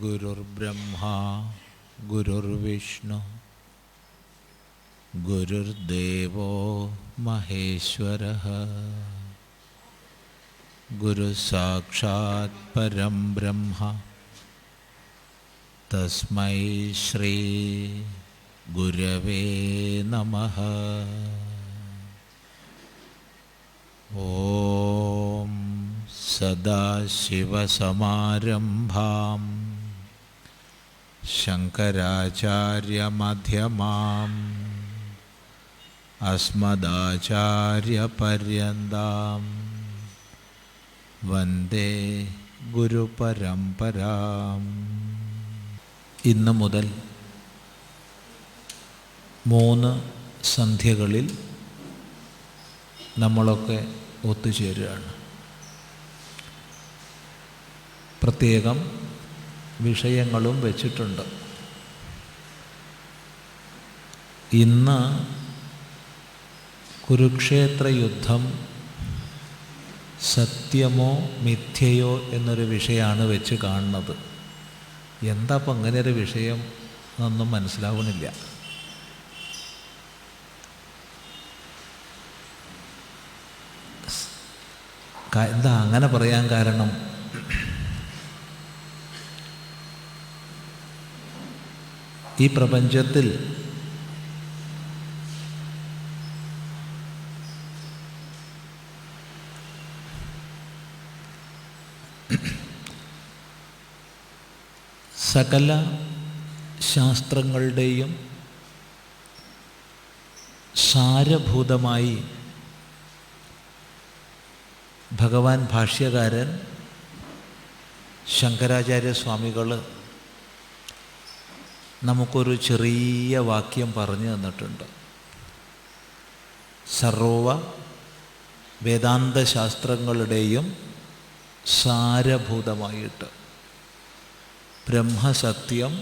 ഗുരുർബ്രഹ്മാ ഗുരുർവിഷ്ണു ഗുരുർദേവോ മഹേശ്വരഃ ഗുരുസാക്ഷാത് പരം ബ്രഹ്മ തസ്മൈ ശ്രീ ഗുരവേ നമഃ. ഓം സദാശിവസമാരംഭാം ശങ്കരാചാര്യമധ്യമാം അസ്മദാചാര്യപര്യന്താം വന്ദേ ഗുരുപരമ്പരാം. ഇന്നു മുതൽ 3 സന്ധ്യകളിൽ നമ്മളൊക്കെ ഒത്തുചേരുകയാണ്. പ്രത്യേകം വിഷയങ്ങളും വെച്ചിട്ടുണ്ട്. ഇന്ന് കുരുക്ഷേത്ര യുദ്ധം സത്യമോ മിഥ്യയോ എന്നൊരു വിഷയമാണ് വെച്ച് കാണുന്നത്. എന്താ അപ്പം അങ്ങനെ ഒരു വിഷയം എന്നൊന്നും മനസ്സിലാവണില്ല. എന്താ അങ്ങനെ പറയാൻ കാരണം? ഈ പ്രപഞ്ചത്തിൽ സകല ശാസ്ത്രങ്ങളുടെയും സാരഭൂതമായി ഭഗവാൻ ഭാഷ്യകാരൻ ശങ്കരാചാര്യസ്വാമികൾ നമുക്കൊരു ചെറിയ വാക്യം പറഞ്ഞു തന്നിട്ടുണ്ട്. സർവ വേദാന്തശാസ്ത്രങ്ങളുടെയും സാരഭൂതമായിട്ട് ബ്രഹ്മസത്യം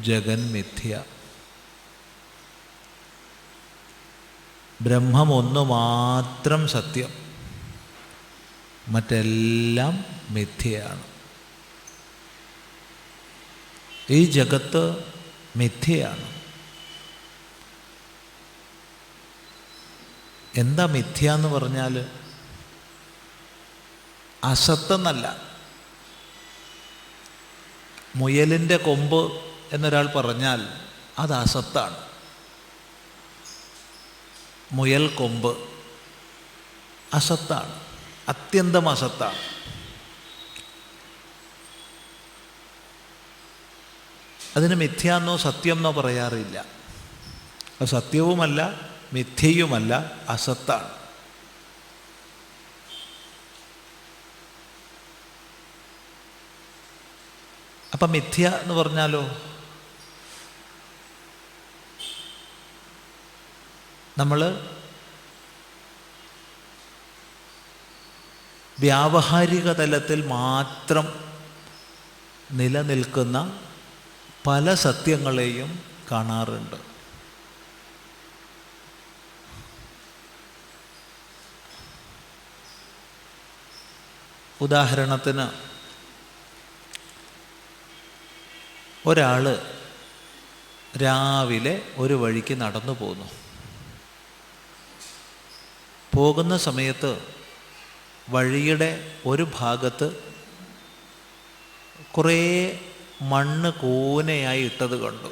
ജഗന്മിഥ്യ. ബ്രഹ്മം ഒന്ന് മാത്രം സത്യം, മറ്റെല്ലാം മിഥ്യയാണ്. ഈ ജഗത്ത് മിഥ്യയാണ്. എന്താ മിഥ്യ എന്ന് പറഞ്ഞാൽ? അസത്തെന്നല്ല. മുയലിൻ്റെ കൊമ്പ് എന്നൊരാൾ പറഞ്ഞാൽ അത് അസത്താണ്. മുയൽ കൊമ്പ് അസത്താണ്, അത്യന്തം അസത്താണ്. അതിന് മിഥ്യാന്നോ സത്യമെന്നോ പറയാറില്ല. അത് സത്യവുമല്ല മിഥ്യയുമല്ല, അസത്താണ്. അപ്പം മിഥ്യ എന്ന് പറഞ്ഞാലോ? നമ്മൾ വ്യാവഹാരിക തലത്തിൽ മാത്രം നിലനിൽക്കുന്ന പല സത്യങ്ങളെയും കാണാറുണ്ട്. ഉദാഹരണത്തിന്, ഒരാൾ രാവിലെ ഒരു വഴിക്ക് നടന്നു പോകുന്നു. പോകുന്ന സമയത്ത് വഴിയുടെ ഒരു ഭാഗത്ത് കുറേ മണ്ണ് കൂനയായി ഇട്ടത് കണ്ടു.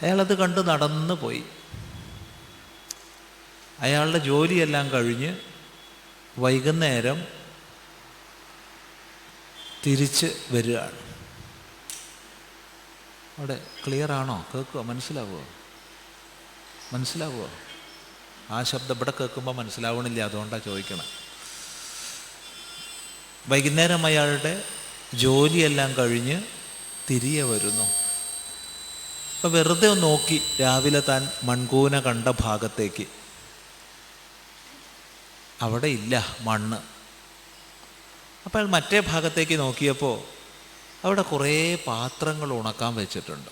അയാളത് കണ്ട് നടന്നു പോയി. അയാളുടെ ജോലിയെല്ലാം കഴിഞ്ഞ് വൈകുന്നേരം തിരിച്ച് വരികയാണ്. അവിടെ ക്ലിയറാണോ? കേൾക്കുമോ? മനസ്സിലാവുമോ? ആ ശബ്ദം ഇവിടെ കേൾക്കുമ്പോൾ മനസ്സിലാവണില്ല, അതുകൊണ്ടാണ് ചോദിക്കണം. വൈകുന്നേരം അയാളുടെ ജോലിയെല്ലാം കഴിഞ്ഞ് തിരികെ വരുന്നു. അപ്പോൾ വെറുതെ ഒന്ന് നോക്കി രാവിലെ താൻ മൺകൂന കണ്ട ഭാഗത്തേക്ക്. അവിടെ ഇല്ല മണ്ണ്. അപ്പോൾ അയാൾ മറ്റേ ഭാഗത്തേക്ക് നോക്കിയപ്പോൾ അവിടെ കുറേ പാത്രങ്ങൾ ഉണക്കാൻ വെച്ചിട്ടുണ്ട്,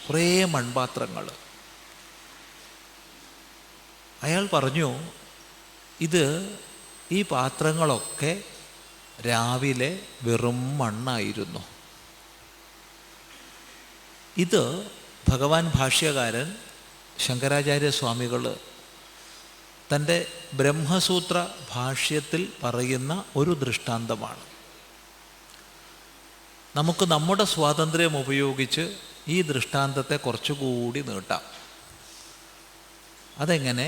കുറേ മൺപാത്രങ്ങൾ. അയാൾ പറഞ്ഞു, ഈ പാത്രങ്ങളൊക്കെ രാവിലെ വെറും മണ്ണായിരുന്നു. ഇത് ഭഗവാൻ ഭാഷ്യകാരൻ ശങ്കരാചാര്യസ്വാമികൾ തൻ്റെ ബ്രഹ്മസൂത്ര ഭാഷ്യത്തിൽ പറയുന്ന ഒരു ദൃഷ്ടാന്തമാണ്. നമുക്ക് നമ്മുടെ സ്വാതന്ത്ര്യം ഉപയോഗിച്ച് ഈ ദൃഷ്ടാന്തത്തെ കുറച്ചുകൂടി നീട്ടാം. അതെങ്ങനെ?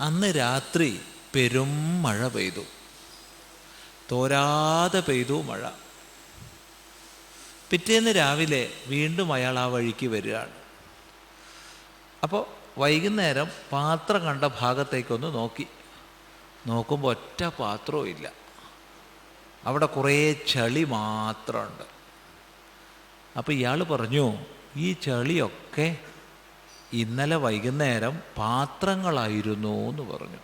അന്ന് രാത്രി പെരും മഴ പെയ്തു, തോരാതെ പെയ്തു മഴ. പിറ്റേന്ന് രാവിലെ വീണ്ടും അയാൾ ആ വഴിക്ക് വരികയാണ്. അപ്പോൾ വൈകുന്നേരം പാത്രം കണ്ട ഭാഗത്തേക്കൊന്ന് നോക്കി. നോക്കുമ്പോൾ ഒറ്റ പാത്രവും ഇല്ല, അവിടെ കുറേ ചളി മാത്രമുണ്ട്. അപ്പോൾ ഇയാൾ പറഞ്ഞു, ഈ ചളിയൊക്കെ ഇന്നലെ വൈകുന്നേരം പാത്രങ്ങളായിരുന്നു എന്ന് പറഞ്ഞു.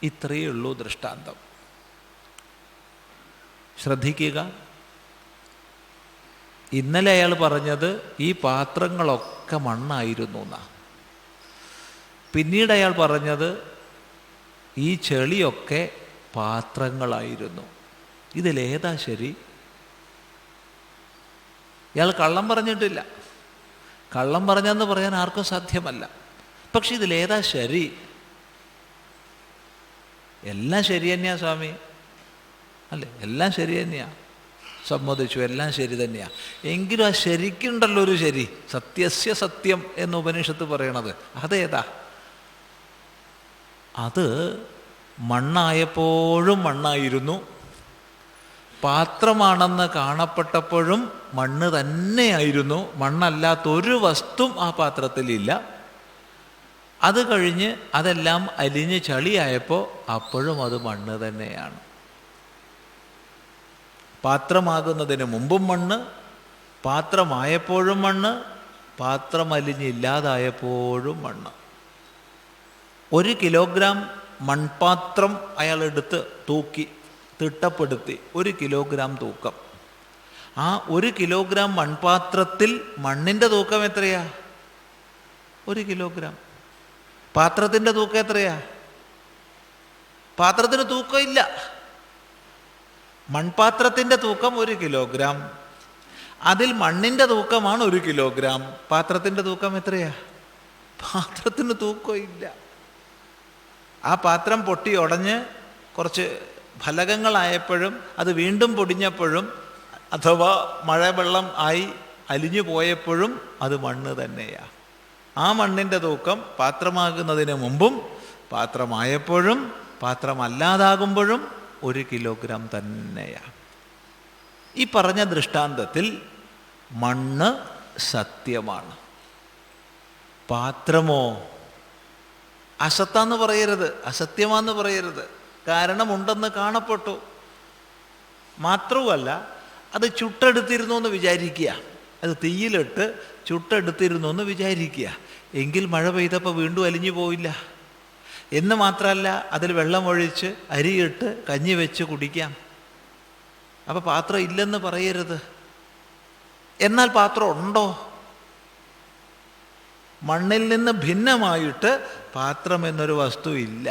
ഇത്രയേ ഉള്ളൂ ദൃഷ്ടാന്തം. ശ്രദ്ധിക്കുക, ഇന്നലെ അയാൾ പറഞ്ഞത് ഈ പാത്രങ്ങളൊക്കെ മണ്ണായിരുന്നു എന്നാ. പിന്നീട് അയാൾ പറഞ്ഞത് ഈ ചെളിയൊക്കെ പാത്രങ്ങളായിരുന്നു. ഇതിലേതാ ശരി? ഇയാൾ കള്ളം പറഞ്ഞിട്ടില്ല. കള്ളം പറഞ്ഞെന്ന് പറയാൻ ആർക്കും സാധ്യമല്ല. പക്ഷെ ഇതിലേതാ ശരി? എല്ലാം ശരി തന്നെയാ സ്വാമി, അല്ലേ? എല്ലാം ശരി തന്നെയാ, സമ്മതിച്ചു, എല്ലാം ശരി തന്നെയാ. എങ്കിലും ആ ശരിക്കുണ്ടല്ലോ ഒരു ശരി. സത്യസ്യ സത്യം എന്ന് ഉപനിഷത്ത് പറയണത് അതേതാ? അത് മണ്ണായപ്പോഴും മണ്ണായിരുന്നു, പാത്രമാണെന്ന് കാണപ്പെട്ടപ്പോഴും മണ്ണ് തന്നെയായിരുന്നു. മണ്ണല്ലാത്തൊരു വസ്തുവും ആ പാത്രത്തിലില്ല. അത് കഴിഞ്ഞ് അതെല്ലാം അലിഞ്ഞ് ചളിയായപ്പോൾ അപ്പോഴും അത് മണ്ണ് തന്നെയാണ്. പാത്രമാകുന്നതിന് മുമ്പും മണ്ണ്, പാത്രമായപ്പോഴും മണ്ണ്, പാത്രം അലിഞ്ഞില്ലാതായപ്പോഴും മണ്ണ്. 1 കിലോഗ്രാം മൺപാത്രം അയാളെടുത്ത് തൂക്കി തിട്ടപ്പെടുത്തി, 1 കിലോഗ്രാം തൂക്കം. ആ 1 കിലോഗ്രാം മൺപാത്രത്തിൽ മണ്ണിൻ്റെ തൂക്കം എത്രയാ? 1 കിലോഗ്രാം. പാത്രത്തിൻ്റെ തൂക്കം എത്രയാ? പാത്രത്തിന് തൂക്കമില്ല. മൺപാത്രത്തിൻ്റെ തൂക്കം 1 കിലോഗ്രാം. അതിൽ മണ്ണിൻ്റെ തൂക്കമാണ് 1 കിലോഗ്രാം. പാത്രത്തിൻ്റെ തൂക്കം എത്രയാ? പാത്രത്തിന് തൂക്കമില്ല. ആ പാത്രം പൊട്ടി ഉടഞ്ഞ് കുറച്ച് ഫലകങ്ങളായപ്പോഴും അത് വീണ്ടും പൊടിഞ്ഞപ്പോഴും അഥവാ മഴവെള്ളം ആയി അലിഞ്ഞു പോയപ്പോഴും അത് മണ്ണ് തന്നെയാണ്. ആ മണ്ണിൻ്റെ തൂക്കം പാത്രമാകുന്നതിന് മുമ്പും പാത്രമായപ്പോഴും പാത്രമല്ലാതാകുമ്പോഴും 1 കിലോഗ്രാം തന്നെയാണ്. ഈ പറഞ്ഞ ദൃഷ്ടാന്തത്തിൽ മണ്ണ് സത്യമാണ്, പാത്രമോ അസത്താന്ന് പറയരുത്, അസത്യമാന്ന് പറയരുത്. കാരണം ഉണ്ടെന്ന് കാണപ്പെട്ടു. മാത്രവുമല്ല, അത് ചുട്ടെടുത്തിരുന്നു എന്ന് വിചാരിക്കുക, അത് തീയിലിട്ട് ചുട്ടെടുത്തിരുന്നു എന്ന് വിചാരിക്കുക. എങ്കിൽ മഴ പെയ്തപ്പോൾ വീണ്ടും അലിഞ്ഞു പോയില്ല എന്ന് മാത്രമല്ല, അതിൽ വെള്ളമൊഴിച്ച് അരിയിട്ട് കഞ്ഞി വെച്ച് കുടിക്കാം. അപ്പോൾ പാത്രം ഇല്ലെന്ന് പറയരുത്. എന്നാൽ പാത്രം ഉണ്ടോ? മണ്ണിൽ നിന്ന് ഭിന്നമായിട്ട് പാത്രം എന്നൊരു വസ്തു ഇല്ല.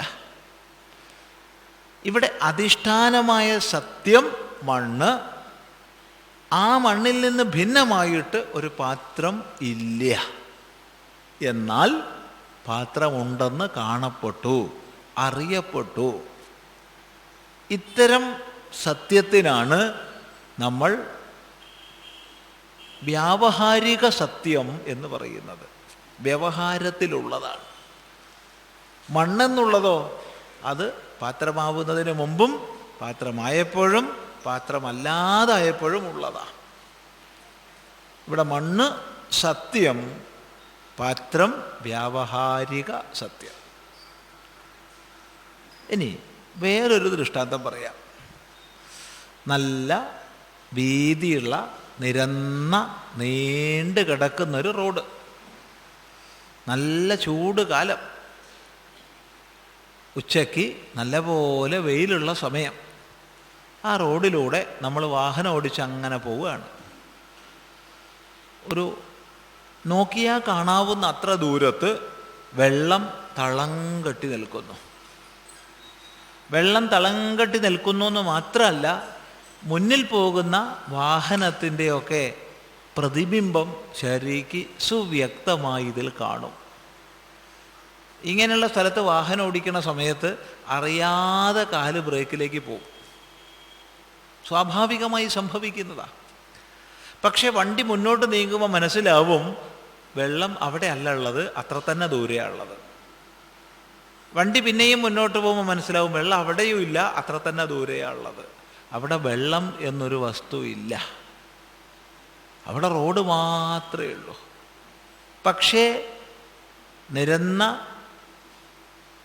ഇവിടെ അധിഷ്ഠാനമായ സത്യം മണ്ണ്, ആ മണ്ണിൽ നിന്ന് ഭിന്നമായിട്ട് ഒരു പാത്രം ഇല്ല. എന്നാൽ പാത്രമുണ്ടെന്ന് കാണപ്പെട്ടു, അറിയപ്പെട്ടു. ഇത്തരം സത്യത്തിനാണ് നമ്മൾ വ്യാവഹാരിക സത്യം എന്ന് പറയുന്നത്. വ്യവഹാരത്തിലുള്ളതാണ്. മണ്ണെന്നുള്ളതോ അത് പാത്രമാവുന്നതിന് മുമ്പും പാത്രമായപ്പോഴും പാത്രമല്ലാതായപ്പോഴും ഉള്ളതാണ്. ഇവിടെ മണ്ണ് സത്യം, പാത്രം വ്യാവഹാരിക സത്യം. ഇനി വേറൊരു ദൃഷ്ടാന്തം പറയാം. നല്ല വീതിയുള്ള നിരന്ന നീണ്ടു കിടക്കുന്നൊരു റോഡ്, നല്ല ചൂട് കാലം, ഉച്ചയ്ക്ക് നല്ലപോലെ വെയിലുള്ള സമയം. ആ റോഡിലൂടെ നമ്മൾ വാഹനം ഓടിച്ച് അങ്ങനെ പോവുകയാണ്. ഒരു നോക്കിയാൽ കാണാവുന്ന അത്ര ദൂരത്ത് വെള്ളം തളം കെട്ടി നിൽക്കുന്നു. വെള്ളം തളം കെട്ടി നിൽക്കുന്നു എന്ന് മാത്രമല്ല, മുന്നിൽ പോകുന്ന വാഹനത്തിൻ്റെയൊക്കെ പ്രതിബിംബം ശരിക്ക് സുവ്യക്തമായി ഇതിൽ കാണും. ഇങ്ങനെയുള്ള സ്ഥലത്ത് വാഹനം ഓടിക്കുന്ന സമയത്ത് അറിയാതെ കാല് ബ്രേക്കിലേക്ക് പോകും. സ്വാഭാവികമായി സംഭവിക്കുന്നതാണ്. പക്ഷേ വണ്ടി മുന്നോട്ട് നീങ്ങുമ്പോൾ മനസ്സിലാവും വെള്ളം അവിടെ അല്ല ഉള്ളത്, അത്ര തന്നെ ദൂരെയാണുള്ളത്. വണ്ടി പിന്നെയും മുന്നോട്ട് പോകുമ്പോൾ മനസ്സിലാവും വെള്ളം അവിടെയും ഇല്ല, അത്ര തന്നെ ദൂരെയാണുള്ളത്. അവിടെ വെള്ളം എന്നൊരു വസ്തു ഇല്ല, അവിടെ റോഡ് മാത്രമേ ഉള്ളൂ. പക്ഷേ നിരന്ന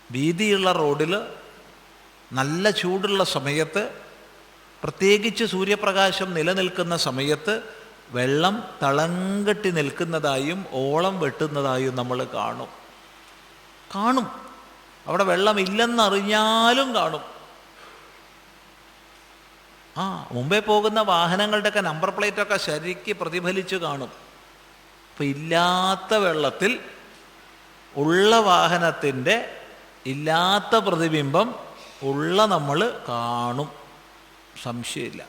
വീതിയുള്ള റോഡിൽ നല്ല ചൂടുള്ള സമയത്ത്, പ്രത്യേകിച്ച് സൂര്യപ്രകാശം നിലനിൽക്കുന്ന സമയത്ത് വെള്ളം തളം കെട്ടി നിൽക്കുന്നതായും ഓളം വെട്ടുന്നതായും നമ്മൾ കാണും. അവിടെ വെള്ളമില്ലെന്നറിഞ്ഞാലും കാണും. മുമ്പേ പോകുന്ന വാഹനങ്ങളുടെയൊക്കെ നമ്പർ പ്ലേറ്റൊക്കെ ശരിക്ക് പ്രതിഫലിച്ച് കാണും. അപ്പം ഇല്ലാത്ത വെള്ളത്തിൽ ഉള്ള വാഹനത്തിൻ്റെ ഇല്ലാത്ത പ്രതിബിംബം ഉള്ള നമ്മൾ കാണും. സംശയമില്ല.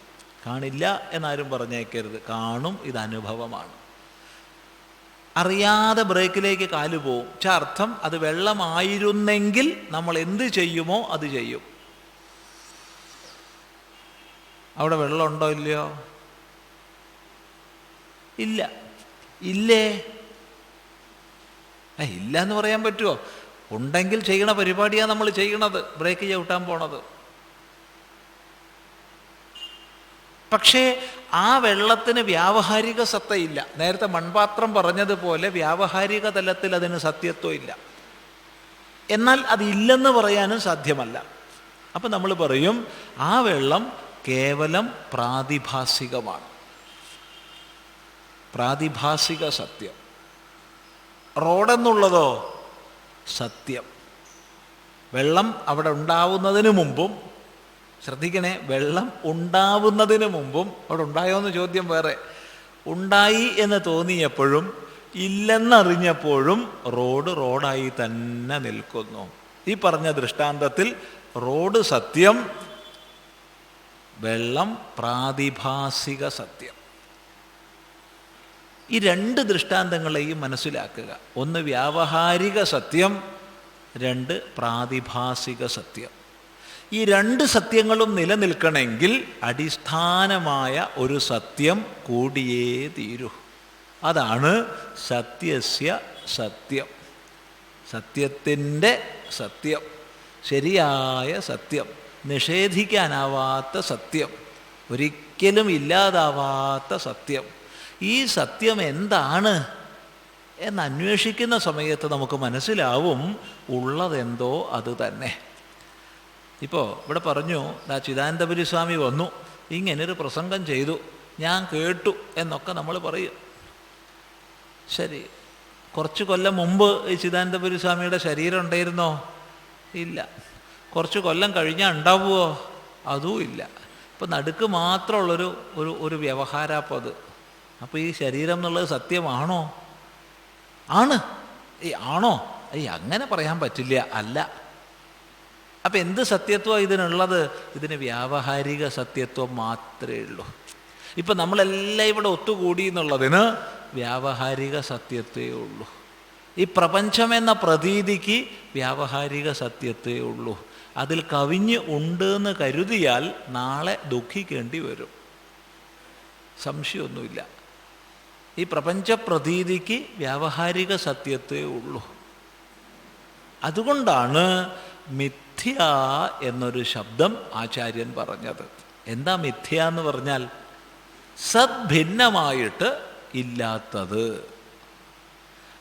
കാണില്ല എന്നാരും പറഞ്ഞേക്കരുത്, കാണും. ഇത് അനുഭവമാണ്. അറിയാതെ ബ്രേക്കിലേക്ക് കാല് പോവും. അർത്ഥം അത് വെള്ളമായിരുന്നെങ്കിൽ നമ്മൾ എന്ത് ചെയ്യുമോ അത് ചെയ്യും. അവിടെ വെള്ളമുണ്ടോ ഇല്ലയോ? ഇല്ല. ഇല്ലേ? ഇല്ല എന്ന് പറയാൻ പറ്റുമോ? ഉണ്ടെങ്കിൽ ചെയ്യണ പരിപാടിയാണ് നമ്മൾ ചെയ്യണത്, ബ്രേക്ക് ചവിട്ടാൻ പോണത്. പക്ഷേ ആ വെള്ളത്തിന് വ്യാവഹാരിക സത്തയില്ല. നേരത്തെ മൺപാത്രം പറഞ്ഞതുപോലെ വ്യാവഹാരിക തലത്തിൽ അതിന് സത്യത്വം ഇല്ല. എന്നാൽ അതില്ലെന്ന് പറയാനും സാധ്യമല്ല. അപ്പം നമ്മൾ പറയും ആ വെള്ളം കേവലം പ്രാതിഭാസികമാണ്, പ്രാതിഭാസിക സത്യം. റോഡെന്നുള്ളതോ സത്യം. വെള്ളം അവിടെ ഉണ്ടാവുന്നതിന് മുമ്പും, ശ്രദ്ധിക്കണേ, വെള്ളം ഉണ്ടാവുന്നതിന് മുമ്പും, അവിടെ ഉണ്ടായോ എന്ന് ചോദ്യം വേറെ, ഉണ്ടായി എന്ന് തോന്നിയപ്പോഴും ഇല്ലെന്നറിഞ്ഞപ്പോഴും റോഡായി തന്നെ നിൽക്കുന്നു. ഈ പറഞ്ഞ ദൃഷ്ടാന്തത്തിൽ റോഡ് സത്യം, വെള്ളം പ്രാതിഭാസിക സത്യം. ഈ രണ്ട് ദൃഷ്ടാന്തങ്ങളെയും മനസ്സിലാക്കുക. ഒന്ന് വ്യാവഹാരിക സത്യം, രണ്ട് പ്രാതിഭാസിക സത്യം. ഈ രണ്ട് സത്യങ്ങളും നിലനിൽക്കണമെങ്കിൽ അടിസ്ഥാനമായ ഒരു സത്യം കൂടിയേ തീരൂ. അതാണ് സത്യസ്യ സത്യം, സത്യത്തിൻ്റെ സത്യം, ശരിയായ സത്യം, നിഷേധിക്കാനാവാത്ത സത്യം, ഒരിക്കലും ഇല്ലാതാവാത്ത സത്യം. ഈ സത്യം എന്താണ് എന്നന്വേഷിക്കുന്ന സമയത്ത് നമുക്ക് മനസ്സിലാവും ഉള്ളതെന്തോ അത് തന്നെ. ഇപ്പോൾ ഇവിടെ പറഞ്ഞു, ചിദാനന്ദപുരി സ്വാമി വന്നു, ഇങ്ങനൊരു പ്രസംഗം ചെയ്തു, ഞാൻ കേട്ടു എന്നൊക്കെ നമ്മൾ പറയും. ശരി, കുറച്ച് കൊല്ലം മുമ്പ് ഈ ചിദാനന്ദപുരി സ്വാമിയുടെ ശരീരം ഉണ്ടായിരുന്നോ? ഇല്ല. കുറച്ച് കൊല്ലം കഴിഞ്ഞാൽ ഉണ്ടാവുമോ? അതും ഇല്ല. ഇപ്പം നടുക്ക് മാത്രമുള്ളൊരു ഒരു വ്യവഹാരപ്പം അത്. അപ്പോൾ ഈ ശരീരം എന്നുള്ളത് സത്യമാണോ? ആണ്. ആണോ? അങ്ങനെ പറയാൻ പറ്റില്ല. അല്ല. അപ്പം എന്ത് സത്യത്വം ഇതിനുള്ളത്? ഇതിന് വ്യാവഹാരിക സത്യത്വം മാത്രമേ ഉള്ളൂ. ഇപ്പം നമ്മളെല്ലാം ഇവിടെ ഒത്തുകൂടി എന്നുള്ളതിന് വ്യാവഹാരിക സത്യത്വേ ഉള്ളൂ. ഈ പ്രപഞ്ചമെന്ന പ്രതീതിക്ക് വ്യാവഹാരിക സത്യത്വേ ഉള്ളൂ. അതിൽ കവിഞ്ഞ് ഉണ്ട് എന്ന് കരുതിയാൽ നാളെ ദുഃഖിക്കേണ്ടി വരും, സംശയമൊന്നുമില്ല. ഈ പ്രപഞ്ച പ്രതീതിക്ക് വ്യാവഹാരിക സത്യത്വേ ഉള്ളൂ. അതുകൊണ്ടാണ് മിഥ്യ എന്നൊരു ശബ്ദം ആചാര്യൻ പറഞ്ഞത്. എന്താ മിഥ്യ എന്ന് പറഞ്ഞാൽ? സദ്ഭിന്നമായിട്ട് ഇല്ലാത്തത്,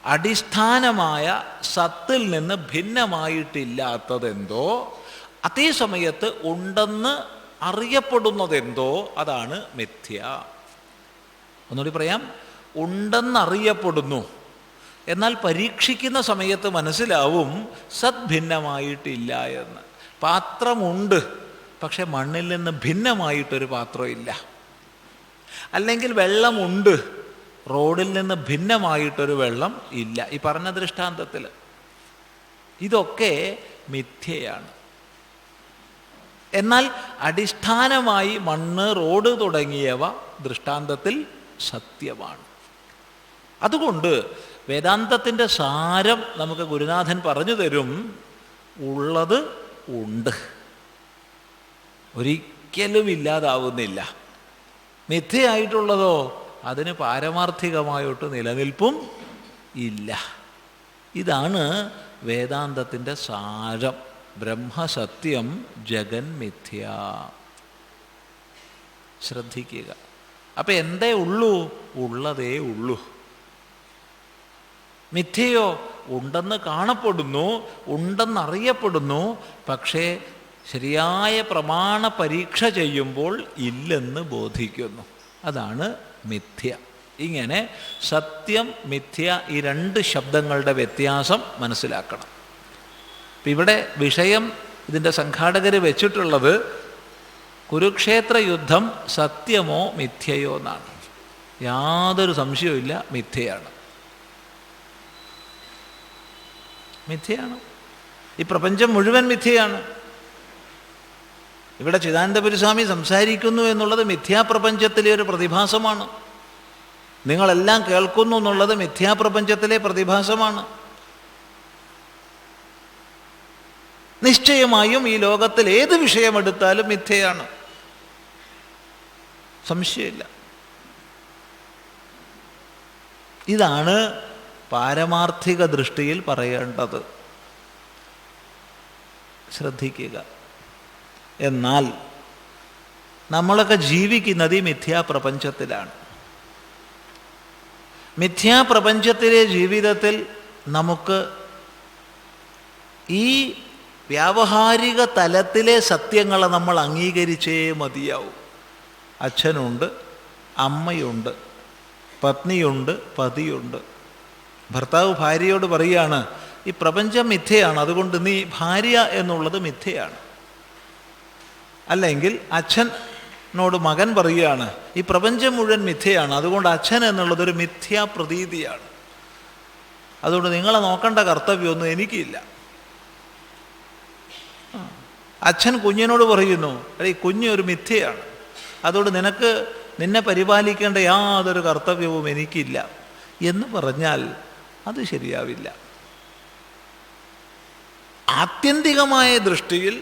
അടിസ്ഥാനമായ സത്തിൽ നിന്ന് ഭിന്നമായിട്ടില്ലാത്തതെന്തോ, അതേ സമയത്ത് ഉണ്ടെന്ന് അറിയപ്പെടുന്നതെന്തോ, അതാണ് മിഥ്യ. ഒന്നുകൂടി പറയാം, ഉണ്ടെന്നറിയപ്പെടുന്നു, എന്നാൽ പരീക്ഷിക്കുന്ന സമയത്ത് മനസ്സിലാവും സദ്ഭിന്നമായിട്ടില്ല എന്ന്. പാത്രമുണ്ട്, പക്ഷെ മണ്ണിൽ നിന്ന് ഭിന്നമായിട്ടൊരു പാത്രമില്ല. അല്ലെങ്കിൽ വെള്ളമുണ്ട്, റോഡിൽ നിന്ന് ഭിന്നമായിട്ടൊരു വെള്ളം ഇല്ല. ഈ പറഞ്ഞ ദൃഷ്ടാന്തത്തിൽ ഇതൊക്കെ മിഥ്യയാണ്. എന്നാൽ അടിസ്ഥാനമായി മണ്ണ്, റോഡ് തുടങ്ങിയവ ദൃഷ്ടാന്തത്തിൽ സത്യമാണ്. അതുകൊണ്ട് വേദാന്തത്തിൻ്റെ സാരം നമുക്ക് ഗുരുനാഥൻ പറഞ്ഞു തരും. ഉള്ളത് ഉണ്ട്, ഒരിക്കലും ഇല്ലാതാവുന്നില്ല. മിഥ്യയായിട്ടുള്ളതോ അതിന് പാരമാർത്ഥികമായിട്ട് നിലനിൽപ്പും ഇല്ല. ഇതാണ് വേദാന്തത്തിൻ്റെ സാരം. ബ്രഹ്മസത്യം, ജഗൻ മിഥ്യ. ശ്രദ്ധിക്കുക. അപ്പം എന്തേ ഉള്ളൂ? ഉള്ളതേ ഉള്ളൂ. മിഥ്യയോ ഉണ്ടെന്ന് കാണപ്പെടുന്നു, ഉണ്ടെന്നറിയപ്പെടുന്നു. പക്ഷേ ശരിയായ പ്രമാണ പരീക്ഷ ചെയ്യുമ്പോൾ ഇല്ലെന്ന് ബോധിക്കുന്നു. അതാണ് മിഥ്യ. ഇങ്ങനെ സത്യം, മിഥ്യ, ഈ രണ്ട് ശബ്ദങ്ങളുടെ വ്യത്യാസം മനസ്സിലാക്കണം. ഇവിടെ വിഷയം ഇതിൻ്റെ സംഘാടകർ വെച്ചിട്ടുള്ളത് കുരുക്ഷേത്ര യുദ്ധം സത്യമോ മിഥ്യയോ എന്നാണ്. യാതൊരു സംശയവുമില്ല, മിഥ്യയാണ്. മിഥ്യയാണ്. ഈ പ്രപഞ്ചം മുഴുവൻ മിഥ്യയാണ്. ഇവിടെ ചിദാനന്ദപുരിസ്വാമി സംസാരിക്കുന്നു എന്നുള്ളത് മിഥ്യാപ്രപഞ്ചത്തിലെ ഒരു പ്രതിഭാസമാണ്. നിങ്ങളെല്ലാം കേൾക്കുന്നു എന്നുള്ളത് മിഥ്യാപ്രപഞ്ചത്തിലെ പ്രതിഭാസമാണ്. നിശ്ചയമായും ഈ ലോകത്തിൽ ഏത് വിഷയമെടുത്താലും മിഥ്യയാണ്, സംശയമില്ല. ഇതാണ് പാരമാർത്ഥിക ദൃഷ്ടിയിൽ പറയേണ്ടത്. ശ്രദ്ധിക്കുക. എന്നാൽ നമ്മളൊക്കെ ജീവിക്കുന്നത് ഈ മിഥ്യാപ്രപഞ്ചത്തിലാണ്. മിഥ്യാപ്രപഞ്ചത്തിലെ ജീവിതത്തിൽ നമുക്ക് ഈ വ്യാവഹാരിക തലത്തിലെ സത്യങ്ങളെ നമ്മൾ അംഗീകരിച്ചേ മതിയാവും. അച്ഛനുണ്ട്, അമ്മയുണ്ട്, പത്നിയുണ്ട്, പതിയുണ്ട്. ഭർത്താവ് ഭാര്യയോട് പറയുകയാണ്, ഈ പ്രപഞ്ചം മിഥ്യയാണ്, അതുകൊണ്ട് നീ ഭാര്യ എന്നുള്ളത് മിഥ്യയാണ്. അല്ലെങ്കിൽ അച്ഛനോട് മകൻ പറയുകയാണ്, ഈ പ്രപഞ്ചം മുഴുവൻ മിഥ്യയാണ്, അതുകൊണ്ട് അച്ഛൻ എന്നുള്ളതൊരു മിഥ്യാ പ്രതീതിയാണ്, അതുകൊണ്ട് നിങ്ങളെ നോക്കേണ്ട കർത്തവ്യമൊന്നും എനിക്കില്ല. അച്ഛൻ കുഞ്ഞിനോട് പറയുന്നു, ഈ കുഞ്ഞ് ഒരു മിഥ്യയാണ്, അതുകൊണ്ട് നിന്നെ പരിപാലിക്കേണ്ട യാതൊരു കർത്തവ്യവും എനിക്കില്ല എന്ന് പറഞ്ഞാൽ അത് ശരിയാവില്ല. ആത്യന്തികമായ ദൃഷ്ടിയിൽ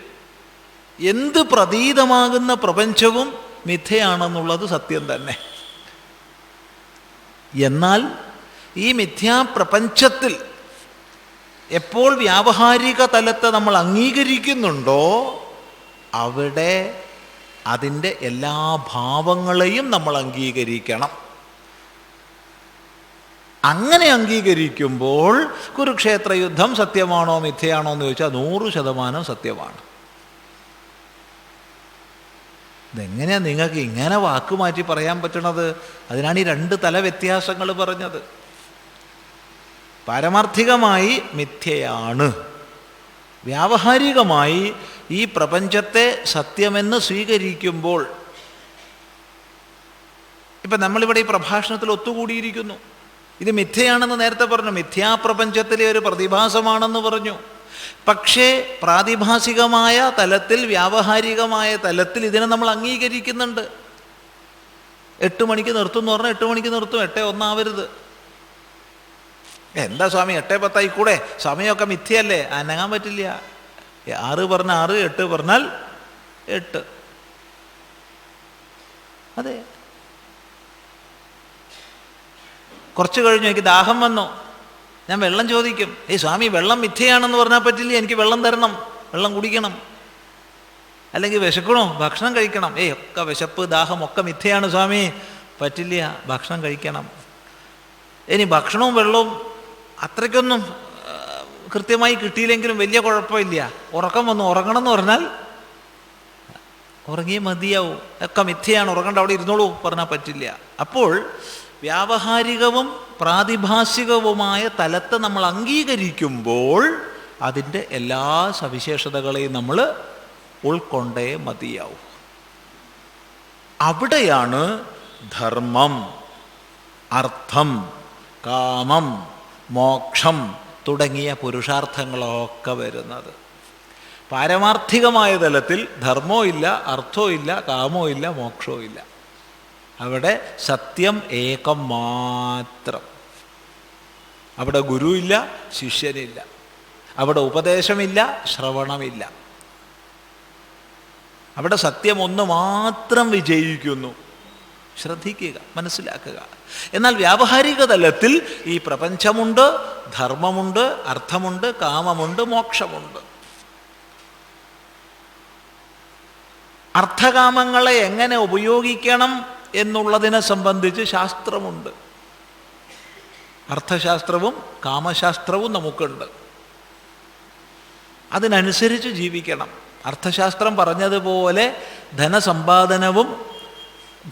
എന്ത് പ്രതീതമാകുന്ന പ്രപഞ്ചവും മിഥ്യയാണെന്നുള്ളത് സത്യം തന്നെ. എന്നാൽ ഈ മിഥ്യാപ്രപഞ്ചത്തിൽ എപ്പോൾ വ്യാവഹാരിക തലത്തെ നമ്മൾ അംഗീകരിക്കുന്നുണ്ടോ അവിടെ അതിൻ്റെ എല്ലാ ഭാവങ്ങളെയും നമ്മൾ അംഗീകരിക്കണം. അങ്ങനെ അംഗീകരിക്കുമ്പോൾ കുരുക്ഷേത്ര യുദ്ധം സത്യമാണോ മിഥ്യയാണോ എന്ന് ചോദിച്ചാൽ 100% സത്യമാണ്. ഇതെങ്ങനെയാണ് നിങ്ങൾക്ക് ഇങ്ങനെ വാക്ക് മാറ്റി പറയാൻ പറ്റണത്? അതിനാണ് ഈ രണ്ട് തല വ്യത്യാസങ്ങൾ പറഞ്ഞത്. പാരമാർത്ഥികമായി മിഥ്യയാണ്, വ്യാവഹാരികമായി ഈ പ്രപഞ്ചത്തെ സത്യമെന്ന് സ്വീകരിക്കുമ്പോൾ, ഇപ്പം നമ്മളിവിടെ ഈ പ്രഭാഷണത്തിൽ ഒത്തുകൂടിയിരിക്കുന്നു, ഇത് മിഥ്യയാണെന്ന് നേരത്തെ പറഞ്ഞു, മിഥ്യാപ്രപഞ്ചത്തിലെ ഒരു പ്രതിഭാസമാണെന്ന് പറഞ്ഞു. പക്ഷേ പ്രാതിഭാസികമായ തലത്തിൽ, വ്യാവഹാരികമായ തലത്തിൽ ഇതിനെ നമ്മൾ അംഗീകരിക്കുന്നുണ്ട്. 8 മണിക്ക് നിർത്തും എന്ന് പറഞ്ഞാൽ 8 മണിക്ക് നിർത്തും, 8:01 ആവരുത്. എന്താ സ്വാമി 8:10 കൂടെ, സമയമൊക്കെ മിഥ്യയല്ലേ? അനങ്ങാൻ പറ്റില്ല. 6 പറഞ്ഞാൽ 6, 8 പറഞ്ഞാൽ 8. അതെ. കുറച്ച് കഴിഞ്ഞു എനിക്ക് ദാഹം വന്നു, ഞാൻ വെള്ളം ചോദിക്കും. സ്വാമി വെള്ളം മിഥ്യയാണെന്ന് പറഞ്ഞാൽ പറ്റില്ല, എനിക്ക് വെള്ളം തരണം, വെള്ളം കുടിക്കണം. അല്ലെങ്കിൽ വിശക്കണോ, ഭക്ഷണം കഴിക്കണം. ഒക്കെ വിശപ്പ്, ദാഹം ഒക്കെ മിഥ്യയാണ് സ്വാമി, പറ്റില്ല, ഭക്ഷണം കഴിക്കണം. ഇനി ഭക്ഷണവും വെള്ളവും അത്രയ്ക്കൊന്നും കൃത്യമായി കിട്ടിയില്ലെങ്കിലും വലിയ കുഴപ്പമില്ല, ഉറക്കം വന്നു, ഉറങ്ങണം എന്ന് പറഞ്ഞാൽ ഉറങ്ങിയേ മതിയാവും, ഒക്കെ മിഥ്യയാണ്, ഉറങ്ങണ്ട, അവിടെ ഇരുന്നോളൂ പറഞ്ഞാൽ പറ്റില്ല. അപ്പോൾ വ്യാവഹാരികവും പ്രാതിഭാസികവുമായ തലത്തെ നമ്മൾ അംഗീകരിക്കുമ്പോൾ അതിൻ്റെ എല്ലാ സവിശേഷതകളെയും നമ്മൾ ഉൾക്കൊണ്ടേ മതിയാവും. അവിടെയാണ് ധർമ്മം, അർത്ഥം, കാമം, മോക്ഷം തുടങ്ങിയ പുരുഷാർത്ഥങ്ങളൊക്കെ വരുന്നത്. പാരമാർത്ഥികമായ തലത്തിൽ ധർമ്മവും ഇല്ല, അർത്ഥവും ഇല്ല, കാമവും ഇല്ല, മോക്ഷവും ഇല്ല. അവിടെ സത്യം ഏകം മാത്രം. അവിടെ ഗുരുവില്ല, ശിഷ്യനില്ല. അവിടെ ഉപദേശമില്ല, ശ്രവണമില്ല. അവിടെ സത്യം ഒന്ന് മാത്രം വിജയിക്കുന്നു. ശ്രദ്ധിക്കുക, മനസ്സിലാക്കുക. എന്നാൽ വ്യാവഹാരിക തലത്തിൽ ഈ പ്രപഞ്ചമുണ്ട്, ധർമ്മമുണ്ട്, അർത്ഥമുണ്ട്, കാമമുണ്ട്, മോക്ഷമുണ്ട്. അർത്ഥകാമങ്ങളെ എങ്ങനെ ഉപയോഗിക്കണം എന്നുള്ളതിനെ സംബന്ധിച്ച് ശാസ്ത്രമുണ്ട്. അർത്ഥശാസ്ത്രവും കാമശാസ്ത്രവും നമുക്കുണ്ട്. അതിനനുസരിച്ച് ജീവിക്കണം. അർത്ഥശാസ്ത്രം പറഞ്ഞതുപോലെ ധനസമ്പാദനവും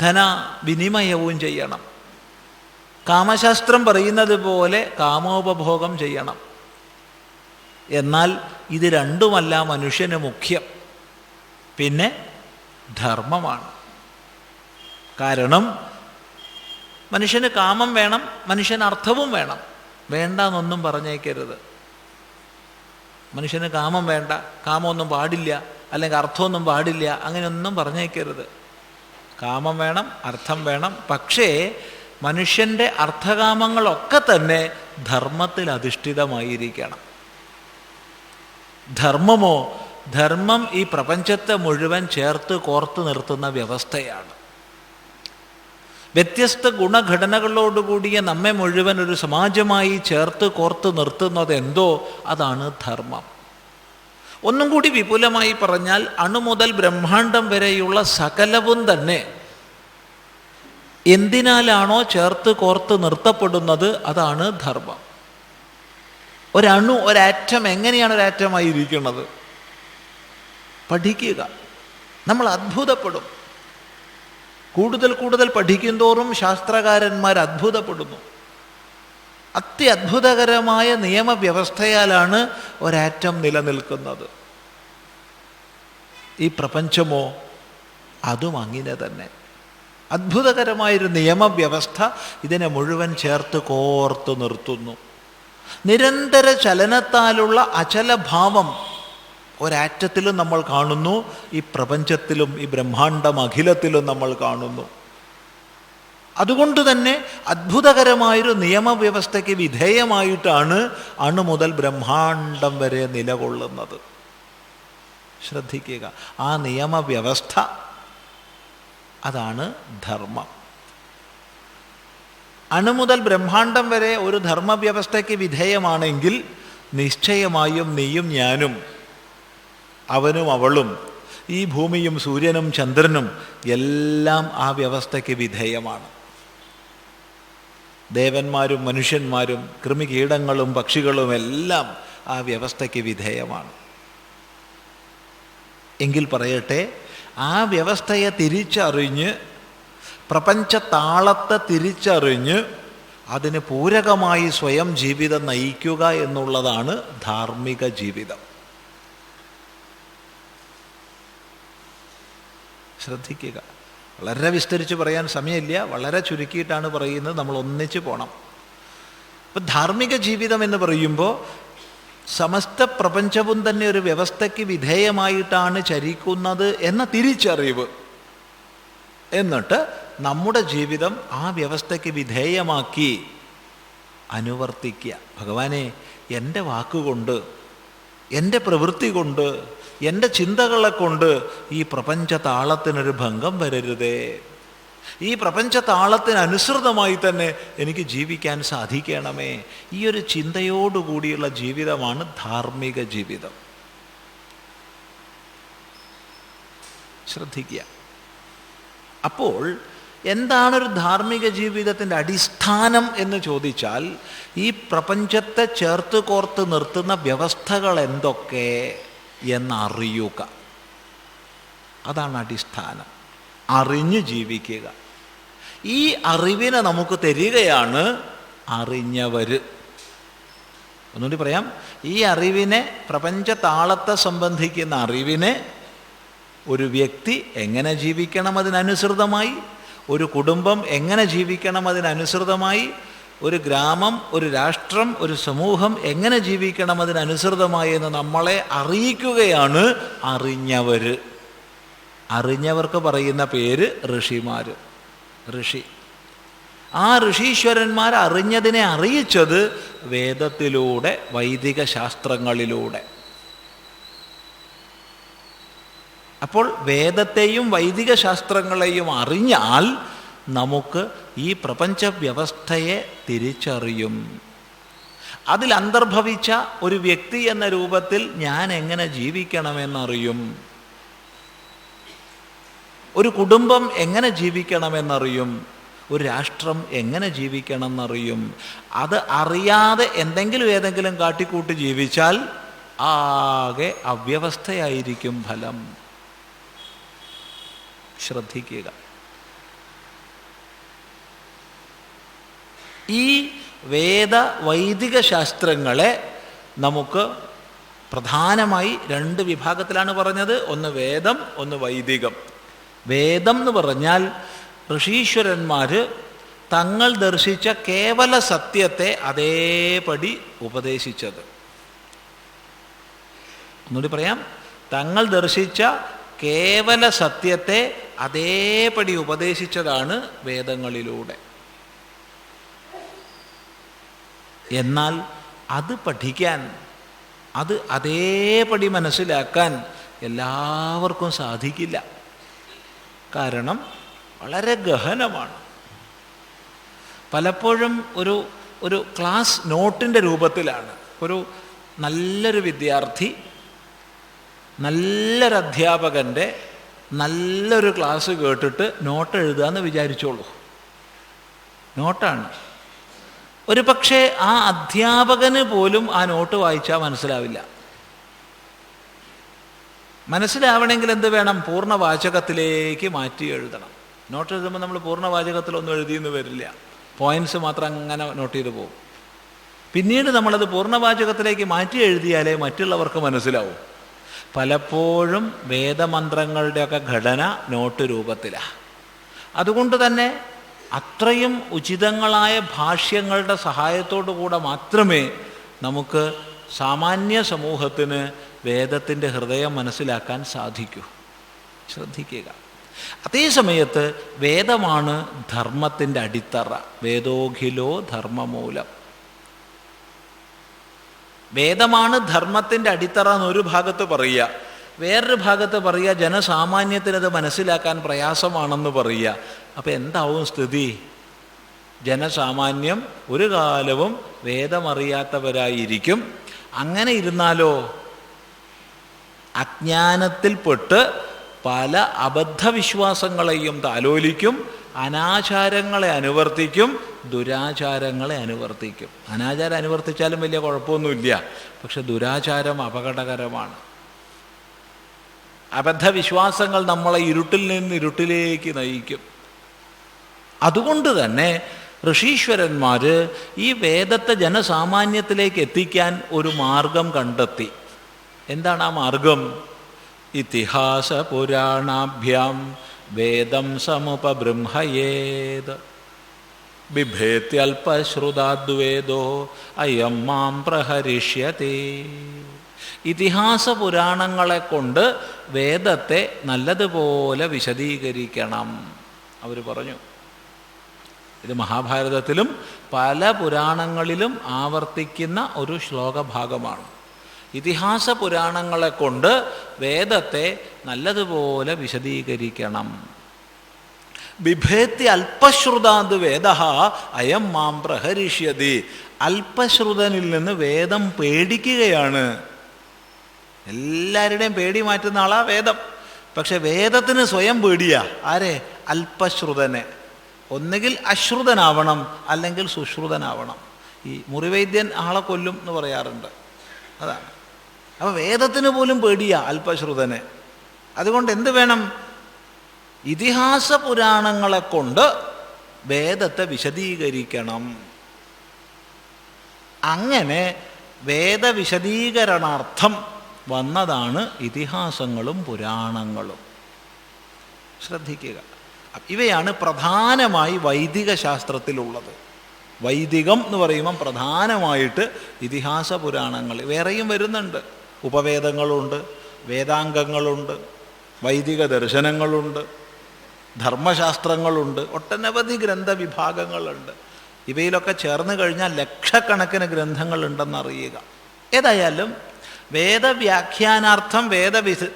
ധനവിനിമയവും ചെയ്യണം. കാമശാസ്ത്രം പറയുന്നത് പോലെ കാമോപഭോഗം ചെയ്യണം. എന്നാൽ ഇത് രണ്ടുമല്ല മനുഷ്യന് മുഖ്യം. പിന്നെ ധർമ്മമാണ്. കാരണം മനുഷ്യന് കാമം വേണം, മനുഷ്യന് അർത്ഥവും വേണം. വേണ്ട എന്നൊന്നും പറഞ്ഞേക്കരുത്. മനുഷ്യന് കാമം വേണ്ട, കാമമൊന്നും പാടില്ല, അല്ലെങ്കിൽ അർത്ഥമൊന്നും പാടില്ല, അങ്ങനെയൊന്നും പറഞ്ഞേക്കരുത്. കാമം വേണം, അർത്ഥം വേണം. പക്ഷേ മനുഷ്യൻ്റെ അർത്ഥകാമങ്ങളൊക്കെ തന്നെ ധർമ്മത്തിൽ അധിഷ്ഠിതമായിരിക്കണം. ധർമ്മമോ? ധർമ്മം ഈ പ്രപഞ്ചത്തെ മുഴുവൻ ചേർത്ത് കോർത്ത് നിർത്തുന്ന വ്യവസ്ഥയാണ്. വ്യത്യസ്ത ഗുണഘടനകളോടുകൂടിയ നമ്മെ മുഴുവൻ ഒരു സമാജമായി ചേർത്ത് കോർത്ത് നിർത്തുന്നത് എന്തോ അതാണ് ധർമ്മം. ഒന്നും കൂടി വിപുലമായി പറഞ്ഞാൽ അണു മുതൽ ബ്രഹ്മാണ്ടം വരെയുള്ള സകലവും തന്നെ എന്തിനാലാണോ ചേർത്ത് കോർത്ത് നിർത്തപ്പെടുന്നത് അതാണ് ധർമ്മം. ഒരണു, ഒരാറ്റം എങ്ങനെയാണ് ഒരാറ്റമായിരിക്കുന്നത്? പഠിക്കുക, നമ്മൾ അത്ഭുതപ്പെടും. കൂടുതൽ കൂടുതൽ പഠിക്കുന്തോറും ശാസ്ത്രകാരന്മാർ അത്ഭുതപ്പെടുന്നു. അത്യത്ഭുതകരമായ നിയമവ്യവസ്ഥയാലാണ് ഒരാറ്റം നിലനിൽക്കുന്നത്. ഈ പ്രപഞ്ചമോ അതും അങ്ങനെ തന്നെ. അത്ഭുതകരമായൊരു നിയമവ്യവസ്ഥ ഇതിനെ മുഴുവൻ ചേർത്ത് കോർത്ത് നിർത്തുന്നു. നിരന്തര ചലനത്താലുള്ള അചലഭാവം ഒരാറ്റത്തിലും നമ്മൾ കാണുന്നു, ഈ പ്രപഞ്ചത്തിലും ഈ ബ്രഹ്മാണ്ടം അഖിലത്തിലും നമ്മൾ കാണുന്നു. അതുകൊണ്ട് തന്നെ അത്ഭുതകരമായൊരു നിയമവ്യവസ്ഥയ്ക്ക് വിധേയമായിട്ടാണ് അണു മുതൽ ബ്രഹ്മാണ്ടം വരെ നിലകൊള്ളുന്നത്. ശ്രദ്ധിക്കുക, ആ നിയമവ്യവസ്ഥ അതാണ് ധർമ്മം. അണു മുതൽ ബ്രഹ്മാണ്ടം വരെ ഒരു ധർമ്മവ്യവസ്ഥയ്ക്ക് വിധേയമാണെങ്കിൽ നിശ്ചയമായും നീയും ഞാനും, അവനും അവളും, ഈ ഭൂമിയും സൂര്യനും ചന്ദ്രനും എല്ലാം ആ വ്യവസ്ഥയ്ക്ക് വിധേയമാണ്. ദേവന്മാരും മനുഷ്യന്മാരും കൃമികീടങ്ങളും പക്ഷികളും എല്ലാം ആ വ്യവസ്ഥയ്ക്ക് വിധേയമാണ്. എങ്കിൽ പറയട്ടെ, ആ വ്യവസ്ഥയെ തിരിച്ചറിഞ്ഞ്, പ്രപഞ്ചതാളത്തെ തിരിച്ചറിഞ്ഞ് അതിന് പൂരകമായി സ്വയം ജീവിതം നയിക്കുക എന്നുള്ളതാണ് ധാർമ്മിക ജീവിതം. ശ്രദ്ധിക്കുക, വളരെ വിസ്തരിച്ച് പറയാൻ സമയമില്ല, വളരെ ചുരുക്കിയിട്ടാണ് പറയുന്നത്. നമ്മൾ ഒന്നിച്ച് പോകണം. അപ്പം ധാർമ്മിക ജീവിതം എന്ന് പറയുമ്പോൾ സമസ്ത പ്രപഞ്ചവും തന്നെ ഒരു വ്യവസ്ഥയ്ക്ക് വിധേയമായിട്ടാണ് ചരിക്കുന്നത് എന്ന തിരിച്ചറിവ്. എന്നിട്ട് നമ്മുടെ ജീവിതം ആ വ്യവസ്ഥയ്ക്ക് വിധേയമാക്കി അനുവർത്തിക്കുക. ഭഗവാനെ, എൻ്റെ വാക്കുകൊണ്ട്, എൻ്റെ പ്രവൃത്തി കൊണ്ട്, എൻ്റെ ചിന്തകളെ കൊണ്ട് ഈ പ്രപഞ്ചതാളത്തിനൊരു ഭംഗം വരരുതേ. ഈ പ്രപഞ്ചതാളത്തിനനുസൃതമായി തന്നെ എനിക്ക് ജീവിക്കാൻ സാധിക്കണമേ. ഈ ഒരു ചിന്തയോടുകൂടിയുള്ള ജീവിതമാണ് ധാർമ്മിക ജീവിതം. ശ്രദ്ധിക്കുക. അപ്പോൾ എന്താണൊരു ധാർമ്മിക ജീവിതത്തിൻ്റെ അടിസ്ഥാനം എന്ന് ചോദിച്ചാൽ, ഈ പ്രപഞ്ചത്തെ ചേർത്ത് കോർത്ത് നിർത്തുന്ന വ്യവസ്ഥകൾ എന്തൊക്കെ എന്നറിയുക. അതാണ് അടിസ്ഥാനം. അറിഞ്ഞു ജീവിക്കുക. ഈ അറിവിനെ നമുക്ക് തരികയാണ് അറിഞ്ഞവർ. ഒന്നുകൂടി പറയാം, ഈ അറിവിനെ, പ്രപഞ്ചതാളത്തെ സംബന്ധിക്കുന്ന അറിവിനെ ഒരു വ്യക്തി എങ്ങനെ ജീവിക്കണം അതിനനുസൃതമായി, ഒരു കുടുംബം എങ്ങനെ ജീവിക്കണം അതിനനുസൃതമായി, ഒരു ഗ്രാമം, ഒരു രാഷ്ട്രം, ഒരു സമൂഹം എങ്ങനെ ജീവിക്കണം അതിനനുസൃതമായി എന്ന് നമ്മളെ അറിയിക്കുകയാണ് അറിഞ്ഞവർ. അറിഞ്ഞവർക്ക് പറയുന്ന പേര് ഋഷിമാർ. ഋഷി, ആ ഋഷീശ്വരന്മാർ അറിഞ്ഞതിനെ അറിയിച്ചത് വേദത്തിലൂടെ, വൈദിക ശാസ്ത്രങ്ങളിലൂടെ. അപ്പോൾ വേദത്തെയും വൈദിക ശാസ്ത്രങ്ങളെയും അറിഞ്ഞാൽ നമുക്ക് ഈ പ്രപഞ്ച വ്യവസ്ഥയെ തിരിച്ചറിയും. അതിൽ അന്തർഭവിച്ച ഒരു വ്യക്തി എന്ന രൂപത്തിൽ ഞാൻ എങ്ങനെ ജീവിക്കണമെന്നറിയും. ഒരു കുടുംബം എങ്ങനെ ജീവിക്കണമെന്നറിയും. ഒരു രാഷ്ട്രം എങ്ങനെ ജീവിക്കണമെന്നറിയും. അത് അറിയാതെ ഏതെങ്കിലും കാട്ടിക്കൂട്ടി ജീവിച്ചാൽ ആകെ അവ്യവസ്ഥയായിരിക്കും ഫലം. ശ്രദ്ധിക്കുക. ഈ വേദ വൈദിക ശാസ്ത്രങ്ങളെ നമുക്ക് പ്രധാനമായി 2 വിഭാഗത്തിലാണ് പറഞ്ഞത്. ഒന്ന് വേദം, ഒന്ന് വൈദികം. വേദം എന്ന് പറഞ്ഞാൽ ഋഷീശ്വരന്മാർ തങ്ങൾ ദർശിച്ച കേവല സത്യത്തെ അതേപടി ഉപദേശിച്ചത്. ഒന്നുകൂടി പറയാം, തങ്ങൾ ദർശിച്ച കേവല സത്യത്തെ അതേപടി ഉപദേശിച്ചതാണ് വേദങ്ങളിലൂടെ. എന്നാൽ അത് പഠിക്കാൻ, അത് അതേപടി മനസ്സിലാക്കാൻ എല്ലാവർക്കും സാധിക്കില്ല. കാരണം വളരെ ഗഹനമാണ്. പലപ്പോഴും ഒരു ക്ലാസ് നോട്ടിൻ്റെ രൂപത്തിലാണ്. ഒരു നല്ലൊരു വിദ്യാർത്ഥി നല്ലൊരു അധ്യാപകൻ്റെ നല്ലൊരു ക്ലാസ് കേട്ടിട്ട് നോട്ട് എഴുതുകയെന്ന് വിചാരിച്ചോളൂ. നോട്ടാണ്. ഒരു പക്ഷേ ആ അധ്യാപകന് പോലും ആ നോട്ട് വായിച്ചാൽ മനസ്സിലാവില്ല. മനസ്സിലാവണമെങ്കിൽ എന്ത് വേണം? പൂർണ്ണവാചകത്തിലേക്ക് മാറ്റി എഴുതണം. നോട്ട് എഴുതുമ്പോൾ നമ്മൾ പൂർണ്ണവാചകത്തിലൊന്നും എഴുതിയെന്ന് വരില്ല. പോയിൻറ്റ്സ് മാത്രം അങ്ങനെ നോട്ട് ചെയ്ത് പോകും. പിന്നീട് നമ്മളത് പൂർണ്ണവാചകത്തിലേക്ക് മാറ്റി എഴുതിയാലേ മറ്റുള്ളവർക്ക് മനസ്സിലാവും. പലപ്പോഴും വേദമന്ത്രങ്ങളുടെയൊക്കെ ഘടന നോട്ട് രൂപത്തിലാണ്. അതുകൊണ്ട് തന്നെ അത്രയും ഉചിതങ്ങളായ ഭാഷ്യങ്ങളുടെ സഹായത്തോടു കൂടെ മാത്രമേ നമുക്ക് സാമാന്യ സമൂഹത്തിന് വേദത്തിൻ്റെ ഹൃദയം മനസ്സിലാക്കാൻ സാധിക്കൂ. ശ്രദ്ധിക്കുക. അതേസമയത്ത് വേദമാണ് ധർമ്മത്തിൻ്റെ അടിത്തറ. വേദോഖിലോ ധർമ്മമൂലം. വേദമാണ് ധർമ്മത്തിൻ്റെ അടിത്തറ എന്നൊരു ഭാഗത്ത് പറയുക, വേറൊരു ഭാഗത്ത് പറയുക ജനസാമാന്യത്തിനത് മനസ്സിലാക്കാൻ പ്രയാസമാണെന്ന് പറയുക. അപ്പം എന്താവും സ്ഥിതി? ജനസാമാന്യം ഒരു കാലവും വേദമറിയാത്തവരായിരിക്കും. അങ്ങനെ ഇരുന്നാലോ അജ്ഞാനത്തിൽപ്പെട്ട് പല അബദ്ധവിശ്വാസങ്ങളെയും താലോലിക്കും, അനാചാരങ്ങളെ അനുവർത്തിക്കും, ദുരാചാരങ്ങളെ അനുവർത്തിക്കും. അനാചാരം അനുവർത്തിച്ചാലും വലിയ കുഴപ്പമൊന്നുമില്ല, പക്ഷെ ദുരാചാരം അപകടകരമാണ്. അബദ്ധവിശ്വാസങ്ങൾ നമ്മളെ ഇരുട്ടിൽ നിന്ന് ഇരുട്ടിലേക്ക് നയിക്കും. അതുകൊണ്ട് തന്നെ ഋഷീശ്വരന്മാർ ഈ വേദത്തെ ജനസാമാന്യത്തിലേക്ക് എത്തിക്കാൻ ഒരു മാർഗം കണ്ടെത്തി. എന്താണ് ആ മാർഗം? ഇതിഹാസ പുരാണാഭ്യാം വേദം സമുപബൃംഹയേത് ബിഭേത്യൽപശ്രുതാദ്വേദോ അയം മാം പ്രഹരിഷ്യത്തെ. ഇതിഹാസ പുരാണങ്ങളെ കൊണ്ട് വേദത്തെ നല്ലതുപോലെ വിശദീകരിക്കണം അവർ പറഞ്ഞു. ഇത് മഹാഭാരതത്തിലും പല പുരാണങ്ങളിലും ആവർത്തിക്കുന്ന ഒരു ശ്ലോകഭാഗമാണ്. ഇതിഹാസ പുരാണങ്ങളെ കൊണ്ട് വേദത്തെ നല്ലതുപോലെ വിശദീകരിക്കണം. ബിഭേത്തി അല്പശ്രുതാത് വേദ അയം മാം പ്രഹരിഷ്യതി. അല്പശ്രുതനിൽ നിന്ന് വേദം പേടിക്കുകയാണ്. എല്ലാവരുടെയും പേടി മാറ്റുന്ന ആളാ വേദം. പക്ഷെ വേദത്തിന് സ്വയം പേടിയാ. ആരെ? അല്പശ്രുതനെ. ഒന്നുകിൽ അശ്രുതനാവണം, അല്ലെങ്കിൽ സുശ്രുതനാവണം. ഈ മുറിവൈദ്യൻ ആളെ കൊല്ലും എന്ന് പറയാറുണ്ട്. അതാണ്. അപ്പോൾ വേദത്തിന് പോലും പേടിയാ അല്പശ്രുതനെ. അതുകൊണ്ട് എന്ത് വേണം? ഇതിഹാസ പുരാണങ്ങളെ കൊണ്ട് വേദത്തെ വിശദീകരിക്കണം. അങ്ങനെ വേദവിശദീകരണാർത്ഥം വന്നതാണ് ഇതിഹാസങ്ങളും പുരാണങ്ങളും. ശ്രദ്ധിക്കുക. ഇവയാണ് പ്രധാനമായി വൈദിക ശാസ്ത്രത്തിലുള്ളത്. വൈദികം എന്ന് പറയുമ്പം പ്രധാനമായിട്ട് ഇതിഹാസ പുരാണങ്ങൾ. വേറെയും വരുന്നുണ്ട്, ഉപവേദങ്ങളുണ്ട്, വേദാംഗങ്ങളുണ്ട്, വൈദിക ദർശനങ്ങളുണ്ട്, ധർമ്മശാസ്ത്രങ്ങളുണ്ട്, ഒട്ടനവധി ഗ്രന്ഥവിഭാഗങ്ങളുണ്ട്. ഇവയിലൊക്കെ ചേർന്ന് കഴിഞ്ഞാൽ ലക്ഷക്കണക്കിന് ഗ്രന്ഥങ്ങളുണ്ടെന്നറിയുക. ഏതായാലും വേദവ്യാഖ്യാനാർത്ഥം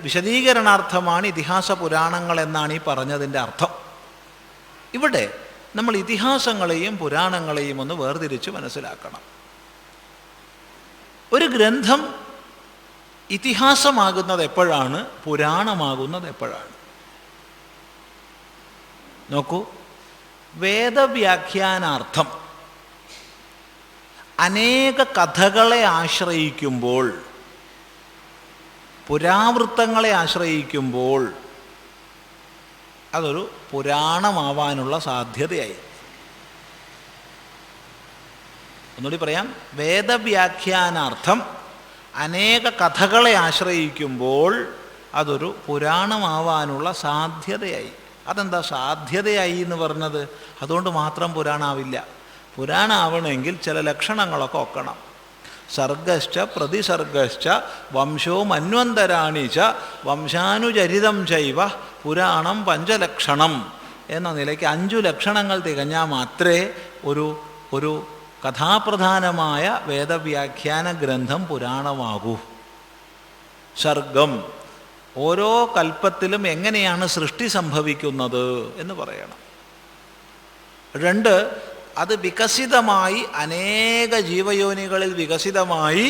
വിശദീകരണാർത്ഥമാണ് ഇതിഹാസ പുരാണങ്ങൾ എന്നാണ് ഈ പറഞ്ഞതിൻ്റെ അർത്ഥം. ഇവിടെ നമ്മൾ ഇതിഹാസങ്ങളെയും പുരാണങ്ങളെയും ഒന്ന് വേർതിരിച്ച് മനസ്സിലാക്കണം. ഒരു ഗ്രന്ഥം ഇതിഹാസമാകുന്നത് എപ്പോഴാണ്, പുരാണമാകുന്നത് എപ്പോഴാണ്? നോക്കൂ, വേദവ്യാഖ്യാനാർത്ഥം അനേക കഥകളെ ആശ്രയിക്കുമ്പോൾ, പുരാവൃത്തങ്ങളെ ആശ്രയിക്കുമ്പോൾ അതൊരു പുരാണമാവാനുള്ള സാധ്യതയായി. ഒന്നുകൂടി പറയാം, വേദവ്യാഖ്യാനാർത്ഥം അനേക കഥകളെ ആശ്രയിക്കുമ്പോൾ അതൊരു പുരാണമാവാനുള്ള സാധ്യതയായി. അതെന്താ സാധ്യതയായി എന്ന് പറഞ്ഞത്? അതുകൊണ്ട് മാത്രം പുരാണാവില്ല. പുരാണാവണമെങ്കിൽ ചില ലക്ഷണങ്ങളൊക്കെ ഒക്കണം. സർഗശ്ച പ്രതിസർഗശ്ച വംശോ മന്വന്തരാണിച്ച വംശാനുചരിതം ചൈവ പുരാണം പഞ്ചലക്ഷണം എന്ന നിലയ്ക്ക് 5 ലക്ഷണങ്ങൾ തികഞ്ഞാൽ മാത്രമേ ഒരു കഥാപ്രധാനമായ വേദവ്യാഖ്യാന ഗ്രന്ഥം പുരാണമാകൂ. സർഗം, ഓരോ കൽപ്പത്തിലും എങ്ങനെയാണ് സൃഷ്ടി സംഭവിക്കുന്നത് എന്ന് പറയണം. 2, അത് വികസിതമായി അനേക ജീവയോനികളിൽ വികസിതമായി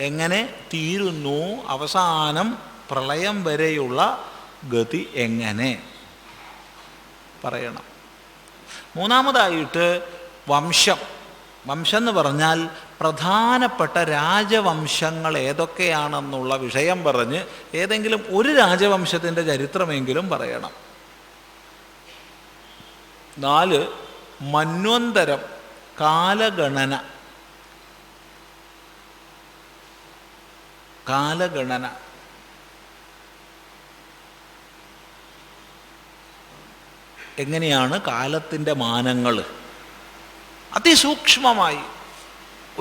എങ്ങനെ തീരുന്നു, അവസാനം പ്രളയം വരെയുള്ള ഗതി എങ്ങനെ പറയണം. 3, വംശം. വംശം എന്ന് പറഞ്ഞാൽ പ്രധാനപ്പെട്ട രാജവംശങ്ങൾ ഏതൊക്കെയാണെന്നുള്ള വിഷയം പറഞ്ഞ് ഏതെങ്കിലും ഒരു രാജവംശത്തിൻ്റെ ചരിത്രമെങ്കിലും പറയണം. 4, മന്വന്തരം, കാലഗണന. എങ്ങനെയാണ് കാലത്തിൻ്റെ മാനങ്ങൾ അതിസൂക്ഷ്മമായി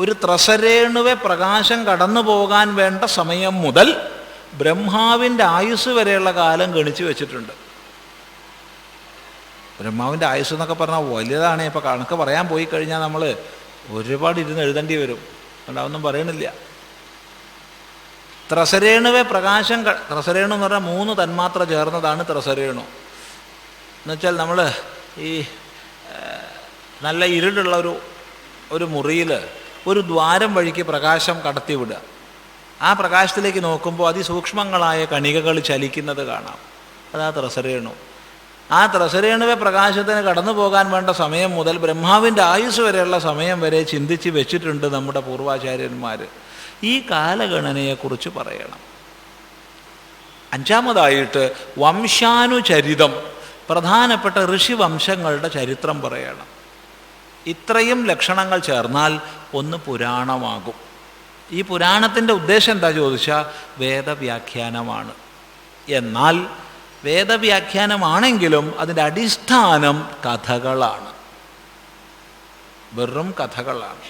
ഒരു ത്രസരേണുവെ പ്രകാശം കടന്നു പോകാൻ വേണ്ട സമയം മുതൽ ബ്രഹ്മാവിൻ്റെ ആയുസ് വരെയുള്ള കാലം ഗണിച്ചു വെച്ചിട്ടുണ്ട്. ബ്രഹ്മാവിൻ്റെ ആയുസ് എന്നൊക്കെ പറഞ്ഞാൽ വലുതാണ്. ഇപ്പോൾ കണക്ക് പറയാൻ പോയി കഴിഞ്ഞാൽ നമ്മൾ ഒരുപാട് ഇരുന്ന് എഴുതേണ്ടി വരും. അതുകൊണ്ടൊന്നും പറയണില്ല. ത്രസരേണുവെ പ്രകാശം ത്രസരേണു എന്ന് പറഞ്ഞാൽ 3 തന്മാത്ര ചേർന്നതാണ് ത്രസരേണു. എന്നുവെച്ചാൽ നമ്മൾ ഈ നല്ല ഇരുടുള്ള ഒരു മുറിയിൽ ഒരു ദ്വാരം വഴിക്ക് പ്രകാശം കടത്തിവിടുക. ആ പ്രകാശത്തിലേക്ക് നോക്കുമ്പോൾ അതിസൂക്ഷ്മങ്ങളായ കണികകൾ ചലിക്കുന്നത് കാണാം. അതാ ത്രസരേണു. ആ ത്രസരേണുവെ പ്രകാശത്തിന് കടന്നു പോകാൻ വേണ്ട സമയം മുതൽ ബ്രഹ്മാവിൻ്റെ ആയുസ് വരെയുള്ള സമയം വരെ ചിന്തിച്ച് വെച്ചിട്ടുണ്ട് നമ്മുടെ പൂർവാചാര്യന്മാർ. ഈ കാലഗണനയെക്കുറിച്ച് പറയണം. 5, വംശാനുചരിതം, പ്രധാനപ്പെട്ട ഋഷിവംശങ്ങളുടെ ചരിത്രം പറയണം. ഇത്രയും ലക്ഷണങ്ങൾ ചേർന്നാൽ ഒന്ന് പുരാണമാകും. ഈ പുരാണത്തിൻ്റെ ഉദ്ദേശം എന്താ ചോദിച്ചാൽ വേദവ്യാഖ്യാനമാണ്. എന്നാൽ വേദവ്യാഖ്യാനമാണെങ്കിലും അതിൻ്റെ അടിസ്ഥാനം കഥകളാണ്, വെറും കഥകളാണ്.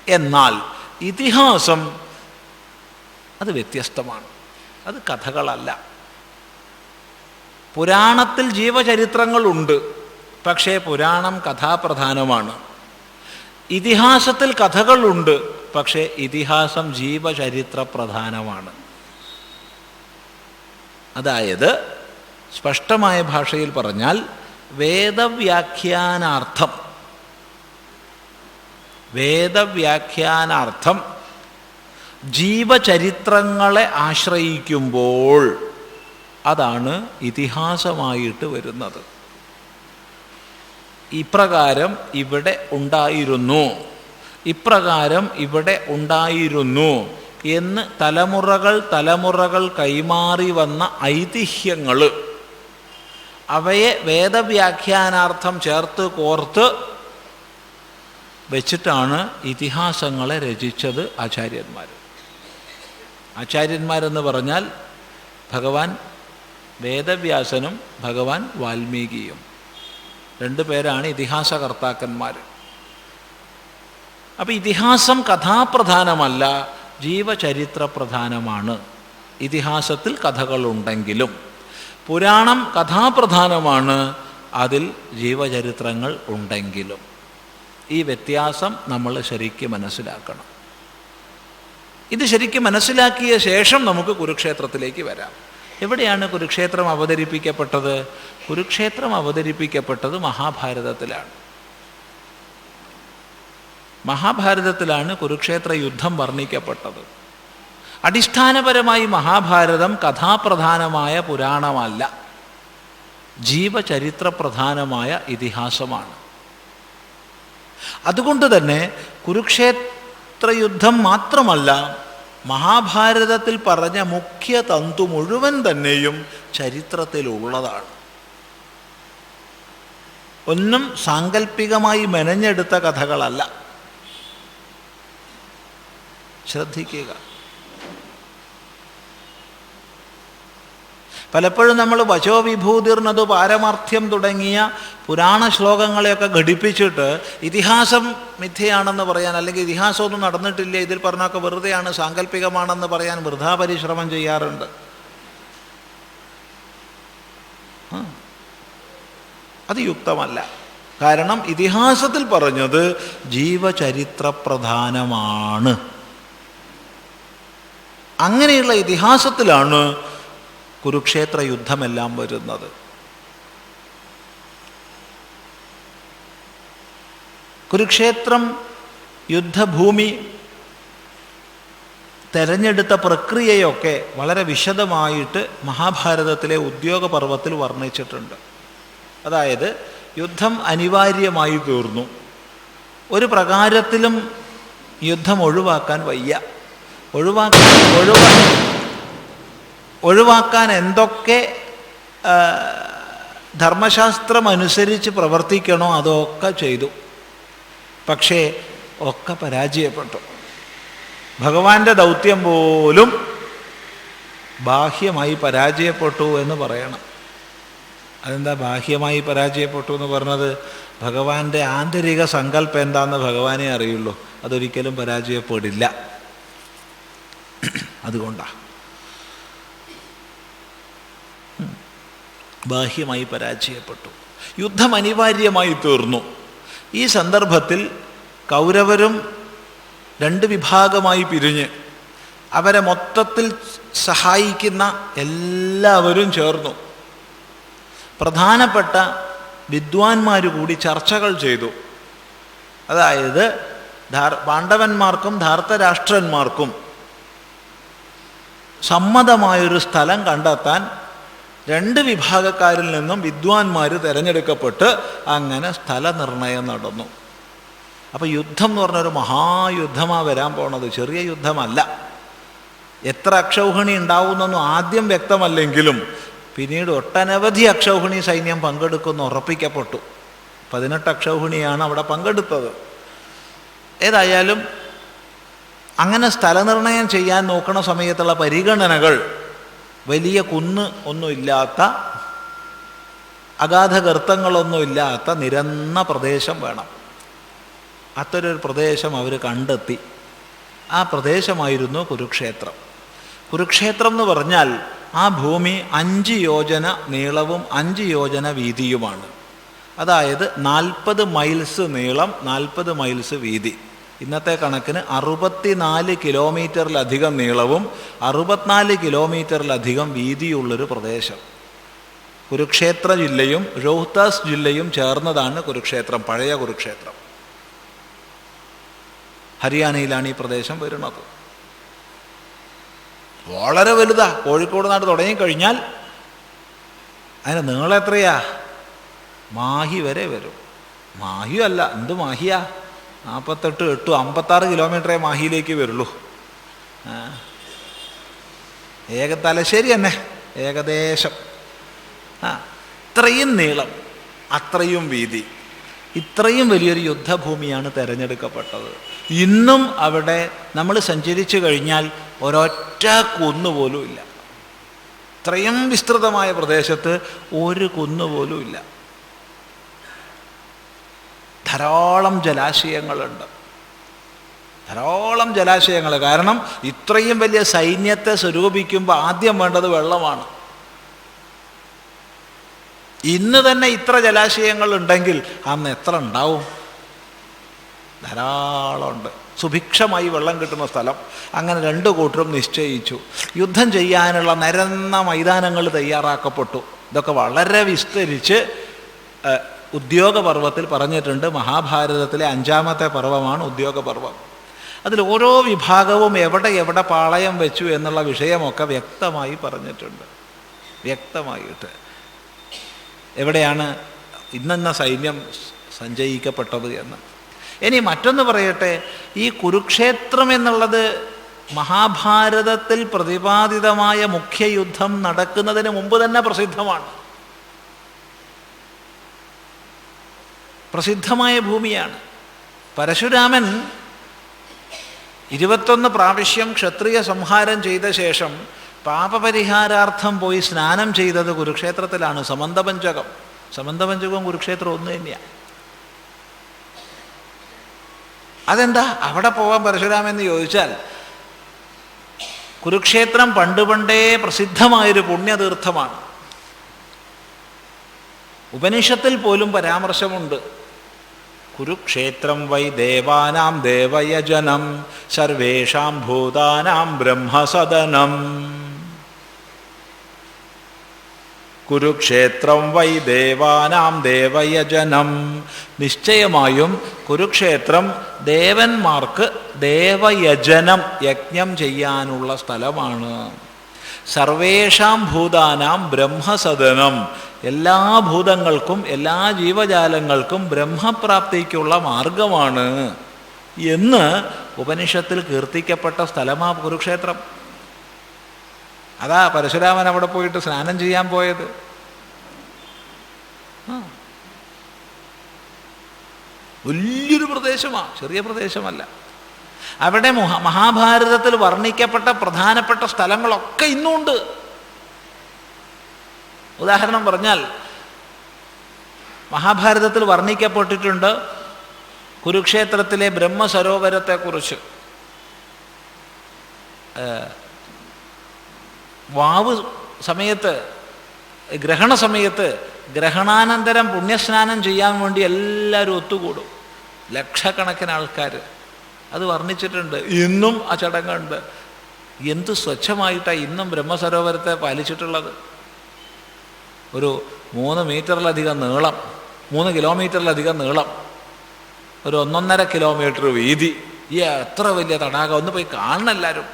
എന്നാൽ ഇതിഹാസം അത് വ്യത്യസ്തമാണ്, അത് കഥകളല്ല. പുരാണത്തിൽ ജീവചരിത്രങ്ങളുണ്ട്, പക്ഷേ പുരാണം കഥാപ്രധാനമാണ്. ഇതിഹാസത്തിൽ കഥകളുണ്ട്, പക്ഷേ ഇതിഹാസം ജീവചരിത്ര പ്രധാനമാണ്. അതായത് സ്പഷ്ടമായ ഭാഷയിൽ പറഞ്ഞാൽ വേദവ്യാഖ്യാനാർത്ഥം ജീവചരിത്രങ്ങളെ ആശ്രയിക്കുമ്പോൾ അതാണ് ഇതിഹാസമായിട്ട് വരുന്നത്. ഇപ്രകാരം ഇവിടെ ഉണ്ടായിരുന്നു, ഇപ്രകാരം ഇവിടെ ഉണ്ടായിരുന്നു എന്ന് തലമുറകൾ കൈമാറി വന്ന ഐതിഹ്യങ്ങൾ, അവയെ വേദവ്യാഖ്യാനാർത്ഥം ചേർത്ത് കോർത്ത് വെച്ചിട്ടാണ് ഇതിഹാസങ്ങളെ രചിച്ചത് ആചാര്യന്മാരെന്ന് പറഞ്ഞാൽ ഭഗവാൻ വേദവ്യാസനും ഭഗവാൻ വാൽമീകിയും. 2 പേരാണ് ഇതിഹാസകർത്താക്കന്മാർ. അപ്പം ഇതിഹാസം കഥാപ്രധാനമല്ല, ജീവചരിത്ര പ്രധാനമാണ്. ഇതിഹാസത്തിൽ കഥകളുണ്ടെങ്കിലും പുരാണം കഥാപ്രധാനമാണ്, അതിൽ ജീവചരിത്രങ്ങൾ ഉണ്ടെങ്കിലും. ഈ വ്യത്യാസം നമ്മൾ ശരിക്കും മനസ്സിലാക്കണം. ഇത് ശരിക്കും മനസ്സിലാക്കിയ ശേഷം നമുക്ക് കുരുക്ഷേത്രത്തിലേക്ക് വരാം. എവിടെയാണ് കുരുക്ഷേത്രം അവതരിപ്പിക്കപ്പെട്ടത്? കുരുക്ഷേത്രം അവതരിപ്പിക്കപ്പെട്ടത് മഹാഭാരതത്തിലാണ്. മഹാഭാരതത്തിലാണ് കുരുക്ഷേത്ര യുദ്ധം വർണ്ണിക്കപ്പെട്ടത്. അടിസ്ഥാനപരമായി മഹാഭാരതം കഥാപ്രധാനമായ പുരാണമല്ല, ജീവചരിത്ര പ്രധാനമായ ഇതിഹാസമാണ്. അതുകൊണ്ട് തന്നെ കുരുക്ഷേത്ര യുദ്ധം മാത്രമല്ല, മഹാഭാരതത്തിൽ പറഞ്ഞ മുഖ്യ തന്തു മുഴുവൻ തന്നെയും ചരിത്രത്തിലുള്ളതാണ്. ഒന്നും സാങ്കല്പികമായി മെനഞ്ഞെടുത്ത കഥകളല്ല. ശ്രദ്ധിക്കുക. പലപ്പോഴും നമ്മൾ വചോ വിഭൂതിർണതു പാരമാർത്ഥ്യം തുടങ്ങിയ പുരാണ ശ്ലോകങ്ങളെയൊക്കെ ഘടിപ്പിച്ചിട്ട് ഇതിഹാസം മിഥ്യയാണെന്ന് പറയാൻ, അല്ലെങ്കിൽ ഇതിഹാസമൊന്നും നടന്നിട്ടില്ല, ഇതിൽ പറഞ്ഞൊക്കെ വെറുതെയാണ്, സാങ്കല്പികമാണെന്ന് പറയാൻ വൃഥാ പരിശ്രമം ചെയ്യാറുണ്ട്. അത് യുക്തമല്ല. കാരണം ഇതിഹാസത്തിൽ പറഞ്ഞത് ജീവചരിത്ര പ്രധാനമാണ്. അങ്ങനെയുള്ള ഇതിഹാസത്തിലാണ് കുരുക്ഷേത്ര യുദ്ധമെല്ലാം വരുന്നത്. കുരുക്ഷേത്രം യുദ്ധഭൂമി തെരഞ്ഞെടുത്ത പ്രക്രിയയൊക്കെ വളരെ വിശദമായിട്ട് മഹാഭാരതത്തിലെ ഉദ്യോഗപർവത്തിൽ വർണ്ണിച്ചിട്ടുണ്ട്. അതായത് യുദ്ധം അനിവാര്യമായി തീർന്നു, ഒരു പ്രകാരത്തിലും യുദ്ധം ഒഴിവാക്കാൻ വയ്യ. ഒഴിവാക്കാൻ എന്തൊക്കെ ധർമ്മശാസ്ത്രം അനുസരിച്ച് പ്രവർത്തിക്കണോ അതൊക്കെ ചെയ്തു. പക്ഷേ ഒക്കെ പരാജയപ്പെട്ടു. ഭഗവാന്റെ ദൗത്യം പോലും ബാഹ്യമായി പരാജയപ്പെട്ടു എന്ന് പറയണം. അതെന്താ ബാഹ്യമായി പരാജയപ്പെട്ടു എന്ന് പറഞ്ഞത്? ഭഗവാന്റെ ആന്തരിക സങ്കല്പം എന്താണെന്ന് ഭഗവാനെ അറിയുള്ളൂ. അതൊരിക്കലും പരാജയപ്പെടില്ല. അതുകൊണ്ടാണ് ബാഹ്യമായി പരാജയപ്പെട്ടു. യുദ്ധം അനിവാര്യമായി തീർന്നു. ഈ സന്ദർഭത്തിൽ കൗരവരും 2 വിഭാഗമായി പിരിഞ്ഞ് അവരെ മൊത്തത്തിൽ സഹായിക്കുന്ന എല്ലാവരും ചേർന്നു. പ്രധാനപ്പെട്ട വിദ്വാൻമാർ കൂടി ചർച്ചകൾ ചെയ്തു. അതായത് പാണ്ഡവന്മാർക്കും ധാർത്തരാഷ്ട്രന്മാർക്കും സമ്മതമായൊരു സ്ഥലം കണ്ടെത്താൻ 2 വിഭാഗക്കാരിൽ നിന്നും വിദ്വാൻമാർ തിരഞ്ഞെടുക്കപ്പെട്ട് അങ്ങനെ സ്ഥലനിർണയം നടന്നു. അപ്പോൾ യുദ്ധം എന്ന് പറഞ്ഞൊരു മഹായുദ്ധമാണ് വരാൻ പോണത്, ചെറിയ യുദ്ധമല്ല. എത്ര അക്ഷൗഹിണി ഉണ്ടാവുന്നൊന്നും ആദ്യം വ്യക്തമല്ലെങ്കിലും പിന്നീട് ഒട്ടനവധി അക്ഷൗഹിണി സൈന്യം പങ്കെടുക്കുമെന്ന് ഉറപ്പിക്കപ്പെട്ടു. 18 അക്ഷൗഹിണിയാണ് അവിടെ പങ്കെടുത്തത്. ഏതായാലും അങ്ങനെ സ്ഥലനിർണയം ചെയ്യാൻ നോക്കണ സമയത്തുള്ള പരിഗണനകൾ വലിയ കുന്ന് ഒന്നുമില്ലാത്ത, അഗാധ ഗർത്തങ്ങളൊന്നുമില്ലാത്ത നിരന്ന പ്രദേശം വേണം. അത്തരൊരു പ്രദേശം അവർ കണ്ടെത്തി. ആ പ്രദേശമായിരുന്നു കുരുക്ഷേത്രം. കുരുക്ഷേത്രം എന്ന് പറഞ്ഞാൽ ആ ഭൂമി 5 യോജന നീളവും 5 യോജന വീതിയുമാണ്. അതായത് 40 മൈൽസ് നീളം, 40 മൈൽസ് വീതി. ഇന്നത്തെ കണക്കിന് 64 കിലോമീറ്ററിലധികം നീളവും 64 കിലോമീറ്ററിലധികം വീതിയുള്ളൊരു പ്രദേശം. കുരുക്ഷേത്ര ജില്ലയും രോഹ്താസ് ജില്ലയും ചേർന്നതാണ് കുരുക്ഷേത്രം, പഴയ കുരുക്ഷേത്രം. ഹരിയാനയിലാണ് ഈ പ്രദേശം വരുന്നത്. വളരെ വലുതാ. കോഴിക്കോട് നാട് തുടങ്ങിക്കഴിഞ്ഞാൽ അതിന് നീളം എത്രയാ? മാഹി വരെ വരും. മാഹിയും അല്ല, എന്ത് മാഹിയാ, 48, 8, 56 കിലോമീറ്ററേ മാഹിയിലേക്ക് വരുള്ളൂ. തലശ്ശേരി തന്നെ ഏകദേശം. ഇത്രയും നീളം, അത്രയും വീതി, ഇത്രയും വലിയൊരു യുദ്ധഭൂമിയാണ് തിരഞ്ഞെടുക്കപ്പെട്ടത്. ഇന്നും അവിടെ നമ്മൾ സഞ്ചരിച്ചു കഴിഞ്ഞാൽ ഒരൊറ്റ കുന്നുപോലും ഇല്ല. ഇത്രയും വിസ്തൃതമായ പ്രദേശത്ത് ഒരു കുന്നുപോലും ഇല്ല. ധാരാളം ജലാശയങ്ങളുണ്ട്, ധാരാളം ജലാശയങ്ങൾ. കാരണം ഇത്രയും വലിയ സൈന്യത്തെ സ്വരൂപിക്കുമ്പോൾ ആദ്യം വേണ്ടത് വെള്ളമാണ്. ഇന്ന് തന്നെ ഇത്ര ജലാശയങ്ങൾ ഉണ്ടെങ്കിൽ അന്ന് എത്ര ഉണ്ടാവും? ധാരാളമുണ്ട്. സുഭിക്ഷമായി വെള്ളം കിട്ടുന്ന സ്ഥലം. അങ്ങനെ രണ്ടു കൂട്ടരും നിശ്ചയിച്ചു. യുദ്ധം ചെയ്യാനുള്ള നിരന്ന മൈതാനങ്ങൾ തയ്യാറാക്കപ്പെട്ടു. ഇതൊക്കെ വളരെ വിസ്തരിച്ച് ഉദ്യോഗപർവത്തിൽ പറഞ്ഞിട്ടുണ്ട്. മഹാഭാരതത്തിലെ 5-ാമത്തെ പർവ്വമാണ് ഉദ്യോഗപർവം. അതിൽ ഓരോ വിഭാഗവും എവിടെ എവിടെ പാളയം വെച്ചു എന്നുള്ള വിഷയമൊക്കെ വ്യക്തമായി പറഞ്ഞിട്ടുണ്ട്. വ്യക്തമായിട്ട് എവിടെയാണ് ഇന്നെന്ന സൈന്യം സഞ്ചയിക്കപ്പെട്ടത് എന്ന്. ഇനി മറ്റൊന്ന് പറയട്ടെ, ഈ കുരുക്ഷേത്രം എന്നുള്ളത് മഹാഭാരതത്തിൽ പ്രതിപാദിതമായ മുഖ്യയുദ്ധം നടക്കുന്നതിന് മുമ്പ് തന്നെ പ്രസിദ്ധമാണ്. പ്രസിദ്ധമായ ഭൂമിയാണ്. പരശുരാമൻ 21 പ്രാവശ്യം ക്ഷത്രിയ സംഹാരം ചെയ്ത ശേഷം പാപപരിഹാരാർത്ഥം പോയി സ്നാനം ചെയ്തത് കുരുക്ഷേത്രത്തിലാണ്. സമന്തപഞ്ചകം. സമന്തപഞ്ചകവും കുരുക്ഷേത്രം ഒന്ന് തന്നെയാണ്. അതെന്താ അവിടെ പോവാൻ പരശുരാമെന്ന് ചോദിച്ചാൽ, കുരുക്ഷേത്രം പണ്ടേ പ്രസിദ്ധമായൊരു പുണ്യതീർത്ഥമാണ്. ഉപനിഷത്തിൽ പോലും പരാമർശമുണ്ട്. കുരുക്ഷേത്രം വൈ ദേവാനാം ദേവയജനം സർവേഷാം ഭൂതാനാം ബ്രഹ്മസദനം. കുരുക്ഷേത്രം വൈ ദേവാനാം ദേവയജനം. നിശ്ചയമായും കുരുക്ഷേത്രം ദേവന്മാർക്ക് ദേവയജനം, യജ്ഞം ചെയ്യാനുള്ള സ്ഥലമാണ്. സർവേഷാം ഭൂതാനാം ബ്രഹ്മസദനം. എല്ലാ ഭൂതങ്ങൾക്കും എല്ലാ ജീവജാലങ്ങൾക്കും ബ്രഹ്മപ്രാപ്തിക്കുള്ള മാർഗമാണ് എന്ന് ഉപനിഷത്തിൽ കീർത്തിക്കപ്പെട്ട സ്ഥലമാ കുരുക്ഷേത്രം. അതാ പരശുരാമൻ അവിടെ പോയിട്ട് സ്നാനം ചെയ്യാൻ പോയത്. വലിയൊരു പ്രദേശമാണ്, ചെറിയ പ്രദേശമല്ല. അവിടെ മഹാഭാരതത്തിൽ വർണ്ണിക്കപ്പെട്ട പ്രധാനപ്പെട്ട സ്ഥലങ്ങളൊക്കെ ഇന്നുമുണ്ട്. ഉദാഹരണം പറഞ്ഞാൽ, മഹാഭാരതത്തിൽ വർണ്ണിക്കപ്പെട്ടിട്ടുണ്ട് കുരുക്ഷേത്രത്തിലെ ബ്രഹ്മസരോവരത്തെക്കുറിച്ച്. വാവ് സമയത്ത്, ഗ്രഹണ സമയത്ത്, ഗ്രഹണാനന്തരം പുണ്യസ്നാനം ചെയ്യാൻ വേണ്ടി എല്ലാവരും ഒത്തുകൂടും, ലക്ഷക്കണക്കിന് ആൾക്കാർ. അത് വർണ്ണിച്ചിട്ടുണ്ട്. ഇന്നും ആ ചടങ്ങുണ്ട്. എന്ത് സ്വച്ഛമായിട്ടാണ് ഇന്നും ബ്രഹ്മസരോവരത്തെ പാലിച്ചിട്ടുള്ളത്. ഒരു 3 മീറ്ററിലധികം നീളം, 3 കിലോമീറ്ററിലധികം നീളം, ഒരു 1.5 കിലോമീറ്റർ വീതി. ഈ എത്ര വലിയ തടാകം! ഒന്ന് പോയി കാണണം എല്ലാവരും.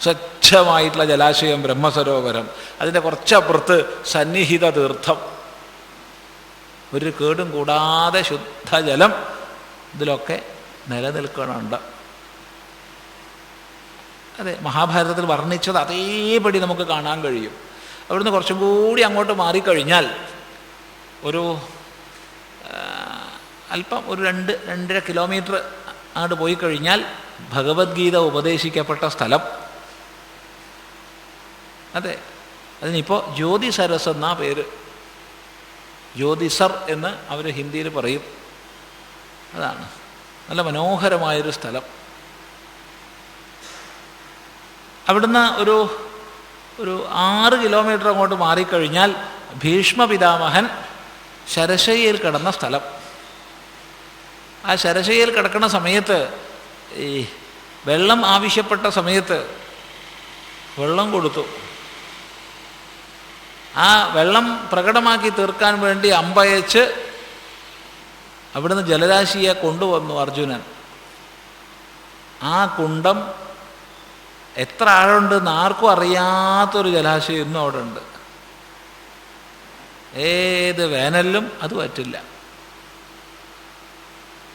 സ്വച്ഛമായിട്ടുള്ള ജലാശയം ബ്രഹ്മസരോവരം. അതിൻ്റെ കുറച്ചപ്പുറത്ത് സന്നിഹിത തീർത്ഥം. ഒരു കേടും കൂടാതെ ശുദ്ധജലം ഇതിലൊക്കെ നിലനിൽക്കണുണ്ട്. അതെ, മഹാഭാരതത്തിൽ വർണ്ണിച്ചത് അതേപടി നമുക്ക് കാണാൻ കഴിയും. അവിടുന്ന് കുറച്ചും കൂടി അങ്ങോട്ട് മാറിക്കഴിഞ്ഞാൽ ഒരു അല്പം ഒരു 2-2.5 കിലോമീറ്റർ അങ്ങോട്ട് പോയി കഴിഞ്ഞാൽ ഭഗവത്ഗീത ഉപദേശിക്കപ്പെട്ട സ്ഥലം. അതെ, അതിനിപ്പോൾ ജ്യോതിസരസ് എന്നാ പേര്. ജ്യോതിസർ എന്ന് അവർ ഹിന്ദിയിൽ പറയും. അതാണ് നല്ല മനോഹരമായൊരു സ്ഥലം. അവിടുന്ന് ഒരു 6 കിലോമീറ്റർ അങ്ങോട്ട് മാറിക്കഴിഞ്ഞാൽ ഭീഷ്മപിതാമഹൻ ശരശയ്യയിൽ കിടന്ന സ്ഥലം. ആ ശരശയ്യയിൽ കിടക്കുന്ന സമയത്ത് ഈ വെള്ളം ആവശ്യപ്പെട്ട സമയത്ത് വെള്ളം കൊടുത്തു. ആ വെള്ളം പ്രകടമാക്കി തീർക്കാൻ വേണ്ടി അമ്പയച്ച് അവിടുന്ന് ജലരാശിയെ കൊണ്ടുവന്നു അർജുനൻ. ആ കുണ്ടം എത്ര ആഴമുണ്ടെന്ന് ആർക്കും അറിയാത്തൊരു ജലാശയം ഇന്നും അവിടെ ഉണ്ട്. ഏത് വേനലിലും അത് പറ്റില്ല.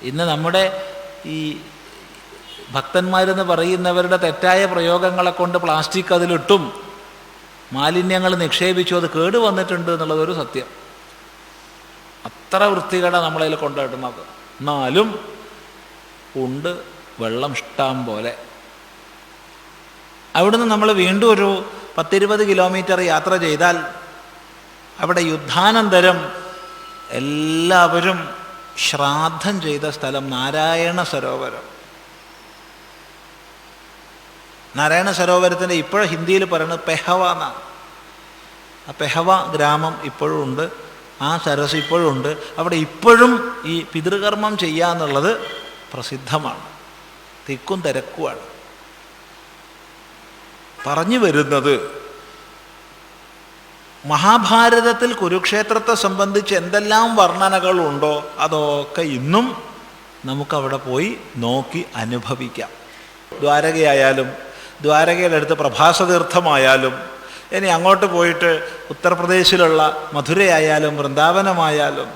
ഇന്ന് നമ്മുടെ ഈ ഭക്തന്മാരെന്ന് പറയുന്നവരുടെ തെറ്റായ പ്രയോഗങ്ങളെ കൊണ്ട് പ്ലാസ്റ്റിക് അതിലിട്ടും മാലിന്യങ്ങൾ നിക്ഷേപിച്ചു അത് കേട് വന്നിട്ടുണ്ട് എന്നുള്ളതൊരു സത്യം. അത്ര വൃത്തികേട നമ്മളതിൽ കൊണ്ടിടുന്നത്. എന്നാലും ഉണ്ട് വെള്ളം ഇഷ്ടം പോലെ. അവിടുന്ന് നമ്മൾ വീണ്ടും ഒരു 10-20 കിലോമീറ്റർ യാത്ര ചെയ്താൽ അവിടെ യുദ്ധാനന്തരം എല്ലാവരും ശ്രാദ്ധം ചെയ്ത സ്ഥലം നാരായണ സരോവരം. നാരായണ സരോവരത്തിൻ്റെ ഇപ്പോഴും ഹിന്ദിയിൽ പറയുന്നത് പെഹവ എന്നാണ്. ആ പെഹവ ഗ്രാമം ഇപ്പോഴും ഉണ്ട്, ആ സരസ് ഇപ്പോഴും ഉണ്ട്. അവിടെ ഇപ്പോഴും ഈ പിതൃകർമ്മം ചെയ്യുക എന്നുള്ളത് പ്രസിദ്ധമാണ്, തിക്കും തിരക്കുമാണ്. പറഞ്ഞു വരുന്നത്, മഹാഭാരതത്തിൽ കുരുക്ഷേത്രത്തെ സംബന്ധിച്ച് എന്തെല്ലാം വർണ്ണനകളുണ്ടോ അതൊക്കെ ഇന്നും നമുക്കവിടെ പോയി നോക്കി അനുഭവിക്കാം. ദ്വാരകയായാലും ദ്വാരകയുടെ അടുത്ത് പ്രഭാസതീർത്ഥമായാലും ഇനി അങ്ങോട്ട് പോയിട്ട് ഉത്തർപ്രദേശിലുള്ള മധുരയായാലും വൃന്ദാവനമായാലും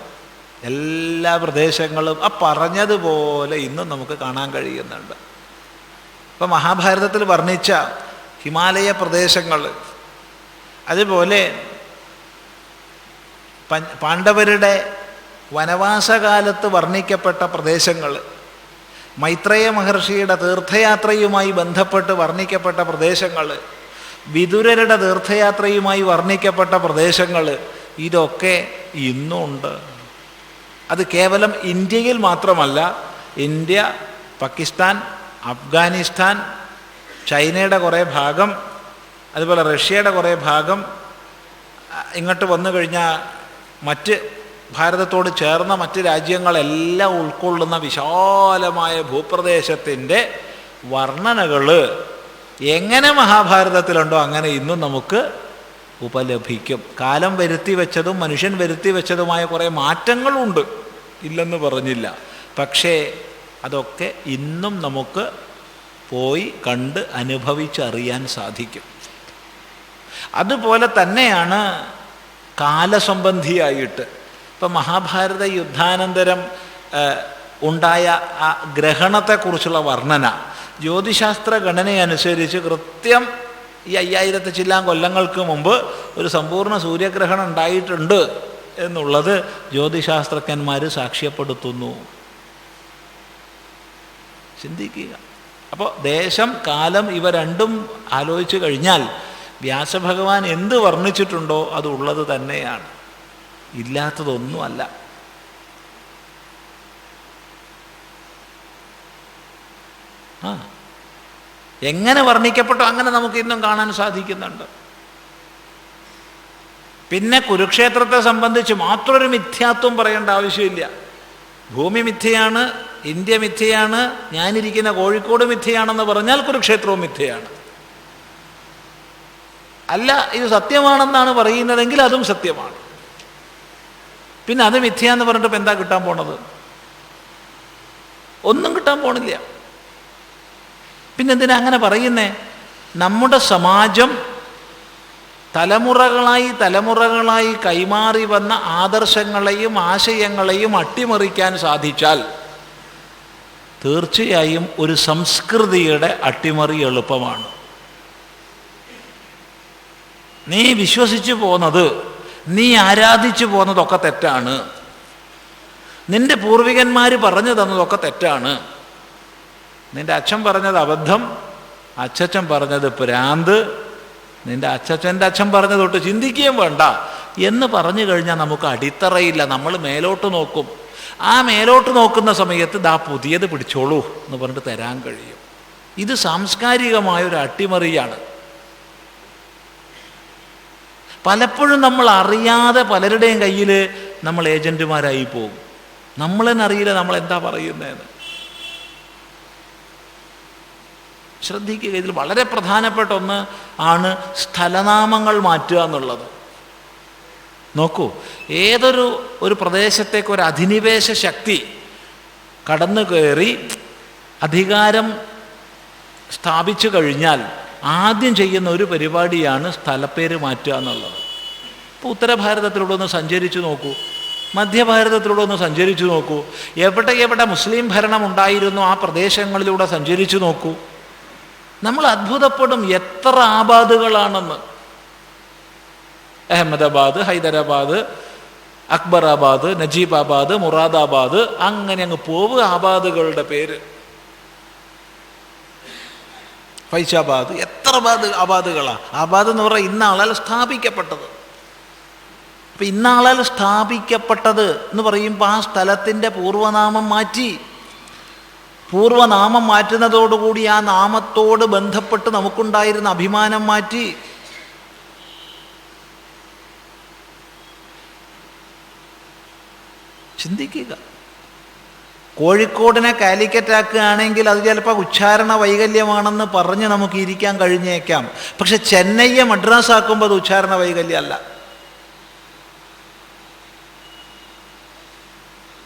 എല്ലാ പ്രദേശങ്ങളും ആ പറഞ്ഞതുപോലെ ഇന്നും നമുക്ക് കാണാൻ കഴിയുന്നുണ്ട്. ഇപ്പം മഹാഭാരതത്തിൽ വർണ്ണിച്ച ഹിമാലയ പ്രദേശങ്ങൾ, അതുപോലെ പാണ്ഡവരുടെ വനവാസകാലത്ത് വർണ്ണിക്കപ്പെട്ട പ്രദേശങ്ങൾ, മൈത്രേയ മഹർഷിയുടെ തീർത്ഥയാത്രയുമായി ബന്ധപ്പെട്ട് വർണ്ണിക്കപ്പെട്ട പ്രദേശങ്ങൾ, വിതുരരുടെ തീർത്ഥയാത്രയുമായി വർണ്ണിക്കപ്പെട്ട പ്രദേശങ്ങൾ, ഇതൊക്കെ ഇന്നുണ്ട്. അത് കേവലം ഇന്ത്യയിൽ മാത്രമല്ല, ഇന്ത്യ, പാകിസ്ഥാൻ, അഫ്ഗാനിസ്ഥാൻ, ചൈനയുടെ കുറേ ഭാഗം, അതുപോലെ റഷ്യയുടെ കുറേ ഭാഗം, ഇങ്ങോട്ട് വന്നു കഴിഞ്ഞാൽ മറ്റ് ഭാരതത്തോട് ചേർന്ന മറ്റ് രാജ്യങ്ങളെല്ലാം ഉൾക്കൊള്ളുന്ന വിശാലമായ ഭൂപ്രദേശത്തിൻ്റെ വർണ്ണനകൾ എങ്ങനെ മഹാഭാരതത്തിലുണ്ടോ അങ്ങനെ ഇന്നും നമുക്ക് ഉപലഭിക്കും. കാലം വരുത്തി വെച്ചതും മനുഷ്യൻ വരുത്തി വെച്ചതുമായ കുറേ മാറ്റങ്ങളുണ്ട്, ഇല്ലെന്ന് പറഞ്ഞില്ല. പക്ഷേ അതൊക്കെ ഇന്നും നമുക്ക് പോയി കണ്ട് അനുഭവിച്ചറിയാൻ സാധിക്കും. അതുപോലെ തന്നെയാണ് കാലസംബന്ധിയായിട്ട്. ഇപ്പം മഹാഭാരത യുദ്ധാനന്തരം ഉണ്ടായ ആ ഗ്രഹണത്തെക്കുറിച്ചുള്ള വർണ്ണന ജ്യോതിശാസ്ത്ര ഗണനയനുസരിച്ച് കൃത്യം ഈ 5000 ചില്ലാൻ കൊല്ലങ്ങൾക്ക് മുമ്പ് ഒരു സമ്പൂർണ്ണ സൂര്യഗ്രഹണം ഉണ്ടായിട്ടുണ്ട് എന്നുള്ളത് ജ്യോതിശാസ്ത്രജ്ഞന്മാർ സാക്ഷ്യപ്പെടുത്തുന്നു. ചിന്തിക്കുക. അപ്പോൾ ദേശം കാലം ഇവ രണ്ടും ആലോചിച്ച് കഴിഞ്ഞാൽ വ്യാസഭഗവാൻ എന്ത് വർണ്ണിച്ചിട്ടുണ്ടോ അതുള്ളത് തന്നെയാണ്, ഇല്ലാത്തതൊന്നുമല്ല. എങ്ങനെ വർണ്ണിക്കപ്പെട്ടോ അങ്ങനെ നമുക്ക് ഇന്നും കാണാൻ സാധിക്കുന്നുണ്ട്. പിന്നെ കുരുക്ഷേത്രത്തെ സംബന്ധിച്ച് മാത്രമൊരു മിഥ്യാത്വം പറയേണ്ട ആവശ്യമില്ല. ഭൂമി മിഥ്യയാണ്, ഇന്ത്യ മിഥ്യയാണ്, ഞാനിരിക്കുന്ന കോഴിക്കോട് മിഥ്യയാണെന്ന് പറഞ്ഞാൽ കുരുക്ഷേത്രവും മിഥ്യയാണ്. അല്ല, ഇത് സത്യമാണെന്നാണ് പറയുന്നതെങ്കിൽ അതും സത്യമാണ്. പിന്നെ അത് മിഥ്യ എന്ന് പറഞ്ഞിട്ട് ഇപ്പം എന്താ കിട്ടാൻ പോണത്? ഒന്നും കിട്ടാൻ പോണില്ല. പിന്നെന്തിനാ അങ്ങനെ പറയുന്നേ? നമ്മുടെ സമാജം തലമുറകളായി കൈമാറി വന്ന ആദർശങ്ങളെയും ആശയങ്ങളെയും അട്ടിമറിക്കാൻ സാധിച്ചാൽ തീർച്ചയായും ഒരു സംസ്കൃതിയുടെ അട്ടിമറി എളുപ്പമാണ്. നീ വിശ്വസിച്ചു പോന്നത്, നീ ആരാധിച്ചു പോന്നതൊക്കെ തെറ്റാണ്, നിന്റെ പൂർവികന്മാർ പറഞ്ഞു തന്നതൊക്കെ തെറ്റാണ്, നിന്റെ അച്ഛൻ പറഞ്ഞത് അബദ്ധം, അച്ഛൻ പറഞ്ഞത് ഭ്രാന്ത്, നിന്റെ അച്ഛൻ്റെ അച്ഛൻ പറഞ്ഞത് തൊട്ട് ചിന്തിക്കുകയും വേണ്ട എന്ന് പറഞ്ഞു കഴിഞ്ഞാൽ നമുക്ക് അടിത്തറയില്ല. നമ്മൾ മേലോട്ട് നോക്കും. ആ മേലോട്ട് നോക്കുന്ന സമയത്ത് ദാ പുതിയത് പിടിച്ചോളൂ എന്ന് പറഞ്ഞിട്ട് തരാൻ കഴിയും. ഇത് സാംസ്കാരികമായൊരു അട്ടിമറിയാണ്. പലപ്പോഴും നമ്മൾ അറിയാതെ പലരുടെയും കയ്യിൽ നമ്മൾ ഏജൻറ്റുമാരായി പോകും. നമ്മൾ തന്നെ അറിയില്ല നമ്മൾ എന്താ പറയുന്നതെന്ന്. ശ്രദ്ധിക്കുക. ഇതിൽ വളരെ പ്രധാനപ്പെട്ട ഒന്ന് ആണ് സ്ഥലനാമങ്ങൾ മാറ്റുക എന്നുള്ളത്. നോക്കൂ, ഒരു പ്രദേശത്തേക്ക് ഒരു അധിനിവേശ ശക്തി കടന്നു കയറി അധികാരം സ്ഥാപിച്ചു കഴിഞ്ഞാൽ ആദ്യം ചെയ്യുന്ന ഒരു പരിപാടിയാണ് സ്ഥലപ്പേര് മാറ്റുക എന്നുള്ളത്. ഇപ്പോൾ ഉത്തരഭാരതത്തിലൂടെ ഒന്ന് സഞ്ചരിച്ചു നോക്കൂ, മധ്യഭാരതത്തിലൂടെ ഒന്ന് സഞ്ചരിച്ചു നോക്കൂ, എവിടെ മുസ്ലിം ഭരണം ഉണ്ടായിരുന്നു ആ പ്രദേശങ്ങളിലൂടെ സഞ്ചരിച്ചു നോക്കൂ. നമ്മൾ അത്ഭുതപ്പെടും എത്ര ആബാദുകളാണെന്ന്. അഹമ്മദാബാദ്, ഹൈദരാബാദ്, അക്ബറാബാദ്, നജീബാബാദ്, മുറാദാബാദ്, അങ്ങനെ അങ്ങ് പോവുക ആബാദുകളുടെ പേര്. ഫൈസാബാദ്, എത്ര ആബാദുകളാണ്. ആബാദ് എന്ന് പറഞ്ഞാൽ ഇന്ന ആളാൽ സ്ഥാപിക്കപ്പെട്ടത്. അപ്പം ഇന്നാളാൽ സ്ഥാപിക്കപ്പെട്ടത് എന്ന് പറയുമ്പോൾ ആ സ്ഥലത്തിൻ്റെ പൂർവനാമം മാറ്റി. പൂർവനാമം മാറ്റുന്നതോടുകൂടി ആ നാമത്തോട് ബന്ധപ്പെട്ട് നമുക്കുണ്ടായിരുന്ന അഭിമാനം മാറ്റി. ചിന്തിക്കുക. കോഴിക്കോടിനെ കാലിക്കറ്റ് ആക്കുകയാണെങ്കിൽ അത് ചിലപ്പോൾ ഉച്ചാരണ വൈകല്യമാണെന്ന് പറഞ്ഞ് നമുക്ക് ഇരിക്കാൻ കഴിഞ്ഞേക്കാം. പക്ഷെ ചെന്നൈയെ മദ്രാസ് ആക്കുമ്പോൾ അത് ഉച്ചാരണ വൈകല്യമല്ല.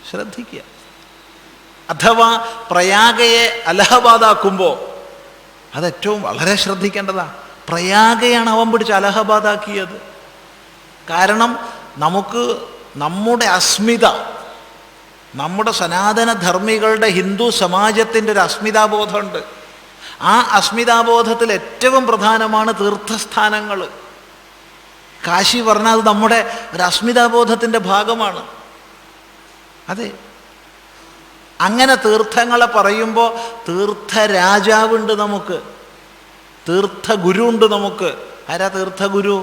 ശ്രദ്ധിക്കുക. അഥവാ പ്രയാഗയെ അലഹബാദ് ആക്കുമ്പോൾ അതേറ്റവും വളരെ ശ്രദ്ധിക്കേണ്ടതാണ്. പ്രയാഗയാണ് അവൻ പിടിച്ച് അലഹബാദ് ആക്കിയത്. കാരണം നമുക്ക് നമ്മുടെ അസ്മിത, നമ്മുടെ സനാതനധർമ്മികളുടെ ഹിന്ദു സമാജത്തിൻ്റെ ഒരു അസ്മിതാബോധമുണ്ട്. ആ അസ്മിതാബോധത്തിൽ ഏറ്റവും പ്രധാനമാണ് തീർത്ഥസ്ഥാനങ്ങൾ. കാശി പറഞ്ഞാൽ അത് നമ്മുടെ ഒരു അസ്മിതാബോധത്തിൻ്റെ ഭാഗമാണ്. അതെ, അങ്ങനെ തീർത്ഥങ്ങളെ പറയുമ്പോൾ തീർത്ഥരാജാവുണ്ട് നമുക്ക്, തീർത്ഥഗുരു ഉണ്ട് നമുക്ക്. ആരാ തീർത്ഥഗുരു?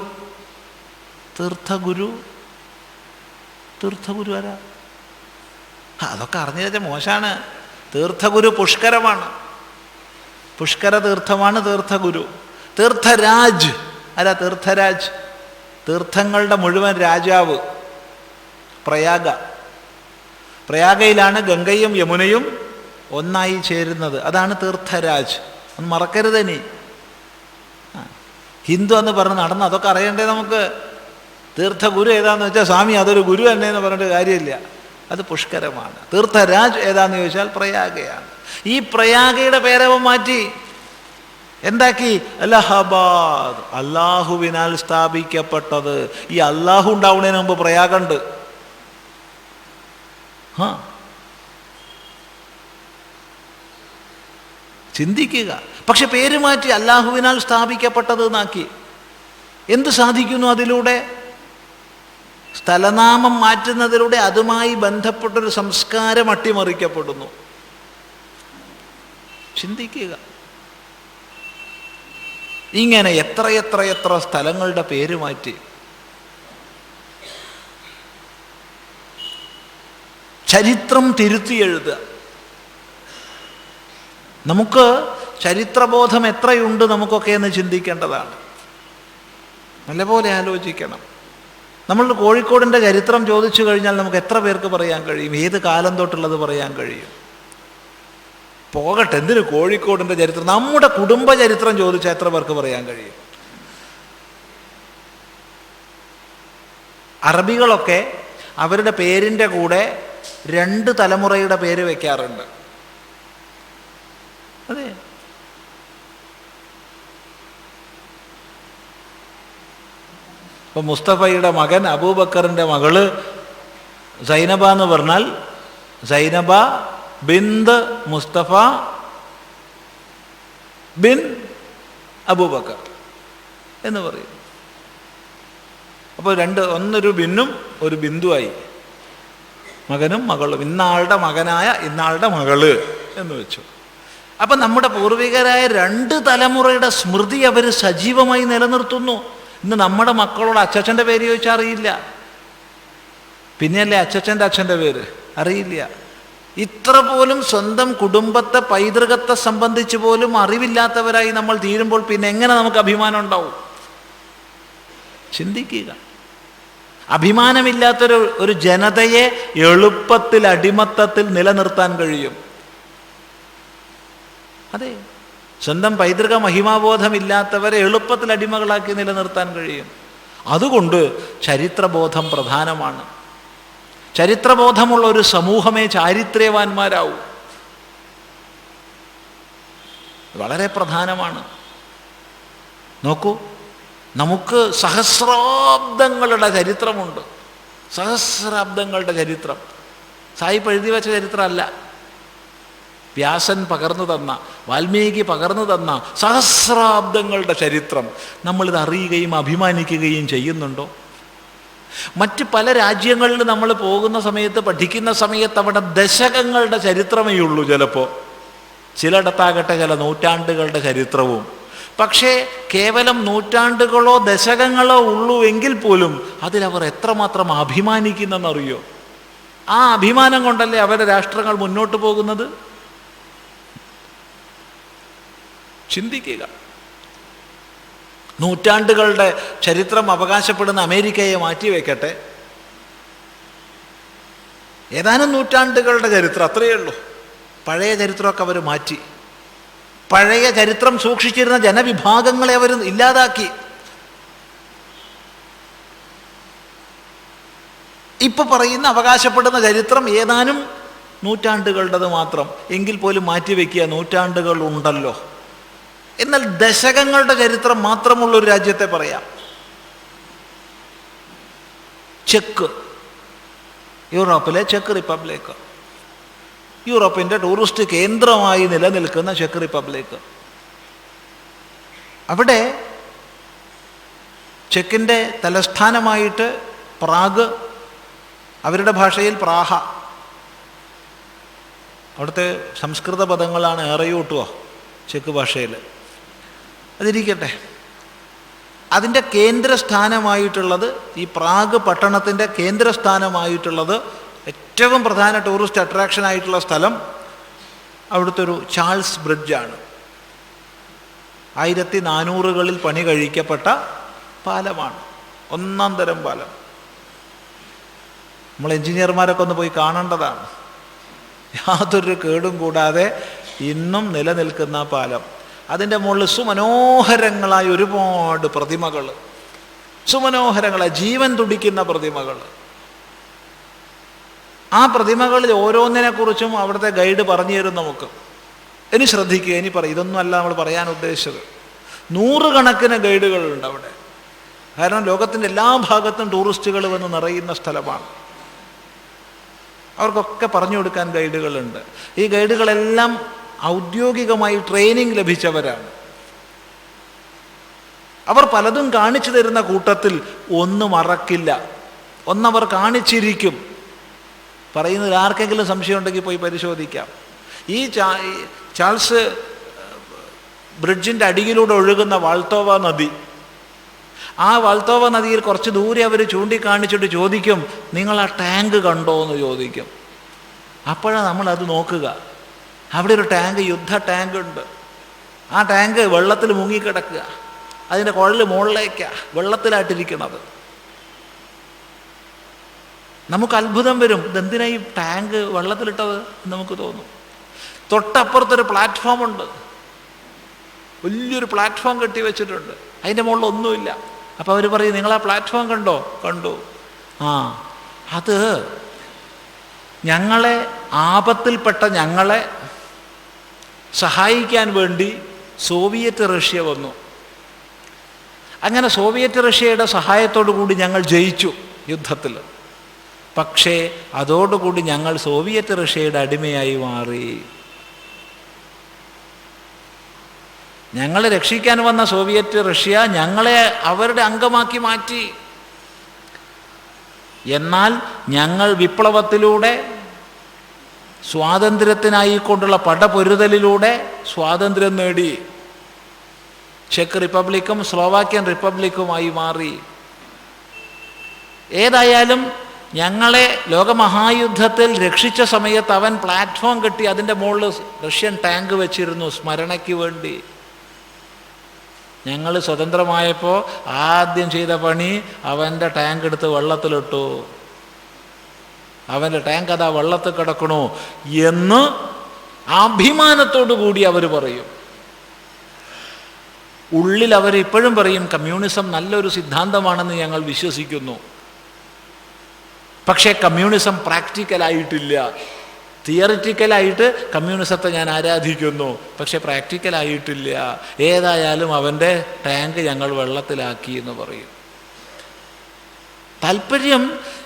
തീർത്ഥഗുരു ആരാ? അതൊക്കെ അറിഞ്ഞു വെച്ചാൽ മോശമാണ്. തീർത്ഥഗുരു പുഷ്കരമാണ്, പുഷ്കര തീർത്ഥമാണ് തീർത്ഥഗുരു. തീർത്ഥരാജ് ആരാ? തീർത്ഥരാജ്, തീർത്ഥങ്ങളുടെ മുഴുവൻ രാജാവ്. പ്രയാഗ, പ്രയാഗയിലാണ് ഗംഗയും യമുനയും ഒന്നായി ചേരുന്നത്. അതാണ് തീർത്ഥരാജ്. ഒന്ന് മറക്കരുത്. ഇനി ഹിന്ദു എന്ന് പറഞ്ഞ് നടന്ന് അതൊക്കെ അറിയണ്ടേ നമുക്ക്. തീർത്ഥഗുരു ഏതാന്ന് വെച്ചാൽ സ്വാമി അതൊരു ഗുരു തന്നെ എന്ന് പറഞ്ഞിട്ട് കാര്യമില്ല. അത് പുഷ്കരമാണ്. തീർത്ഥരാജ് ഏതാന്ന് ചോദിച്ചാൽ പ്രയാഗയാണ്. ഈ പ്രയാഗയുടെ പേരവൻ മാറ്റി. എന്താക്കി? അലഹബാദ്. അല്ലാഹുവിനാൽ സ്ഥാപിക്കപ്പെട്ടത്. ഈ അല്ലാഹു ഉണ്ടാവുന്നതിന് മുമ്പ് പ്രയാഗുണ്ട്. ചിന്തിക്കുക. പക്ഷെ പേര് മാറ്റി അല്ലാഹുവിനാൽ സ്ഥാപിക്കപ്പെട്ടത് എന്നാക്കി. എന്ത് സാധിക്കുന്നു അതിലൂടെ? സ്ഥലനാമം മാറ്റുന്നതിലൂടെ അതുമായി ബന്ധപ്പെട്ടൊരു സംസ്കാരം അട്ടിമറിക്കപ്പെടുന്നു. ചിന്തിക്കുക. ഇങ്ങനെ എത്ര സ്ഥലങ്ങളുടെ പേര് മാറ്റി. ചരിത്രം തിരുത്തി എഴുതുക. നമുക്ക് ചരിത്രബോധം എത്രയുണ്ട് നമുക്കൊക്കെ എന്ന് ചിന്തിക്കേണ്ടതാണ്. നല്ലപോലെ ആലോചിക്കണം. നമ്മൾ കോഴിക്കോടിൻ്റെ ചരിത്രം ചോദിച്ചു കഴിഞ്ഞാൽ നമുക്ക് എത്ര പേർക്ക് പറയാൻ കഴിയും? ഏത് കാലം തൊട്ടുള്ളത് പറയാൻ കഴിയും? പോകട്ടെ, എന്തിന് കോഴിക്കോടിൻ്റെ ചരിത്രം? നമ്മുടെ കുടുംബ ചരിത്രം ചോദിച്ചാൽ എത്ര പേർക്ക് പറയാൻ കഴിയും? അറബികളൊക്കെ അവരുടെ പേരിൻ്റെ കൂടെ 2 തലമുറയുടെ പേര് വയ്ക്കാറുണ്ട്. അതെ, ഇപ്പം മുസ്തഫയുടെ മകൻ അബൂബക്കറിൻ്റെ മകള് സൈനബ എന്ന് പറഞ്ഞാൽ സൈനബ ബിന്ത് മുസ്തഫ ബിൻ അബൂബക്കർ എന്ന് പറയും. അപ്പോൾ ഒന്നൊരു ബിന്നും ഒരു ബിന്ദുവായി. മകനും മകളും. ഇന്നാളുടെ മകനായ ഇന്നാളുടെ മകള് എന്ന് വെച്ചു. അപ്പം നമ്മുടെ പൂർവികരായ 2 തലമുറയുടെ സ്മൃതി അവർ സജീവമായി നിലനിർത്തുന്നു. ഇന്ന് നമ്മുടെ മക്കളോട് അച്ചച്ചൻ്റെ പേര് ചോദിച്ചാൽ അറിയില്ല. പിന്നെയല്ലേ അച്ചച്ചൻ്റെ പേര് അറിയില്ല. ഇത്ര പോലും സ്വന്തം കുടുംബത്തെ, പൈതൃകത്തെ സംബന്ധിച്ച് പോലും അറിവില്ലാത്തവരായി നമ്മൾ തീരുമ്പോൾ പിന്നെ എങ്ങനെ നമുക്ക് അഭിമാനം ഉണ്ടാവും? ചിന്തിക്കുക. അഭിമാനമില്ലാത്തൊരു ജനതയെ എളുപ്പത്തിൽ അടിമത്തത്തിൽ നിലനിർത്താൻ കഴിയും. അതെ, സ്വന്തം പൈതൃക മഹിമാബോധമില്ലാത്തവരെ എളുപ്പത്തിൽ അടിമകളാക്കി നിലനിർത്താൻ കഴിയും. അതുകൊണ്ട് ചരിത്രബോധം പ്രധാനമാണ്. ചരിത്രബോധമുള്ള ഒരു സമൂഹമേ ചാരിത്രവാന്മാരാവൂ. വളരെ പ്രധാനമാണ്. നോക്കൂ, നമുക്ക് സഹസ്രാബ്ദങ്ങളുടെ ചരിത്രമുണ്ട്. സഹസ്രാബ്ദങ്ങളുടെ ചരിത്രം സായിപ്പ് എഴുതി വെച്ച ചരിത്രമല്ല. വ്യാസൻ പകർന്നു തന്ന, വാൽമീകി പകർന്നു തന്ന സഹസ്രാബ്ദങ്ങളുടെ ചരിത്രം നമ്മളിത് അറിയുകയും അഭിമാനിക്കുകയും ചെയ്യുന്നുണ്ടോ? മറ്റ് പല രാജ്യങ്ങളിൽ നമ്മൾ പോകുന്ന സമയത്ത്, പഠിക്കുന്ന സമയത്ത് അവിടെ ദശകങ്ങളുടെ ചരിത്രമേ ഉള്ളൂ. ചിലപ്പോൾ ചിലയിടത്താകട്ടെ ചില നൂറ്റാണ്ടുകളുടെ ചരിത്രവും. പക്ഷേ കേവലം നൂറ്റാണ്ടുകളോ ദശകങ്ങളോ ഉള്ളൂ എങ്കിൽ പോലും അതിലവർ എത്രമാത്രം അഭിമാനിക്കുന്നെന്നറിയോ? ആ അഭിമാനം കൊണ്ടല്ലേ അവരുടെ രാഷ്ട്രങ്ങൾ മുന്നോട്ട് പോകുന്നത്. ചിന്തിക്കുക. നൂറ്റാണ്ടുകളുടെ ചരിത്രം അവകാശപ്പെടുന്ന അമേരിക്കയെ മാറ്റിവെക്കട്ടെ, ഏതാനും നൂറ്റാണ്ടുകളുടെ ചരിത്രം അത്രയേ ഉള്ളൂ. പഴയ ചരിത്രമൊക്കെ അവർ മാറ്റി. പഴയ ചരിത്രം സൂക്ഷിച്ചിരുന്ന ജനവിഭാഗങ്ങളെ അവർ ഇല്ലാതാക്കി. ഇപ്പൊ പറയുന്ന അവകാശപ്പെടുന്ന ചരിത്രം ഏതാനും നൂറ്റാണ്ടുകളുടേത് മാത്രം എങ്കിൽ പോലും മാറ്റിവെക്കുക. നൂറ്റാണ്ടുകൾ ഉണ്ടല്ലോ. എന്നാൽ ദശകങ്ങളുടെ ചരിത്രം മാത്രമുള്ളൊരു രാജ്യത്തെ പറയാം. ചെക്ക്, യൂറോപ്പിലെ ചെക്ക് റിപ്പബ്ലിക്, യൂറോപ്പിൻ്റെ ടൂറിസ്റ്റ് കേന്ദ്രമായി നിലനിൽക്കുന്ന ചെക്ക് റിപ്പബ്ലിക്. അവിടെ ചെക്കിൻ്റെ തലസ്ഥാനമായിട്ട് പ്രാഗ്, അവരുടെ ഭാഷയിൽ പ്രാഹ, അവിടുത്തെ സംസ്കൃത പദങ്ങളാണ് ഏറെയും കിട്ടുക ചെക്ക് ഭാഷയിൽ. അതിരിക്കട്ടെ. അതിൻ്റെ കേന്ദ്രസ്ഥാനമായിട്ടുള്ളത്, ഈ പ്രാഗ് പട്ടണത്തിൻ്റെ കേന്ദ്രസ്ഥാനമായിട്ടുള്ളത്, ഏറ്റവും പ്രധാന ടൂറിസ്റ്റ് അട്രാക്ഷൻ ആയിട്ടുള്ള സ്ഥലം അവിടുത്തെ ഒരു ചാൾസ് ബ്രിഡ്ജാണ്. 1400കളിൽ പണി കഴിക്കപ്പെട്ട പാലമാണ്. ഒന്നാം തരം പാലം. നമ്മൾ എഞ്ചിനീയർമാരൊക്കെ ഒന്ന് പോയി കാണേണ്ടതാണ്. യാതൊരു കേടും കൂടാതെ ഇന്നും നിലനിൽക്കുന്ന പാലം. അതിൻ്റെ മുകളിൽ സുമനോഹരങ്ങളായ ഒരുപാട് പ്രതിമകൾ, സുമനോഹരങ്ങളായ ജീവൻ തുടിക്കുന്ന പ്രതിമകൾ. ആ പ്രതിമകളിൽ ഓരോന്നിനെക്കുറിച്ചും അവിടുത്തെ ഗൈഡ് പറഞ്ഞു തരും നമുക്ക്. ഇനി ശ്രദ്ധിക്കുക, ഇനി പറയും, ഇതൊന്നുമല്ല നമ്മൾ പറയാൻ ഉദ്ദേശിച്ചത്. 100 കണക്കിന് ഗൈഡുകളുണ്ട് അവിടെ. കാരണം ലോകത്തിൻ്റെ എല്ലാ ഭാഗത്തും ടൂറിസ്റ്റുകൾ വന്ന് നിറയുന്ന സ്ഥലമാണ്. അവർക്കൊക്കെ പറഞ്ഞു കൊടുക്കാൻ ഗൈഡുകളുണ്ട്. ഈ ഗൈഡുകളെല്ലാം ഔദ്യോഗികമായി ട്രെയിനിങ് ലഭിച്ചവരാണ്. അവർ പലതും കാണിച്ചു തരുന്ന കൂട്ടത്തിൽ ഒന്ന് മറക്കില്ല, ഒന്നവർ കാണിച്ചിരിക്കും. പറയുന്നതിൽ ആർക്കെങ്കിലും സംശയം ഉണ്ടെങ്കിൽ പോയി പരിശോധിക്കാം. ഈ ചാൾസ് ബ്രിഡ്ജിൻ്റെ അടിയിലൂടെ ഒഴുകുന്ന വാൾത്തോവ നദി, ആ വാൾത്തോവ നദിയിൽ കുറച്ച് ദൂരെ അവർ ചൂണ്ടിക്കാണിച്ചിട്ട് ചോദിക്കും, നിങ്ങൾ ആ ടാങ്ക് കണ്ടോ എന്ന് ചോദിക്കും. അപ്പോഴാണ് നമ്മളത് നോക്കുക. അവിടെ ഒരു ടാങ്ക്, യുദ്ധ ടാങ്ക് ഉണ്ട്. ആ ടാങ്ക് വെള്ളത്തിൽ മുങ്ങിക്കിടക്കുക. അതിൻ്റെ കുഴൽ മുകളിലേക്കാണ് വെള്ളത്തിലായിട്ടിരിക്കണത്. നമുക്ക് അത്ഭുതം വരും, ഇതെന്തിനാ ഈ ടാങ്ക് വെള്ളത്തിലിട്ടത് എന്ന് നമുക്ക് തോന്നും. തൊട്ടപ്പുറത്തൊരു പ്ലാറ്റ്ഫോം ഉണ്ട്, വലിയൊരു പ്ലാറ്റ്ഫോം കെട്ടി വെച്ചിട്ടുണ്ട്. അതിൻ്റെ മുകളിൽ ഒന്നുമില്ല. അപ്പോൾ അവർ പറയും, നിങ്ങൾ ആ പ്ലാറ്റ്ഫോം കണ്ടോ? കണ്ടു. അത് ഞങ്ങളെ, ആപത്തിൽപ്പെട്ട ഞങ്ങളെ സഹായിക്കാൻ വേണ്ടി സോവിയറ്റ് റഷ്യ വന്നു. അങ്ങനെ സോവിയറ്റ് റഷ്യയുടെ സഹായത്തോടു കൂടി ഞങ്ങൾ ജയിച്ചു യുദ്ധത്തിൽ. പക്ഷേ അതോടുകൂടി ഞങ്ങൾ സോവിയറ്റ് റഷ്യയുടെ അടിമയായി മാറി. ഞങ്ങളെ രക്ഷിക്കാൻ വന്ന സോവിയറ്റ് റഷ്യ ഞങ്ങളെ അവരുടെ അംഗമാക്കി മാറ്റി. എന്നാൽ ഞങ്ങൾ വിപ്ലവത്തിലൂടെ, സ്വാതന്ത്ര്യത്തിനായിക്കൊണ്ടുള്ള പടപൊരുതലിലൂടെ സ്വാതന്ത്ര്യം നേടി. ചെക്ക് റിപ്പബ്ലിക്കും സ്ലോവാക്യൻ റിപ്പബ്ലിക്കുമായി മാറി. ഏതായാലും ഞങ്ങളെ ലോകമഹായുദ്ധത്തിൽ രക്ഷിച്ച സമയത്ത് അവൻ പ്ലാറ്റ്ഫോം കെട്ടി അതിൻ്റെ മുകളിൽ റഷ്യൻ ടാങ്ക് വെച്ചിരുന്നു സ്മരണയ്ക്ക് വേണ്ടി. ഞങ്ങൾ സ്വതന്ത്രമായപ്പോൾ ആദ്യം ചെയ്ത പണി അവൻ്റെ ടാങ്ക് എടുത്ത് വെള്ളത്തിലിട്ടു. അവൻ്റെ ടാങ്ക് അതാ വെള്ളത്തിൽ കിടക്കണു എന്ന് അഭിമാനത്തോടു കൂടി അവർ പറയും. ഉള്ളിൽ അവരിപ്പോഴും പറയും, കമ്മ്യൂണിസം നല്ലൊരു സിദ്ധാന്തമാണെന്ന് ഞങ്ങൾ വിശ്വസിക്കുന്നു. പക്ഷേ കമ്മ്യൂണിസം പ്രാക്ടിക്കലായിട്ടില്ല. തിയറിറ്റിക്കലായിട്ട് കമ്മ്യൂണിസത്തെ ഞാൻ ആരാധിക്കുന്നു, പക്ഷെ പ്രാക്ടിക്കലായിട്ടില്ല. ഏതായാലും അവൻ്റെ ടാങ്ക് ഞങ്ങൾ വെള്ളത്തിലാക്കി എന്ന് പറയും. താല്പര്യം,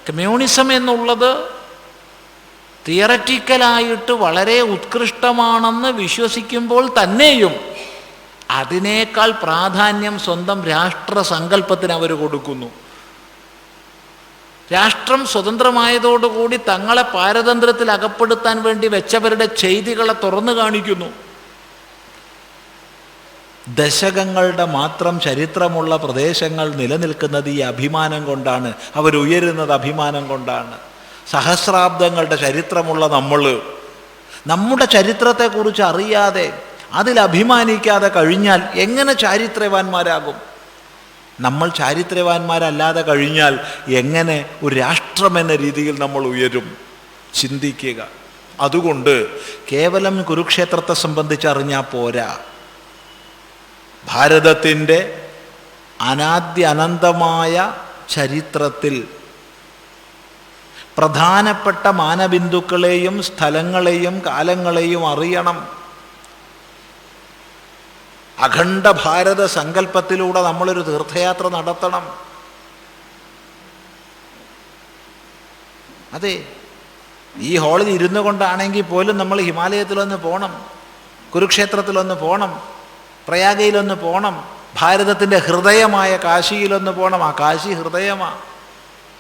കമ്മ്യൂണിസം എന്നുള്ളത് തിയററ്റിക്കലായിട്ട് വളരെ ഉത്കൃഷ്ടമാണെന്ന് വിശ്വസിക്കുമ്പോൾ തന്നെയും അതിനേക്കാൾ പ്രാധാന്യം സ്വന്തം രാഷ്ട്രസങ്കല്പത്തിന് അവർ കൊടുക്കുന്നു. രാഷ്ട്രം സ്വതന്ത്രമായതോടുകൂടി തങ്ങളെ പാരതന്ത്ര്യത്തിൽ അകപ്പെടുത്താൻ വേണ്ടി വെച്ചവരുടെ ചെയ്തികളെ തുറന്നു കാണിക്കുന്നു. ദശകങ്ങളുടെ മാത്രം ചരിത്രമുള്ള പ്രദേശങ്ങൾ നിലനിൽക്കുന്നത് ഈ അഭിമാനം കൊണ്ടാണ്. അവരുയരുന്നത് അഭിമാനം കൊണ്ടാണ്. സഹസ്രാബ്ദങ്ങളുടെ ചരിത്രമുള്ള നമ്മുടെ ചരിത്രത്തെക്കുറിച്ച് അറിയാതെ അതിൽ അഭിമാനിക്കാതെ കഴിഞ്ഞാൽ എങ്ങനെ ചാരിത്രവാന്മാരാകും? നമ്മൾ ചാരിത്രവാന്മാരല്ലാതെ കഴിഞ്ഞാൽ എങ്ങനെ ഒരു രാഷ്ട്രമെന്ന രീതിയിൽ നമ്മൾ ഉയരും? ചിന്തിക്കുക. അതുകൊണ്ട് കേവലം കുരുക്ഷേത്രത്തെ സംബന്ധിച്ചറിഞ്ഞാൽ പോരാ. ഭാരതത്തിൻ്റെ അനാദ്യ അനന്തമായ ചരിത്രത്തിൽ പ്രധാനപ്പെട്ട മാനബിന്ദുക്കളെയും സ്ഥലങ്ങളെയും കാലങ്ങളെയും അറിയണം. അഖണ്ഡ ഭാരത സങ്കല്പത്തിലൂടെ നമ്മളൊരു തീർത്ഥയാത്ര നടത്തണം. അതെ, ഈ ഹാളിൽ ഇരുന്നു കൊണ്ടാണെങ്കിൽ പോലും നമ്മൾ ഹിമാലയത്തിലൊന്ന് പോകണം, കുരുക്ഷേത്രത്തിലൊന്ന് പോകണം, പ്രയാഗയിലൊന്ന് പോകണം, ഭാരതത്തിൻ്റെ ഹൃദയമായ കാശിയിലൊന്ന് പോകണം. ആ കാശി ഹൃദയമാണ്.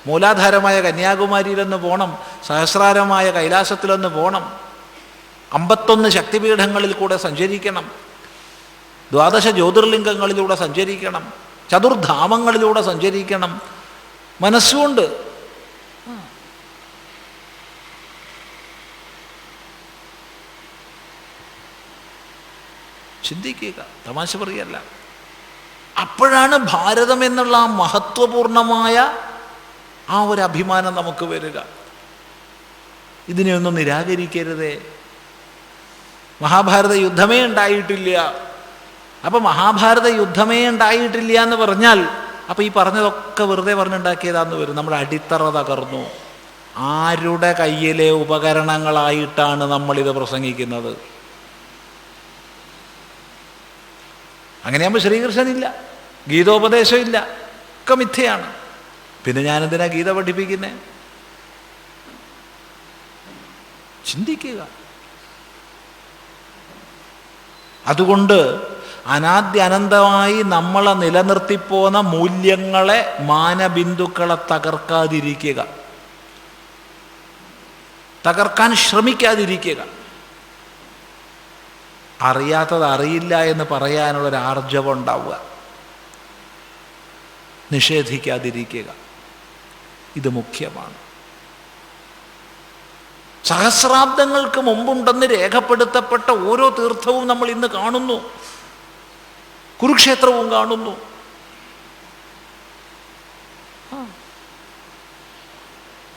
മൂലാധാരമായ കന്യാകുമാരിയിലൊന്ന് പോകണം, സഹസ്രാരമായ കൈലാസത്തിലൊന്ന് പോകണം, 51 ശക്തിപീഠങ്ങളിൽ കൂടെ സഞ്ചരിക്കണം, 12 ജ്യോതിർലിംഗങ്ങളിലൂടെ സഞ്ചരിക്കണം, ചതുർധാമങ്ങളിലൂടെ സഞ്ചരിക്കണം. മനസ്സുകൊണ്ട് ചിന്തിക്കുക, തമാശ പറയല്ല. അപ്പോഴാണ് ഭാരതം എന്നുള്ള ആ മഹത്വപൂർണമായ ആ ഒരു അഭിമാനം നമുക്ക് വരിക. ഇതിനെയൊന്നും നിരാകരിക്കരുതേ. മഹാഭാരത യുദ്ധമേ ഉണ്ടായിട്ടില്ല. അപ്പം മഹാഭാരത യുദ്ധമേ ഉണ്ടായിട്ടില്ല എന്ന് പറഞ്ഞാൽ അപ്പം ഈ പറഞ്ഞതൊക്കെ വെറുതെ പറഞ്ഞുണ്ടാക്കിയതാന്ന് വരും. നമ്മുടെ അടിത്തറ തകർന്നു. ആരുടെ കയ്യിലെ ഉപകരണങ്ങളായിട്ടാണ് നമ്മളിത് പ്രസംഗിക്കുന്നത്? അങ്ങനെയാകുമ്പോൾ ശ്രീകൃഷ്ണനില്ല, ഗീതോപദേശം ഇല്ല, ഒക്കെ മിഥ്യയാണ്. പിന്നെ ഞാനെന്തിനാ ഗീത പഠിപ്പിക്കുന്നേ? ചിന്തിക്കുക. അതുകൊണ്ട് അനാദ്യ അനന്തമായി നമ്മളെ നിലനിർത്തിപ്പോന്ന മൂല്യങ്ങളെ, മാനബിന്ദുക്കളെ തകർക്കാതിരിക്കുക, തകർക്കാൻ ശ്രമിക്കാതിരിക്കുക. അറിയാത്തത് അറിയില്ല എന്ന് പറയാനുള്ളൊരു ആർജവം ഉണ്ടാവുക, നിഷേധിക്കാതിരിക്കുക. ഇത് മുഖ്യമാണ്. സഹസ്രാബ്ദങ്ങൾക്ക് മുമ്പുണ്ടെന്ന് രേഖപ്പെടുത്തപ്പെട്ട ഓരോ തീർത്ഥവും നമ്മൾ ഇന്ന് കാണുന്നു, കുരുക്ഷേത്രവും കാണുന്നു.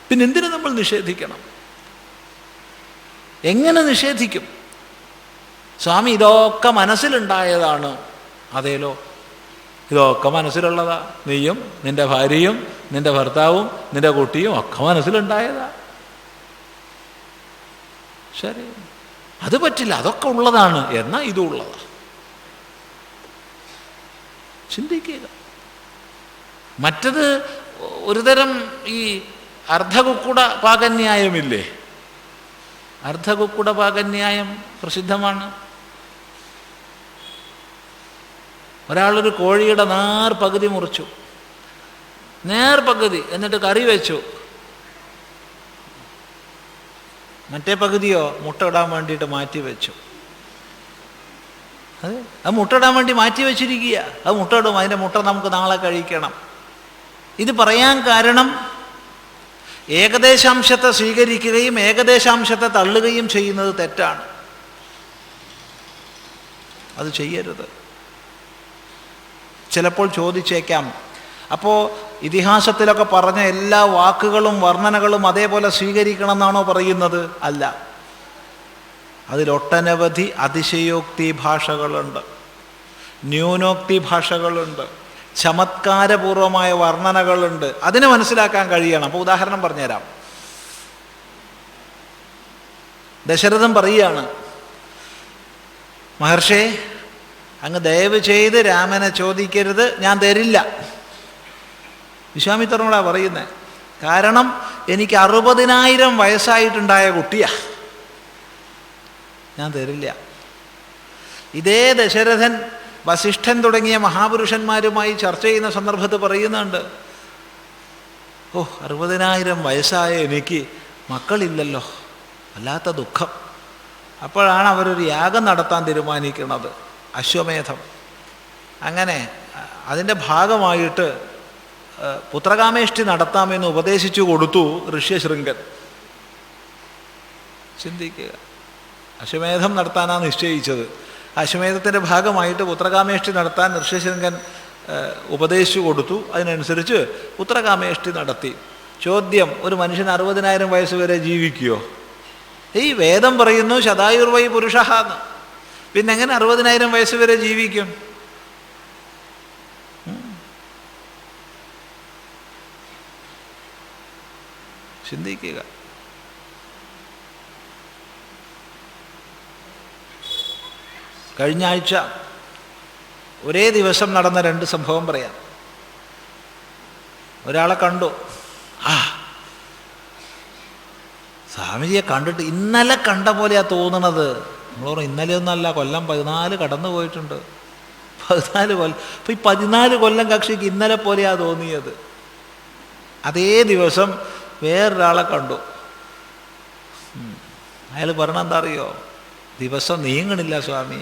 പിന്നെ എന്തിനു നമ്മൾ നിഷേധിക്കണം? എങ്ങനെ നിഷേധിക്കും? സ്വാമി ഇതൊക്കെ മനസ്സിലുണ്ടായതാണ്. അതേലോ, ഇതൊക്കെ മനസ്സിലുള്ളതാ. നീയും നിൻ്റെ ഭാര്യയും നിൻ്റെ ഭർത്താവും നിൻ്റെ കുട്ടിയും ഒക്കെ മനസ്സിലുണ്ടായതാ. ശരി, അത് പറ്റില്ല, അതൊക്കെ ഉള്ളതാണ്. എന്നാൽ ഇതും ഉള്ളതാ. ചിന്തിക്കുക. മറ്റത് ഒരുതരം ഈ അർദ്ധകുക്കുട പാകന്യായമില്ലേ? അർദ്ധകുക്കുട പാകന്യായം പ്രസിദ്ധമാണ്. ഒരാളൊരു കോഴിയുടെ നേർപകുതി മുറിച്ചു, നേർപകുതി, എന്നിട്ട് കറി വെച്ചു. മറ്റേ പകുതിയോ മുട്ട ഇടാൻ വേണ്ടിയിട്ട് മാറ്റി വെച്ചു. അത് മുട്ട ഇടാൻ വേണ്ടി മാറ്റി വെച്ചിരിക്കുക. അത് മുട്ട ഇടും, അതിൻ്റെ മുട്ട നമുക്ക് നാളെ കഴിക്കണം. ഇത് പറയാൻ കാരണം ഏകദേശാംശത്തെ സ്വീകരിക്കുകയും ഏകദേശാംശത്തെ തള്ളുകയും ചെയ്യുന്നത് തെറ്റാണ്. അത് ചെയ്യരുത്. ചിലപ്പോൾ ചോദിച്ചേക്കാം, അപ്പോൾ ഇതിഹാസത്തിലൊക്കെ പറഞ്ഞ എല്ലാ വാക്കുകളും വർണ്ണനകളും അതേപോലെ സ്വീകരിക്കണം എന്നാണോ പറയുന്നത്? അല്ല. അതിലൊട്ടനവധി അതിശയോക്തി ഭാഷകളുണ്ട്, ന്യൂനോക്തി ഭാഷകളുണ്ട്, ചമത്കാരപൂർവമായ വർണ്ണനകളുണ്ട്. അതിനെ മനസ്സിലാക്കാൻ കഴിയണം. അപ്പോൾ ഉദാഹരണം പറഞ്ഞുതരാം. ദശരഥൻ പറയുകയാണ്, മഹർഷേ, അങ്ങ് ദയവ് ചെയ്ത് രാമനെ ചോദിക്കരുത്, ഞാൻ തരില്ല. വിശ്വാമിത്രനോടാ പറയുന്നത്. കാരണം എനിക്ക് 60,000 വയസ്സായിട്ടുണ്ടായ കുട്ടിയാ, ഞാൻ തരില്ല. ഇതേ ദശരഥൻ വസിഷ്ഠൻ തുടങ്ങിയ മഹാപുരുഷന്മാരുമായി ചർച്ച ചെയ്യുന്ന സന്ദർഭത്ത് പറയുന്നുണ്ട്, 60,000 വയസ്സായ എനിക്ക് മക്കളില്ലല്ലോ, വല്ലാത്ത ദുഃഖം. അപ്പോഴാണ് അവരൊരു യാഗം നടത്താൻ തീരുമാനിക്കുന്നത്, അശ്വമേധം. അങ്ങനെ അതിൻ്റെ ഭാഗമായിട്ട് പുത്രകാമേഷ്ടി നടത്താമെന്ന് ഉപദേശിച്ചു കൊടുത്തു ഋഷ്യശൃംഗൻ. ചിന്തിക്കുക, അശ്വമേധം നടത്താനാണ് നിശ്ചയിച്ചത്. അശ്വമേധത്തിൻ്റെ ഭാഗമായിട്ട് പുത്രകാമേഷ്ടി നടത്താൻ ഋഷ്യശൃംഗൻ ഉപദേശിച്ചു കൊടുത്തു. അതിനനുസരിച്ച് പുത്രകാമേഷ്ടി നടത്തി. ചോദ്യം, ഒരു മനുഷ്യൻ 60,000 വയസ്സ് വരെ ജീവിക്കുമോ? ഈ വേദം പറയുന്നു ശതായുർവൈ പുരുഷഃ എന്ന്. പിന്നെ എങ്ങനെ 60,000 വയസ്സ് വരെ ജീവിക്കും? ചിന്തിക്കുക. കഴിഞ്ഞ ആഴ്ച ഒരേ ദിവസം നടന്ന 2 സംഭവം പറയാം. ഒരാളെ കണ്ടു. സ്വാമിജിയെ കണ്ടിട്ട് ഇന്നലെ കണ്ട പോലെയാ തോന്നണത്. നമ്മളോട് ഇന്നലെയൊന്നല്ല, കൊല്ലം 14 കടന്നു പോയിട്ടുണ്ട്. 14 കൊല്ലം. അപ്പം ഈ 14 കൊല്ലം കക്ഷിക്ക് ഇന്നലെ പോലെയാ തോന്നിയത്. അതേ ദിവസം വേറൊരാളെ കണ്ടു. അയാൾ പറഞ്ഞെന്താ അറിയോ? ദിവസം നീങ്ങണില്ല സ്വാമി,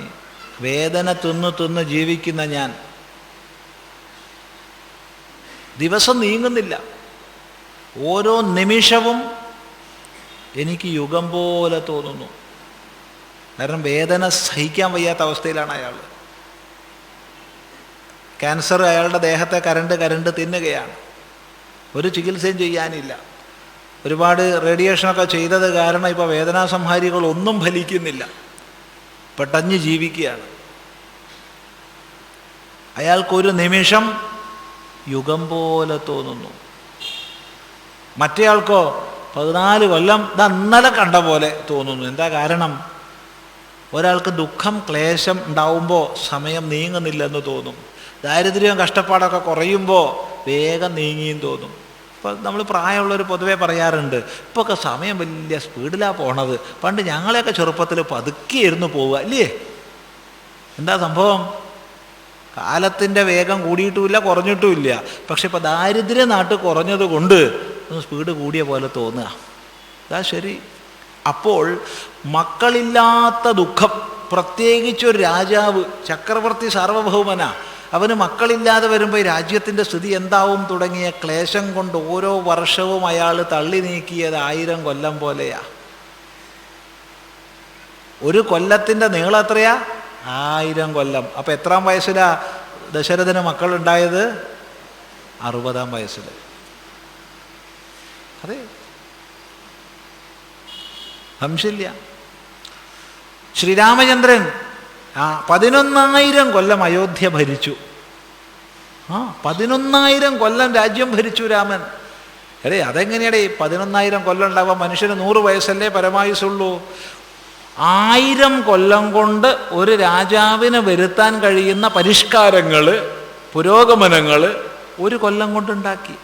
വേദന തിന്ന് ജീവിക്കുന്ന ഞാൻ, ദിവസം നീങ്ങുന്നില്ല. ഓരോ നിമിഷവും എനിക്ക് യുഗം പോലെ തോന്നുന്നു. കാരണം വേദന സഹിക്കാൻ വയ്യാത്ത അവസ്ഥയിലാണ് അയാൾ. ക്യാൻസർ അയാളുടെ ദേഹത്തെ കരണ്ട് തിന്നുകയാണ്. ഒരു ചികിത്സയും ചെയ്യാനില്ല. ഒരുപാട് റേഡിയേഷനൊക്കെ ചെയ്തത് കാരണം ഇപ്പോൾ വേദനാസംഹാരികളൊന്നും ഫലിക്കുന്നില്ല. പെട്ടഞ്ഞ് ജീവിക്കുകയാണ്. അയാൾക്കൊരു നിമിഷം യുഗം പോലെ തോന്നുന്നു. മറ്റേയാൾക്കോ 14 കൊല്ലം ഇന്നലെ കണ്ട പോലെ തോന്നുന്നു. എന്താ കാരണം? ഒരാൾക്ക് ദുഃഖം ക്ലേശം ഉണ്ടാവുമ്പോൾ സമയം നീങ്ങുന്നില്ലെന്ന് തോന്നും. ദാരിദ്ര്യവും കഷ്ടപ്പാടൊക്കെ കുറയുമ്പോൾ വേഗം നീങ്ങിയും തോന്നും. ഇപ്പോൾ നമ്മൾ പ്രായമുള്ളവർ പൊതുവെ പറയാറുണ്ട്, ഇപ്പോൾ ഒക്കെ സമയം വലിയ സ്പീഡിലാണ് പോണത്, പണ്ട് ഞങ്ങളെയൊക്കെ ചെറുപ്പത്തിൽ പതുക്കിയായിരുന്നു പോവുക അല്ലേ? എന്താ സംഭവം? കാലത്തിൻ്റെ വേഗം കൂടിയിട്ടുമില്ല കുറഞ്ഞിട്ടുമില്ല. പക്ഷെ ഇപ്പോൾ ദാരിദ്ര്യ നാട്ടിൽ കുറഞ്ഞത് കൊണ്ട് സ്പീഡ് കൂടിയ പോലെ തോന്നുക. അതാ ശരി. അപ്പോൾ മക്കളില്ലാത്ത ദുഃഖം, പ്രത്യേകിച്ചൊരു രാജാവ്, ചക്രവർത്തി സാർവഭൗമന, അവന് മക്കളില്ലാതെ വരുമ്പോൾ ഈ രാജ്യത്തിൻ്റെ സ്ഥിതി എന്താവും തുടങ്ങിയ ക്ലേശം കൊണ്ട് ഓരോ വർഷവും അയാൾ തള്ളി നീക്കിയത് 1000 കൊല്ലം പോലെയാ. ഒരു കൊല്ലത്തിൻ്റെ നീളം എത്രയാ? 1000 കൊല്ലം. അപ്പം എത്രാം വയസ്സിലാ ദശരഥന് മക്കളുണ്ടായത്? 60-ാം വയസ്സിൽ. അതെ, സംശയമില്ല. ശ്രീരാമചന്ദ്രൻ 11,000 കൊല്ലം അയോധ്യ ഭരിച്ചു. 11,000 കൊല്ലം രാജ്യം ഭരിച്ചു രാമൻ. അതെങ്ങനെയാടേ 11,000 കൊല്ലം ഉണ്ടാവാൻ? മനുഷ്യന് 100 വയസ്സല്ലേ പരമായുസുള്ളൂ. 1000 കൊല്ലം കൊണ്ട് ഒരു രാജാവിന് വരുത്താൻ കഴിയുന്ന പരിഷ്കാരങ്ങൾ, പുരോഗമനങ്ങൾ 1 കൊല്ലം കൊണ്ടുണ്ടാക്കി.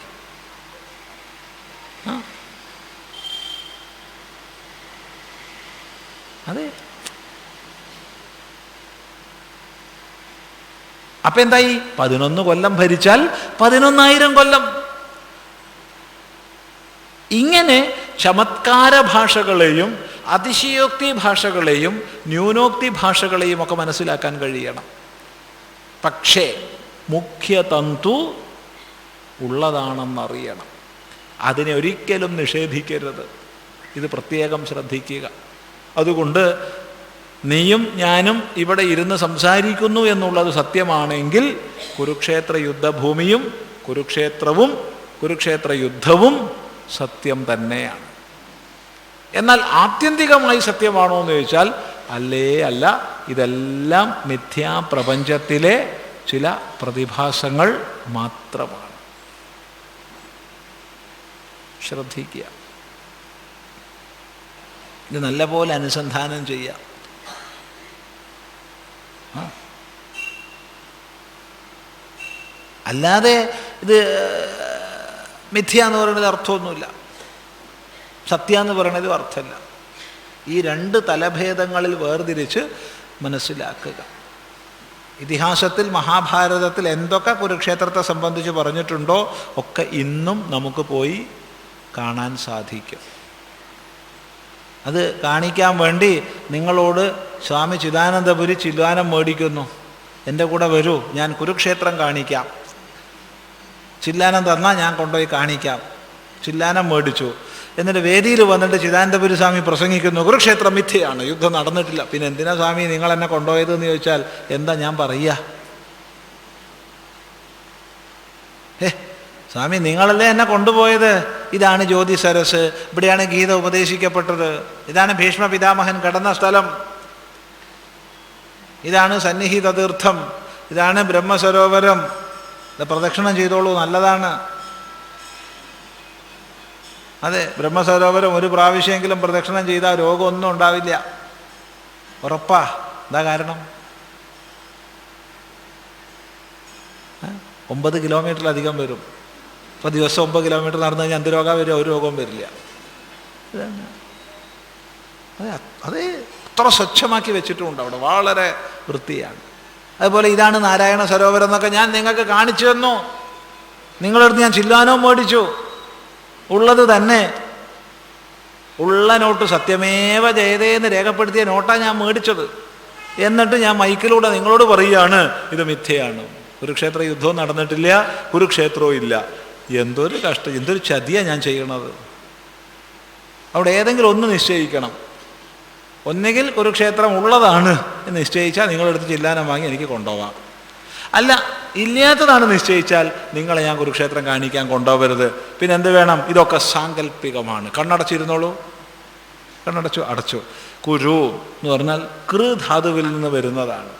അതെ. അപ്പം എന്തായി? 11 കൊല്ലം ഭരിച്ചാൽ 11,000 കൊല്ലം. ഇങ്ങനെ ചമത്കാര ഭാഷകളെയും അതിശയോക്തി ഭാഷകളെയും ന്യൂനോക്തി ഭാഷകളെയും ഒക്കെ മനസ്സിലാക്കാൻ കഴിയണം. പക്ഷേ മുഖ്യതന്തു ഉള്ളതാണെന്നറിയണം. അതിനെ ഒരിക്കലും നിഷേധിക്കരുത്. ഇത് പ്രത്യേകം ശ്രദ്ധിക്കുക. അതുകൊണ്ട് നീയും ഞാനും ഇവിടെ ഇരുന്ന് സംസാരിക്കുന്നു എന്നുള്ളത് സത്യമാണെങ്കിൽ കുരുക്ഷേത്ര യുദ്ധഭൂമിയും കുരുക്ഷേത്രവും കുരുക്ഷേത്ര യുദ്ധവും സത്യം തന്നെയാണ്. എന്നാൽ ആത്യന്തികമായി സത്യമാണോ എന്ന് ചോദിച്ചാൽ അല്ലേ അല്ല. ഇതെല്ലാം മിഥ്യാപ്രപഞ്ചത്തിലെ ചില പ്രതിഭാസങ്ങൾ മാത്രമാണ്. ശ്രദ്ധിക്കുക. ഇത് നല്ലപോലെ അനുസന്ധാനം ചെയ്യുക. അല്ലാതെ ഇത് മിഥ്യ എന്ന് പറയുന്നത് അർത്ഥമൊന്നുമില്ല, സത്യ എന്ന് പറയുന്നത് അർത്ഥമില്ല. ഈ 2 തലഭേദങ്ങളിൽ വേർതിരിച്ച് മനസ്സിലാക്കുക. ഇതിഹാസത്തിൽ മഹാഭാരതത്തിൽ എന്തൊക്കെ കുരുക്ഷേത്രത്തെ സംബന്ധിച്ച് പറഞ്ഞിട്ടുണ്ടോ ഒക്കെ ഇന്നും നമുക്ക് പോയി കാണാൻ സാധിക്കും. അത് കാണിക്കാൻ വേണ്ടി നിങ്ങളോട് സ്വാമി ചിദാനന്ദപുരി ചില്വാനം മേടിക്കുന്നു. എൻ്റെ കൂടെ വരൂ, ഞാൻ കുരുക്ഷേത്രം കാണിക്കാം. ചില്ലാനം തന്നാൽ ഞാൻ കൊണ്ടുപോയി കാണിക്കാം. ചില്ലാനം മേടിച്ചു. എന്നിട്ട് വേദിയിൽ വന്നിട്ട് ചിദാനന്ദപുരി സ്വാമി പ്രസംഗിക്കുന്നു, കുരുക്ഷേത്രം മിഥ്യയാണ്, യുദ്ധം നടന്നിട്ടില്ല. പിന്നെ എന്തിനാ സ്വാമി നിങ്ങൾ എന്നെ കൊണ്ടുപോയതെന്ന് ചോദിച്ചാൽ എന്താ ഞാൻ പറയുക? സ്വാമി നിങ്ങളല്ലേ എന്നെ കൊണ്ടുപോയത്. ഇതാണ് ജ്യോതി സരസ്, ഇവിടെയാണ് ഗീത ഉപദേശിക്കപ്പെട്ടത്, ഇതാണ് ഭീഷ്മ പിതാമഹൻ കടന്ന സ്ഥലം, ഇതാണ് സന്നിഹിത തീർത്ഥം, ഇതാണ് ബ്രഹ്മസരോവരം, ഇത് പ്രദക്ഷിണം ചെയ്തോളൂ, നല്ലതാണ്. അതെ, ബ്രഹ്മസരോവരം ഒരു പ്രാവശ്യമെങ്കിലും പ്രദക്ഷിണം ചെയ്താൽ രോഗമൊന്നും ഉണ്ടാവില്ല, ഉറപ്പാ. എന്താ കാരണം? 9 കിലോമീറ്ററിലധികം വരും. ഇപ്പോൾ ദിവസം 9 കിലോമീറ്റർ നടന്നു കഴിഞ്ഞാൽ എന്ത് രോഗം വരും? ഒരു രോഗവും വരില്ല. അത് അത്ര സ്വച്ഛമാക്കി വെച്ചിട്ടുമുണ്ട് അവിടെ, വളരെ വൃത്തിയാണ്. അതുപോലെ ഇതാണ് നാരായണ സരോവരം എന്നൊക്കെ ഞാൻ നിങ്ങൾക്ക് കാണിച്ചു തന്നു. നിങ്ങളടുത്ത് ഞാൻ ചില്ലാനോ മേടിച്ചു, ഉള്ളത് തന്നെ, ഉള്ള നോട്ട് സത്യമേവ ജയതേന്ന് രേഖപ്പെടുത്തിയ നോട്ടാണ് ഞാൻ മേടിച്ചത്. എന്നിട്ട് ഞാൻ മൈക്കിലൂടെ നിങ്ങളോട് പറയുകയാണ് ഇത് മിഥ്യയാണ്, കുരുക്ഷേത്ര യുദ്ധവും നടന്നിട്ടില്ല, കുരുക്ഷേത്രവും ഇല്ല. എന്തൊരു കഷ്ടം, എന്തൊരു ചതിയാണ് ഞാൻ ചെയ്യണത്. അവിടെ ഏതെങ്കിലും ഒന്ന് നിശ്ചയിക്കണം. ഒന്നുകിൽ കുരുക്ഷേത്രം ഉള്ളതാണ് എന്ന് നിശ്ചയിച്ചാൽ നിങ്ങളെടുത്ത് ചില്ലാനം വാങ്ങി എനിക്ക് കൊണ്ടുപോകാം. അല്ല, ഇല്ലാത്തതാണ് നിശ്ചയിച്ചാൽ നിങ്ങളെ ഞാൻ കുരുക്ഷേത്രം കാണിക്കാൻ കൊണ്ടുപോകരുത്. പിന്നെ എന്ത് വേണം? ഇതൊക്കെ സാങ്കല്പികമാണ്. കണ്ണടച്ചിരുന്നോളൂ. അടച്ചു. കുരു എന്ന് പറഞ്ഞാൽ കൃ ധാതുവിൽ നിന്ന് വരുന്നതാണ്.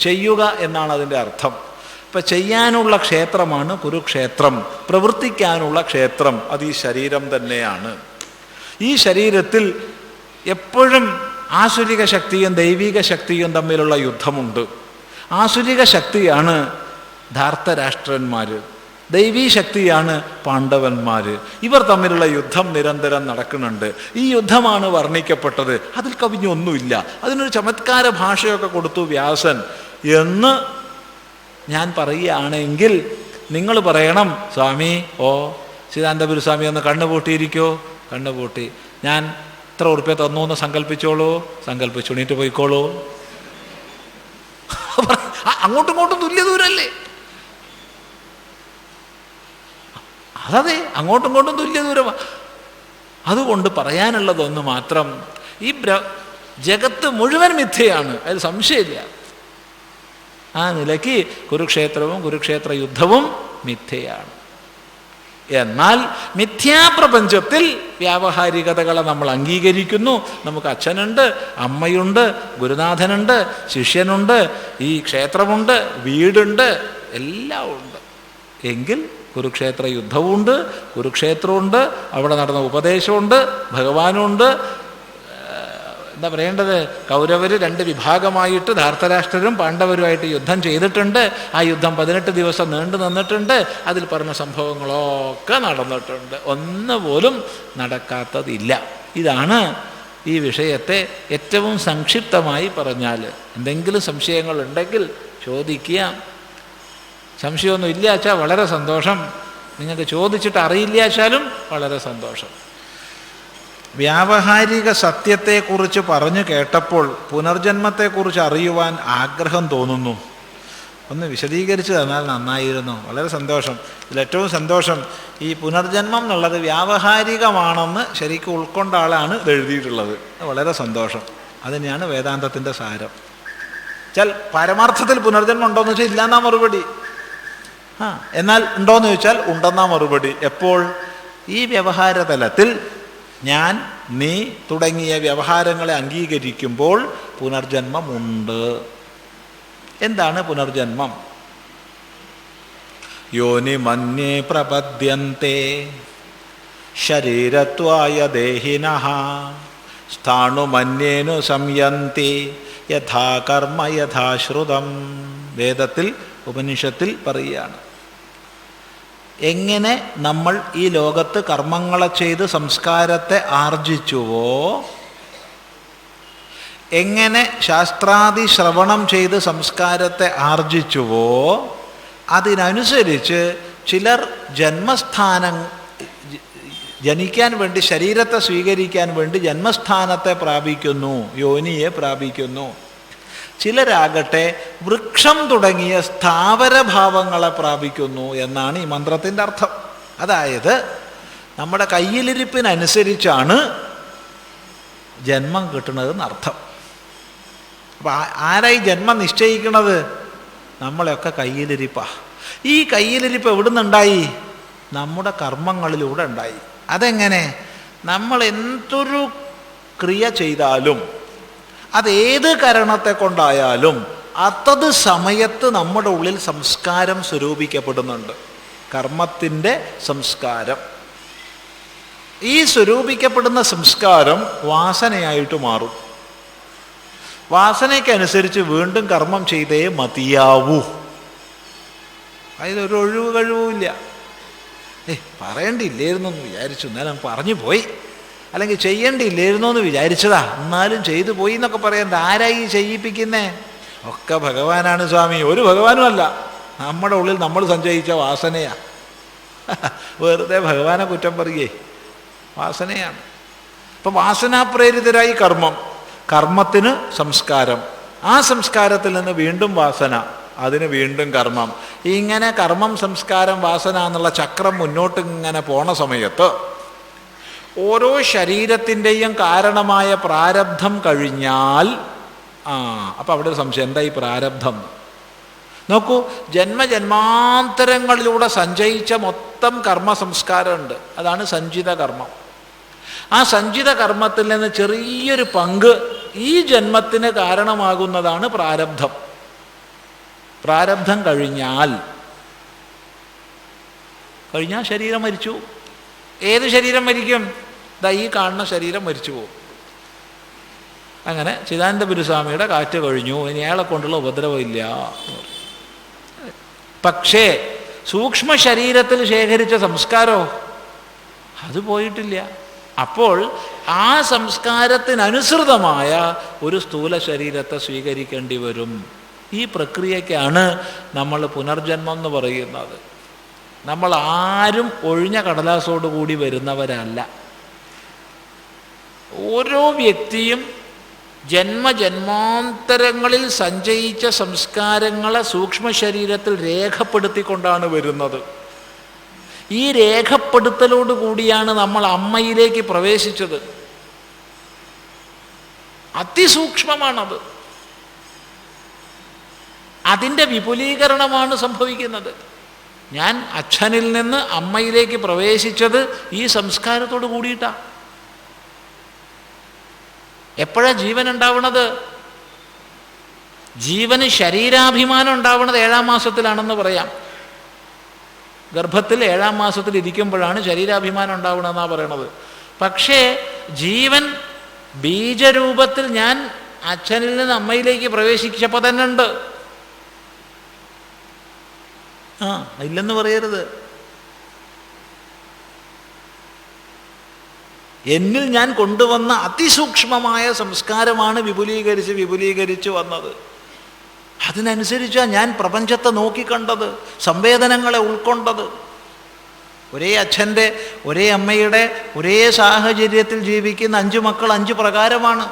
ചെയ്യുക എന്നാണ് അതിൻ്റെ അർത്ഥം. ഇപ്പം ചെയ്യാനുള്ള ക്ഷേത്രമാണ് കുരുക്ഷേത്രം, പ്രവർത്തിക്കാനുള്ള ക്ഷേത്രം അത് ഈ ശരീരം തന്നെയാണ്. ഈ ശരീരത്തിൽ എപ്പോഴും ആസുരിക ശക്തിയും ദൈവിക ശക്തിയും തമ്മിലുള്ള യുദ്ധമുണ്ട്. ആസുരിക ശക്തിയാണ് ധാർത്തരാഷ്ട്രന്മാർ, ദൈവീ ശക്തിയാണ് പാണ്ഡവന്മാർ. ഇവർ തമ്മിലുള്ള യുദ്ധം നിരന്തരം നടക്കുന്നുണ്ട്. ഈ യുദ്ധമാണ് വർണ്ണിക്കപ്പെട്ടത്. അതിൽ കവിഞ്ഞൊന്നുമില്ല. അതിനൊരു ചമത്കാര ഭാഷയൊക്കെ കൊടുത്തു വ്യാസൻ എന്ന് ഞാൻ പറയുകയാണെങ്കിൽ നിങ്ങൾ പറയണം, സ്വാമി ചിദാനന്ദപുരി സ്വാമി ഒന്ന് കണ്ണുപൂട്ടിയിരിക്കോ? കണ്ണുപൂട്ടി. ഞാൻ ഇത്ര ഉറുപ്പ്യ തന്നു എന്ന് സങ്കല്പിച്ചോളൂ. സങ്കല്പിച്ചു, എണീറ്റ് പോയിക്കോളൂ. അങ്ങോട്ടും ഇങ്ങോട്ടും തുല്യ ദൂരല്ലേ? അതെ, അങ്ങോട്ടും ഇങ്ങോട്ടും തുല്യ ദൂരമാണ്. അതുകൊണ്ട് പറയാനുള്ളതൊന്ന് മാത്രം, ഈ ജഗത്ത് മുഴുവൻ മിഥ്യയാണ്, അതിൽ സംശയമില്ല. ആ നിലയ്ക്ക് കുരുക്ഷേത്രവും കുരുക്ഷേത്ര യുദ്ധവും മിഥ്യയാണ്. എന്നാൽ മിഥ്യാപ്രപഞ്ചത്തിൽ വ്യാവഹാരികതകളെ നമ്മൾ അംഗീകരിക്കുന്നു. നമുക്ക് അച്ഛനുണ്ട്, അമ്മയുണ്ട്, ഗുരുനാഥനുണ്ട്, ശിഷ്യനുണ്ട്, ഈ ക്ഷേത്രമുണ്ട്, വീടുണ്ട്, എല്ലാം ഉണ്ട്. എങ്കിൽ കുരുക്ഷേത്ര യുദ്ധവുമുണ്ട്, കുരുക്ഷേത്രമുണ്ട്, അവിടെ നടന്ന ഉപദേശമുണ്ട്, ഭഗവാനുണ്ട്. എന്താ പറയേണ്ടത്? കൗരവർ 2 വിഭാഗമായിട്ട് ധാർത്തരാഷ്ട്രരും പാണ്ഡവരുമായിട്ട് യുദ്ധം ചെയ്തിട്ടുണ്ട്. ആ യുദ്ധം 18 ദിവസം നീണ്ടു നിന്നിട്ടുണ്ട്. അതിൽ പറഞ്ഞ സംഭവങ്ങളൊക്കെ നടന്നിട്ടുണ്ട്. ഒന്നുപോലും നടക്കാത്തതില്ല. ഇതാണ് ഈ വിഷയത്തെ ഏറ്റവും സംക്ഷിപ്തമായി പറഞ്ഞാൽ. എന്തെങ്കിലും സംശയങ്ങളുണ്ടെങ്കിൽ ചോദിക്കുക. സംശയമൊന്നും ഇല്ല വെച്ചാൽ വളരെ സന്തോഷം. നിങ്ങൾക്ക് ചോദിച്ചിട്ട് അറിയില്ല വെച്ചാലും വളരെ സന്തോഷം. വ്യാവഹാരിക സത്യത്തെക്കുറിച്ച് പറഞ്ഞു കേട്ടപ്പോൾ പുനർജന്മത്തെക്കുറിച്ച് അറിയുവാൻ ആഗ്രഹം തോന്നുന്നു. ഒന്ന് വിശദീകരിച്ച് തന്നാൽ നന്നായിരുന്നു. വളരെ സന്തോഷം. ഇതിലേറ്റവും സന്തോഷം ഈ പുനർജന്മം എന്നുള്ളത് വ്യാവഹാരികമാണെന്ന് ശരിക്കും ഉൾക്കൊണ്ട ആളാണ് ഇത് എഴുതിയിട്ടുള്ളത്. വളരെ സന്തോഷം. അതുതന്നെയാണ് വേദാന്തത്തിൻ്റെ സാരം. പരമാർത്ഥത്തിൽ പുനർജന്മം ഉണ്ടോയെന്ന് വെച്ചാൽ ഇല്ലാന്നാ മറുപടി. എന്നാൽ ഉണ്ടോയെന്ന് ചോദിച്ചാൽ ഉണ്ടെന്നാ മറുപടി. എപ്പോൾ? ഈ വ്യവഹാര തലത്തിൽ ഞാൻ, നീ തുടങ്ങിയ വ്യവഹാരങ്ങളെ അംഗീകരിക്കുമ്പോൾ പുനർജന്മമുണ്ട്. എന്താണ് പുനർജന്മം? യോനി മന്യേ പ്രപദ്യന്തെ ശരീരത്വായ ദേഹിനഃ സ്ഥാണുമന്യേനു സംയന്തി യഥാ കർമ്മ യഥാശ്രുതം. വേദത്തിൽ, ഉപനിഷത്തിൽ പറയുകയാണ്, എങ്ങനെ നമ്മൾ ഈ ലോകത്ത് കർമ്മങ്ങളെ ചെയ്ത് സംസ്കാരത്തെ ആർജിച്ചുവോ, എങ്ങനെ ശാസ്ത്രാദി ശ്രവണം ചെയ്ത് സംസ്കാരത്തെ ആർജിച്ചുവോ, അതിനനുസരിച്ച് ചിലർ ജനിക്കാൻ വേണ്ടി, ശരീരത്തെ സ്വീകരിക്കാൻ വേണ്ടി ജന്മസ്ഥാനത്തെ പ്രാപിക്കുന്നു, യോനിയെ പ്രാപിക്കുന്നു. ചിലരാകട്ടെ വൃക്ഷം തുടങ്ങിയ സ്ഥാവരഭാവങ്ങളെ പ്രാപിക്കുന്നു എന്നാണ് ഈ മന്ത്രത്തിൻ്റെ അർത്ഥം. അതായത് നമ്മുടെ കയ്യിലിരിപ്പിനനുസരിച്ചാണ് ജന്മം കിട്ടുന്നതെന്നർത്ഥം. അപ്പം ആരായി ജന്മം നിശ്ചയിക്കണത്? നമ്മളെയൊക്കെ കയ്യിലിരിപ്പാ. ഈ കയ്യിലിരിപ്പ് എവിടുന്നുണ്ടായി? നമ്മുടെ കർമ്മങ്ങളിലൂടെ ഉണ്ടായി. അതെങ്ങനെ? നമ്മൾ എന്തൊരു ക്രിയ ചെയ്താലും അതേത് കാരണത്തെ കൊണ്ടായാലും അതത് സമയത്ത് നമ്മുടെ ഉള്ളിൽ സംസ്കാരം സ്വരൂപിക്കപ്പെടുന്നുണ്ട്. കർമ്മത്തിൻ്റെ സംസ്കാരം. ഈ സ്വരൂപിക്കപ്പെടുന്ന സംസ്കാരം വാസനയായിട്ട് മാറും. വാസനയ്ക്കനുസരിച്ച് വീണ്ടും കർമ്മം ചെയ്തേ മതിയാവൂ. അതിലൊരു ഒഴിവ് കഴിവുമില്ല. പറയേണ്ടിയില്ലായിരുന്നു എന്ന് വിചാരിച്ചു, എന്നാലും പറഞ്ഞു പോയി. അല്ലെങ്കിൽ ചെയ്യേണ്ടിയില്ലായിരുന്നു എന്ന് വിചാരിച്ചതാ, എന്നാലും ചെയ്തു പോയി എന്നൊക്കെ പറയണ്ട. ആരായി ചെയ്യിപ്പിക്കുന്നേ? ഒക്കെ ഭഗവാനാണ് സ്വാമി. ഒരു ഭഗവാനും അല്ല, നമ്മുടെ ഉള്ളിൽ നമ്മൾ സഞ്ചയിച്ച വാസനയാ. വെറുതെ ഭഗവാനെ കുറ്റം പറയേ, വാസനയാണ്. അപ്പം വാസനാപ്രേരിതരായി കർമ്മം, കർമ്മത്തിന് സംസ്കാരം, ആ സംസ്കാരത്തിൽ നിന്ന് വീണ്ടും വാസന, അതിന് വീണ്ടും കർമ്മം. ഇങ്ങനെ കർമ്മം, സംസ്കാരം, വാസന എന്നുള്ള ചക്രം മുന്നോട്ട് ഇങ്ങനെ പോണ സമയത്ത് ഓരോ ശരീരത്തിൻ്റെയും കാരണമായ പ്രാരബ്ധം കഴിഞ്ഞാൽ അപ്പം അവിടെ ഒരു സംശയം, എന്താ ഈ പ്രാരബ്ധം? നോക്കൂ, ജന്മജന്മാന്തരങ്ങളിലൂടെ സഞ്ചയിച്ച മൊത്തം കർമ്മ സംസ്കാരമുണ്ട്. അതാണ് സഞ്ചിത കർമ്മം. ആ സഞ്ചിത കർമ്മത്തിൽ നിന്ന് ചെറിയൊരു പങ്ക് ഈ ജന്മത്തിന് കാരണമാകുന്നതാണ് പ്രാരബ്ധം. പ്രാരബ്ധം കഴിഞ്ഞാൽ ശരീരം മരിച്ചു. ഏത് ശരീരം മരിക്കും? ഈ കാണുന്ന ശരീരം മരിച്ചു പോകും. അങ്ങനെ ചിദാനന്ദ ഗുരുസ്വാമിയുടെ കാറ്റ് കഴിഞ്ഞു, ഇനി അയാളെ കൊണ്ടുള്ള ഉപദ്രവമില്ല. പക്ഷേ സൂക്ഷ്മ ശരീരത്തിൽ ശേഖരിച്ച സംസ്കാരമോ അത് പോയിട്ടില്ല. അപ്പോൾ ആ സംസ്കാരത്തിനനുസൃതമായ ഒരു സ്ഥൂല ശരീരത്തെ സ്വീകരിക്കേണ്ടി വരും. ഈ പ്രക്രിയയ്ക്കാണ് നമ്മൾ പുനർജന്മം എന്ന് പറയുന്നത്. നമ്മൾ ആരും ഒഴിഞ്ഞ കടലാസോടുകൂടി വരുന്നവരല്ല. ഓരോ വ്യക്തിയും ജന്മജന്മാന്തരങ്ങളിൽ സഞ്ചയിച്ച സംസ്കാരങ്ങളെ സൂക്ഷ്മ ശരീരത്തിൽ രേഖപ്പെടുത്തിക്കൊണ്ടാണ് വരുന്നത്. ഈ രേഖപ്പെടുത്തലോടുകൂടിയാണ് നമ്മൾ അമ്മയിലേക്ക് പ്രവേശിച്ചത്. അതിസൂക്ഷ്മമാണത്. അതിൻ്റെ വിപുലീകരണമാണ് സംഭവിക്കുന്നത്. ഞാൻ അച്ഛനിൽ നിന്ന് അമ്മയിലേക്ക് പ്രവേശിച്ചത് ഈ സംസ്കാരത്തോട് കൂടിയിട്ടാണ്. എപ്പോഴാണ് ജീവൻ ഉണ്ടാവുന്നത്? ജീവന് ശരീരാഭിമാനം ഉണ്ടാവുന്നത് 7-ാം മാസത്തിലാണെന്ന് പറയാം. ഗർഭത്തിൽ 7-ാം മാസത്തിൽ ഇരിക്കുമ്പോഴാണ് ശരീരാഭിമാനം ഉണ്ടാവണമെന്നാണ് പറയണത്. പക്ഷേ ജീവൻ ബീജരൂപത്തിൽ ഞാൻ അച്ഛനിൽ നിന്ന് അമ്മയിലേക്ക് പ്രവേശിച്ചപ്പോൾ തന്നെ ഉണ്ട്. ഇല്ലെന്ന് പറയരുത്. എന്നിൽ ഞാൻ കൊണ്ടുവന്ന അതിസൂക്ഷ്മമായ സംസ്കാരമാണ് വിപുലീകരിച്ച് വന്നത്. അതിനനുസരിച്ചാണ് ഞാൻ പ്രപഞ്ചത്തെ നോക്കിക്കണ്ടത്, സംവേദനങ്ങളെ ഉൾക്കൊണ്ടത്. ഒരേ അച്ഛൻ്റെ, ഒരേ അമ്മയുടെ, ഒരേ സാഹചര്യത്തിൽ ജീവിക്കുന്ന 5 മക്കൾ 5 പ്രകാരമാണ്.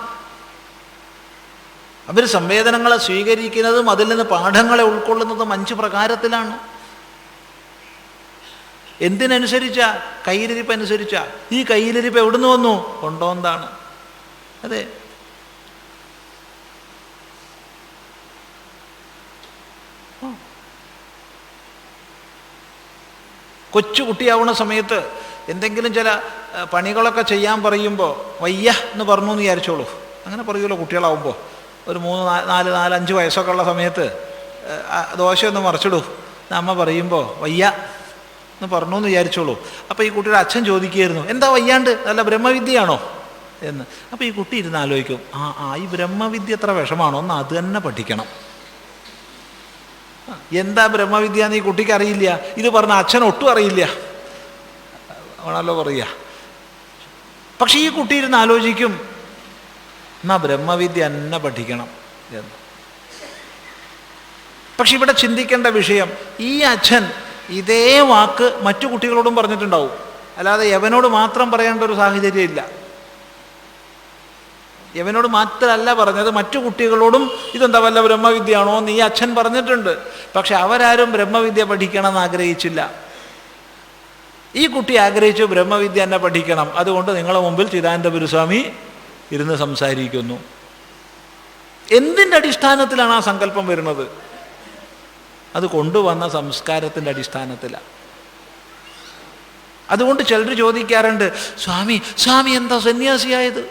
അവർ സംവേദനങ്ങളെ സ്വീകരിക്കുന്നതും അതിൽ നിന്ന് പാഠങ്ങളെ ഉൾക്കൊള്ളുന്നതും 5 പ്രകാരത്തിലാണ്. എന്തിനനുസരിച്ചാ? കയ്യിലിരിപ്പനുസരിച്ചാ. ഈ കയ്യിലിരിപ്പ് എവിടുന്ന് വന്നു? കൊണ്ടുവന്നതാണ്. അതെ, കൊച്ചുകുട്ടിയാവുന്ന സമയത്ത് എന്തെങ്കിലും ചില പണികളൊക്കെ ചെയ്യാൻ പറയുമ്പോൾ വയ്യ എന്ന് പറഞ്ഞു എന്ന് വിചാരിച്ചോളൂ. അങ്ങനെ പറയുമല്ലോ കുട്ടികളാവുമ്പോൾ. ഒരു 3, 4, 5 വയസ്സൊക്കെ ഉള്ള സമയത്ത് ദോശയൊന്ന് മറിച്ചിടൂ അമ്മ പറയുമ്പോൾ വയ്യ എന്ന് പറഞ്ഞു എന്ന് വിചാരിച്ചോളൂ. അപ്പോൾ ഈ കുട്ടിയുടെ അച്ഛൻ ചോദിക്കുകയായിരുന്നു, എന്താ വയ്യാണ്ട്, നല്ല ബ്രഹ്മവിദ്യയാണോ എന്ന്. അപ്പോൾ ഈ കുട്ടി ഇരുന്ന് ആലോചിക്കും, ഈ ബ്രഹ്മവിദ്യ എത്ര വിഷമാണോ എന്ന് അത് തന്നെ പഠിക്കണം. എന്താ ബ്രഹ്മവിദ്യ എന്ന് ഈ കുട്ടിക്ക് അറിയില്ല. ഇത് പറഞ്ഞ അച്ഛൻ ഒട്ടും അറിയില്ല ആണല്ലോ പറയുക. പക്ഷെ ഈ കുട്ടി ഇരുന്ന് ആലോചിക്കും, എന്നാ ബ്രഹ്മവിദ്യ തന്നെ പഠിക്കണം എന്ന്. പക്ഷെ ഇവിടെ ചിന്തിക്കേണ്ട വിഷയം, ഈ അച്ഛൻ ഇതേ വാക്ക് മറ്റു കുട്ടികളോടും പറഞ്ഞിട്ടുണ്ടാവും. അല്ലാതെ യവനോട് മാത്രം പറയേണ്ട ഒരു സാഹചര്യം ഇല്ല. യവനോട് മാത്രമല്ല പറഞ്ഞത്, മറ്റു കുട്ടികളോടും ഇതെന്താ വല്ല ബ്രഹ്മവിദ്യയാണോ എന്ന് ഈ അച്ഛൻ പറഞ്ഞിട്ടുണ്ട്. പക്ഷെ അവരാരും ബ്രഹ്മവിദ്യ പഠിക്കണമെന്ന് ആഗ്രഹിച്ചില്ല. ഈ കുട്ടി ആഗ്രഹിച്ചു ബ്രഹ്മവിദ്യ തന്നെ പഠിക്കണം. അതുകൊണ്ട് നിങ്ങളുടെ മുമ്പിൽ ചിദാനന്ദ ഗുരുസ്വാമി ഇരുന്ന് സംസാരിക്കുന്നു. എന്തിൻ്റെ അടിസ്ഥാനത്തിലാണ് ആ സങ്കല്പം വരുന്നത്? അത് കൊണ്ടുവന്ന സംസ്കാരത്തിൻ്റെ അടിസ്ഥാനത്തിലാണ്. അതുകൊണ്ട് ചിലർ ചോദിക്കാറുണ്ട്, സ്വാമി എന്താ സന്യാസിയായത്?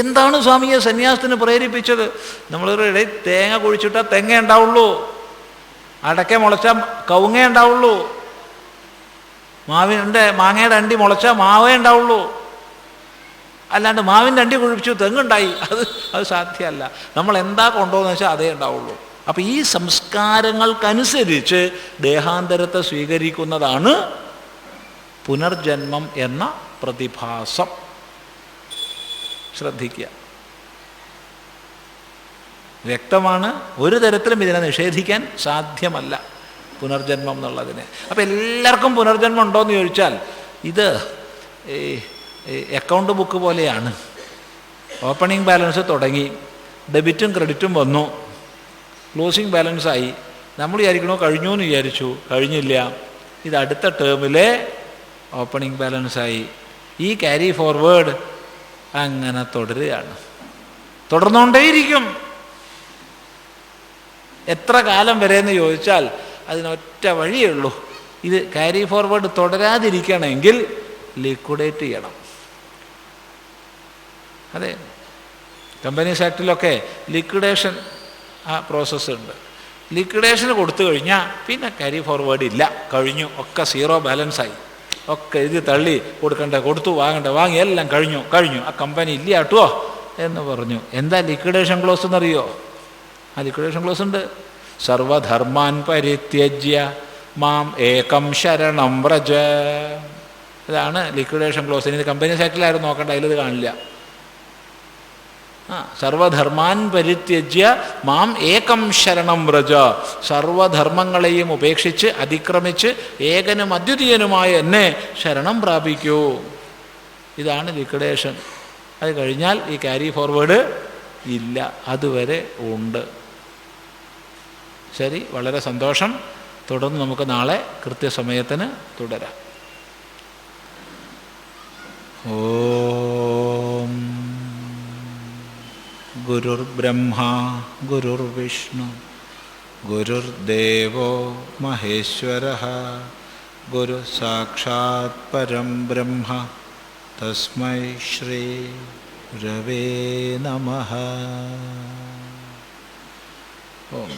എന്താണ് സ്വാമിയെ സന്യാസത്തിന് പ്രേരിപ്പിച്ചത്? നമ്മളൊരു തേങ്ങ കുഴിച്ചിട്ടാൽ തെങ്ങ ഉണ്ടാവുള്ളൂ, അടയ്ക്ക മുളച്ചാൽ കവുങ്ങ ഉണ്ടാവുള്ളൂ, മാങ്ങയുടെ അണ്ടി മുളച്ചാൽ മാവേ ഉണ്ടാവുള്ളൂ. അല്ലാണ്ട് മാവിൻ്റെ അണ്ടി കുഴിച്ചു തെങ്ങുണ്ടായി, അത് സാധ്യമല്ല. നമ്മൾ എന്താ കൊണ്ടുപോകുന്ന വെച്ചാൽ അതേ ഉണ്ടാവുള്ളൂ. അപ്പം ഈ സംസ്കാരങ്ങൾക്കനുസരിച്ച് ദേഹാന്തരത്തെ സ്വീകരിക്കുന്നതാണ് പുനർജന്മം എന്ന പ്രതിഭാസം. ശ്രദ്ധിക്കുക, വ്യക്തമാണ്. ഒരു തരത്തിലും ഇതിനെ നിഷേധിക്കാൻ സാധ്യമല്ല, പുനർജന്മം എന്നുള്ളതിന്. അപ്പം എല്ലാവർക്കും പുനർജന്മം ഉണ്ടോയെന്ന് ചോദിച്ചാൽ, ഇത് അക്കൗണ്ട് ബുക്ക് പോലെയാണ്. ഓപ്പണിംഗ് ബാലൻസ് തുടങ്ങി, ഡെബിറ്റും ക്രെഡിറ്റും വന്നു, ക്ലോസിംഗ് ബാലൻസായി. നമ്മൾ വിചാരിക്കണോ കഴിഞ്ഞു എന്ന് വിചാരിച്ചു, കഴിഞ്ഞില്ല. ഇത് അടുത്ത ടേമിലെ ഓപ്പണിംഗ് ബാലൻസായി. ഈ ക്യാരി ഫോർവേഡ് അങ്ങനെ തുടരുകയാണ്, തുടർന്നുകൊണ്ടേയിരിക്കും. എത്ര കാലം വരെ എന്ന് ചോദിച്ചാൽ അതിനൊറ്റ വഴിയേ ഉള്ളൂ. ഇത് ക്യാരി ഫോർവേഡ് തുടരാതിരിക്കണമെങ്കിൽ ലിക്വിഡേറ്റ് ചെയ്യണം. അതെ, കമ്പനീസ് ആക്ടിലൊക്കെ ലിക്വിഡേഷൻ ആ പ്രോസസ്സ് ഉണ്ട്. ലിക്വിഡേഷന് കൊടുത്തു കഴിഞ്ഞാൽ പിന്നെ ക്യാരി ഫോർവേഡ് ഇല്ല, കഴിഞ്ഞു, ഒക്കെ സീറോ ബാലൻസായി, ഒക്കെ എഴുതി തള്ളി, കൊടുക്കണ്ട കൊടുത്തു, വാങ്ങണ്ട വാങ്ങി, എല്ലാം കഴിഞ്ഞു. ആ കമ്പനി ഇല്ല കേട്ടോ എന്ന് പറഞ്ഞു. എന്താ ലിക്വിഡേഷൻ ക്ലോസ് എന്നറിയോ? ആ ലിക്വിഡേഷൻ ക്ലോസ് ഉണ്ട്. സർവധർമാൻ പരിത്യജ്യ മാം ഏകം ശരണം വ്രജ. ഇതാണ് ലിക്വിഡേഷൻ ക്ലോസ്. ഇനി കമ്പനീസ് ആക്ടിലായിരുന്നു നോക്കണ്ട, അതിലിത് കാണില്ല. സർവധർമാൻ പരിത്യജ്യ മാം ഏകം ശരണം വ്രജ. സർവധർമ്മങ്ങളെയും ഉപേക്ഷിച്ച് അതിക്രമിച്ച് ഏകനും അദ്വിതീയനുമായ എന്നെ ശരണം പ്രാപിക്കൂ. ഇതാണ് ലിക്വിഡേഷൻ. അത് കഴിഞ്ഞാൽ ഈ ക്യാരി ഫോർവേഡ് ഇല്ല, അതുവരെ ഉണ്ട്. ശരി, വളരെ സന്തോഷം. തുടർന്ന് നമുക്ക് നാളെ കൃത്യസമയത്തിന് തുടരാം. ഓം ഗുരുർബ്രഹ്മ ഗുരുർവിഷ്ണു ഗുരുർദേവോ മഹേശ്വരഃ ഗുരു സാക്ഷാത് പരം ബ്രഹ്മ തസ്മൈ ശ്രീ ഗുരവേ നമഃ. ഓം